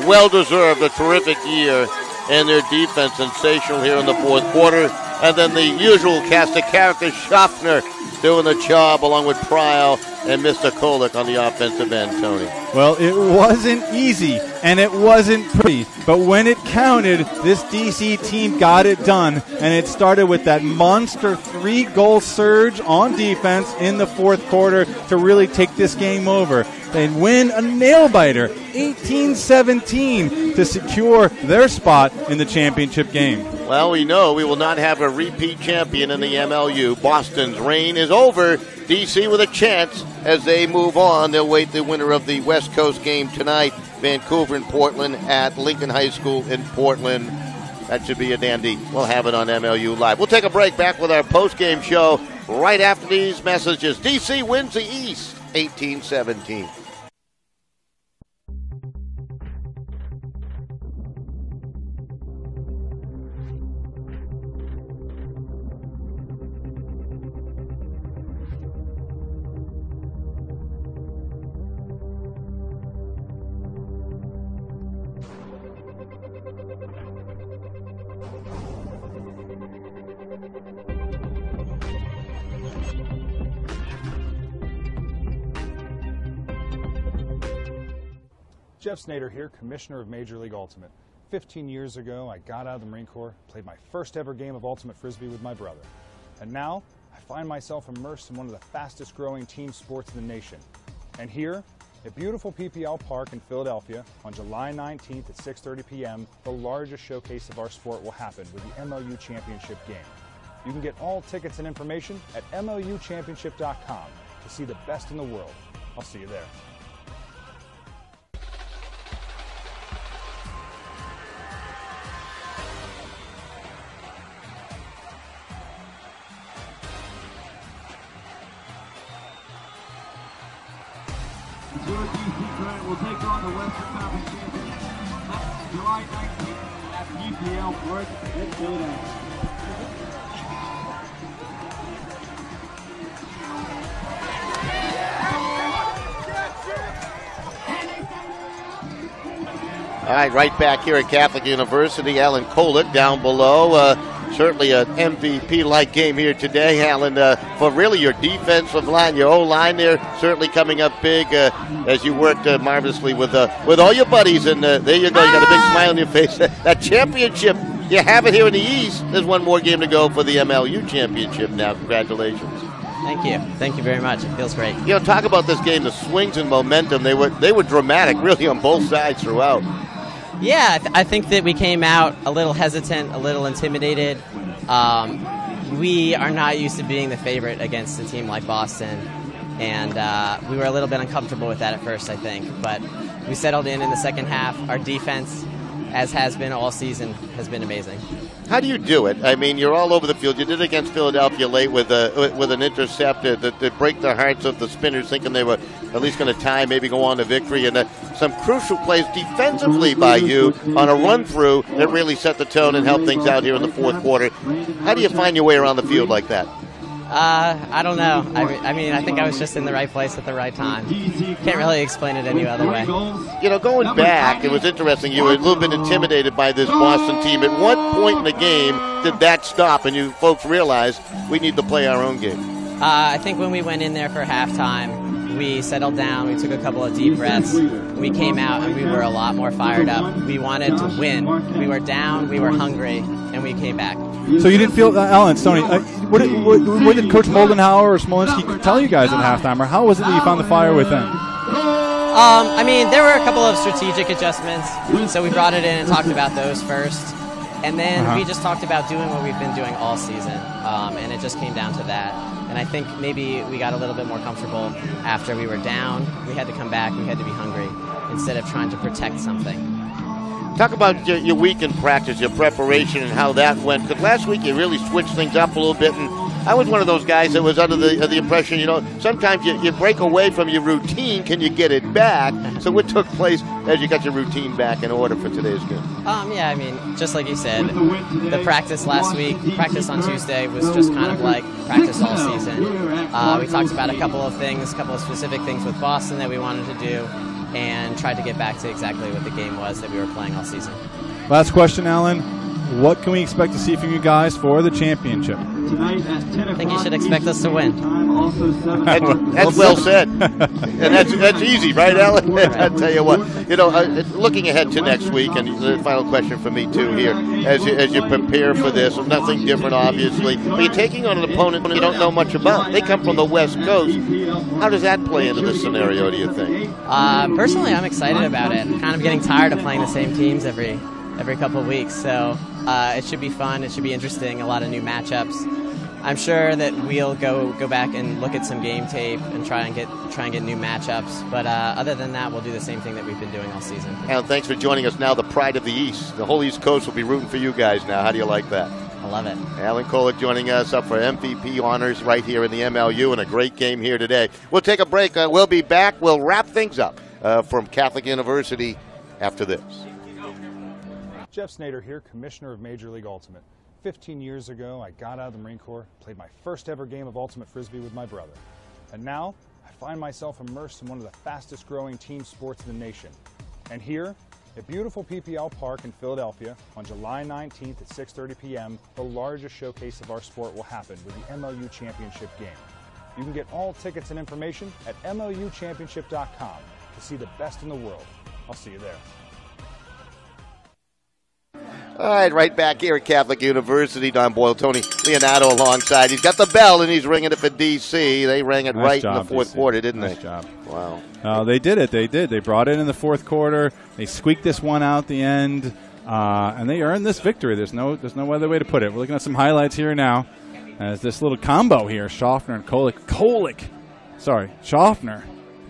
well-deserved. A terrific year. And their defense sensational here in the fourth quarter. And then the usual cast of characters, Schaffner doing the job along with Pryl and Mr. Kolick on the offensive end, Tony. Well, it wasn't easy and it wasn't pretty, but when it counted, this DC team got it done, and it started with that monster 3-goal surge on defense in the fourth quarter to really take this game over. They win a nail-biter, 18-17, to secure their spot in the championship game. Well, we know we will not have a repeat champion in the MLU. Boston's reign is over. DC with a chance as they move on. They'll wait the winner of the West Coast game tonight. Vancouver and Portland at Lincoln High School in Portland. That should be a dandy. We'll have it on MLU Live. We'll take a break, back with our post-game show right after these messages. DC wins the East, 18-17. Jeff Snyder here, Commissioner of Major League Ultimate. 15 years ago, I got out of the Marine Corps, played my first ever game of Ultimate Frisbee with my brother. And now, I find myself immersed in one of the fastest growing team sports in the nation. And here, at beautiful PPL Park in Philadelphia, on July 19th at 6:30 p.m., the largest showcase of our sport will happen with the MLU Championship game. You can get all tickets and information at MLUchampionship.com to see the best in the world. I'll see you there. Will take on the Western Conference champions July 19th at UPL Park in Philadelphia. All right, right back here at Catholic University. Alan Kolick down below. Certainly an MVP-like game here today, Alan, for really your defensive line, your O-line there, certainly coming up big as you worked marvelously with all your buddies. And there you go, you got a big smile on your face. That championship, you have it here in the East. There's one more game to go for the MLU championship now. Congratulations. Thank you. Thank you very much. It feels great. You know, talk about this game, the swings and momentum. They were dramatic, really, on both sides throughout. Yeah, I think that we came out a little hesitant, a little intimidated. We are not used to being the favorite against a team like Boston, and we were a little bit uncomfortable with that at first, I think. But we settled in the second half. Our defense, as has been all season, has been amazing. How do you do it? I mean, you're all over the field. You did it against Philadelphia late with an interceptor that break the hearts of the Spinners, thinking they were at least going to tie, maybe go on to victory. And some crucial plays defensively by you on a run-through that really set the tone and helped things out here in the fourth quarter. How do you find your way around the field like that? I don't know. I mean, I think I was just in the right place at the right time. Can't really explain it any other way. You know, going back, it was interesting. You were a little bit intimidated by this Boston team. At what point in the game did that stop and you folks realized we need to play our own game? I think when we went in there for halftime, we settled down, we took a couple of deep breaths, we came out and we were a lot more fired up. We wanted to win. We were down, we were hungry, and we came back. So you didn't feel, Alan, Stoney, what did Coach Moldenhauer or Smolinski tell you guys at halftime, or how was it that you found the fire with them? I mean, there were a couple of strategic adjustments, so we brought it in and talked about those first. And then we just talked about doing what we've been doing all season, and it just came down to that. And I think maybe we got a little bit more comfortable after we were down. We had to come back, we had to be hungry, instead of trying to protect something. Talk about your week in practice, your preparation, and how that went. Because last week you really switched things up a little bit, and I was one of those guys that was under the impression, you know, sometimes you break away from your routine. Can you get it back? So what took place as you got your routine back in order for today's game? Yeah, I mean, just like you said, the practice last week, practice on Tuesday was just kind of like practice all season. We talked about a couple of things, a couple of specific things with Boston that we wanted to do, and tried to get back to exactly what the game was that we were playing all season. Last question, Alan. What can we expect to see from you guys for the championship? I think you should expect us to win. That's well said. And that's easy, right, Alan? I'll tell you what. You know, looking ahead to next week, and the final question for me, too, here, as you prepare for this, nothing different, obviously, but you're taking on an opponent you don't know much about. They come from the West Coast. How does that play into this scenario, do you think? Personally, I'm excited about it. I'm kind of getting tired of playing the same teams every couple of weeks, so it should be fun. It should be interesting. A lot of new matchups. I'm sure that we'll go back and look at some game tape and try and get new matchups. But other than that, we'll do the same thing that we've been doing all season. Alan, thanks for joining us. Now the pride of the East, the whole East Coast will be rooting for you guys now. How do you like that? I love it. Alan Kohler joining us up for MVP honors right here in the MLU, and a great game here today. We'll take a break. We'll be back. We'll wrap things up from Catholic University after this. Jeff Snyder here, Commissioner of Major League Ultimate. 15 years ago, I got out of the Marine Corps, played my first ever game of Ultimate Frisbee with my brother. And now, I find myself immersed in one of the fastest growing team sports in the nation. And here, at beautiful PPL Park in Philadelphia, on July 19th at 6:30 p.m., the largest showcase of our sport will happen with the MLU Championship game. You can get all tickets and information at MLUchampionship.com to see the best in the world. I'll see you there. All right back here at Catholic University. Don Boyle, Tony Leonardo alongside. He's got the bell, and he's ringing it for D.C. They rang it right in the fourth quarter, didn't they? Nice job. Wow. They did it. They did. They brought it in the fourth quarter. They squeaked this one out at the end, and they earned this victory. There's no other way to put it. We're looking at some highlights here now as this little combo here, Schaffner and Kolick. Schaffner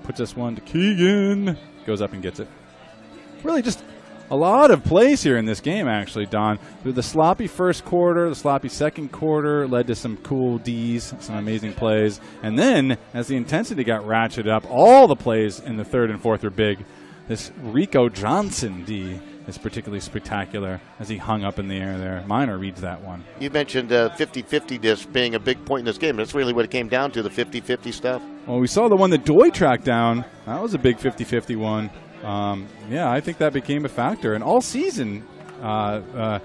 puts this one to Keegan. Goes up and gets it. Really just a lot of plays here in this game, actually, Don. The sloppy first quarter, the sloppy second quarter led to some cool Ds, some amazing plays. And then, as the intensity got ratcheted up, all the plays in the third and fourth were big. This Rico Johnson D is particularly spectacular as he hung up in the air there. Minor reads that one. You mentioned 50-50 disc being a big point in this game. That's really what it came down to, the 50-50 stuff. Well, we saw the one that Doy tracked down. That was a big 50-50 one. Yeah, I think that became a factor. And all season, Coach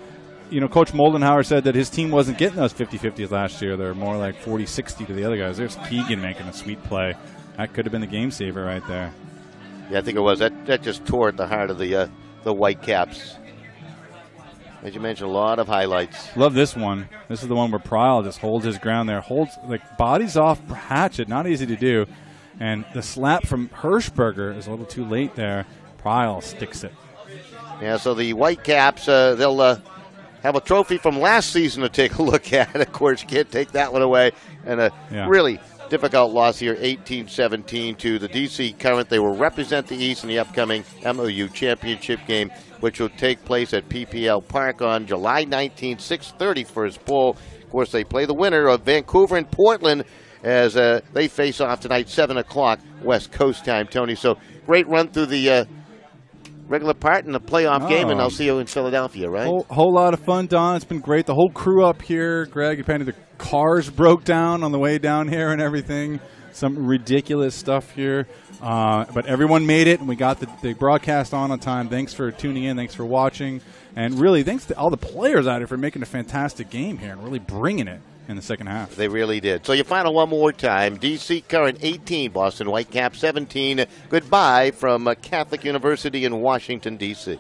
Moldenhauer said that his team wasn't getting those 50-50s last year. They're more like 40-60 to the other guys. There's Keegan making a sweet play. That could have been the game saver right there. Yeah, I think it was. That just tore at the heart of the Whitecaps. As you mentioned, a lot of highlights. Love this one. This is the one where Pryle just holds his ground there. Bodies off Hatchet. Not easy to do. And the slap from Hirschberger is a little too late there. Pryle sticks it. Yeah, so the Whitecaps, they'll have a trophy from last season to take a look at. Of course, you can't take that one away. And a really difficult loss here, 18-17 to the D.C. Current. They will represent the East in the upcoming MOU Championship game, which will take place at PPL Park on July 19th, 6:30 first poll. Of course, they play the winner of Vancouver and Portland as they face off tonight, 7 o'clock West Coast time, Tony. So great run through the regular part in the playoff game, and I'll see you in Philadelphia, right? Whole lot of fun, Don. It's been great. The whole crew up here, Greg, apparently the cars broke down on the way down here and everything. Some ridiculous stuff here. But everyone made it, and we got the broadcast on time. Thanks for tuning in. Thanks for watching. And really, thanks to all the players out here for making a fantastic game here and really bringing it in the second half. They really did. So your final one more time. D.C. Current 18, Boston Whitecaps 17. Goodbye from Catholic University in Washington, D.C.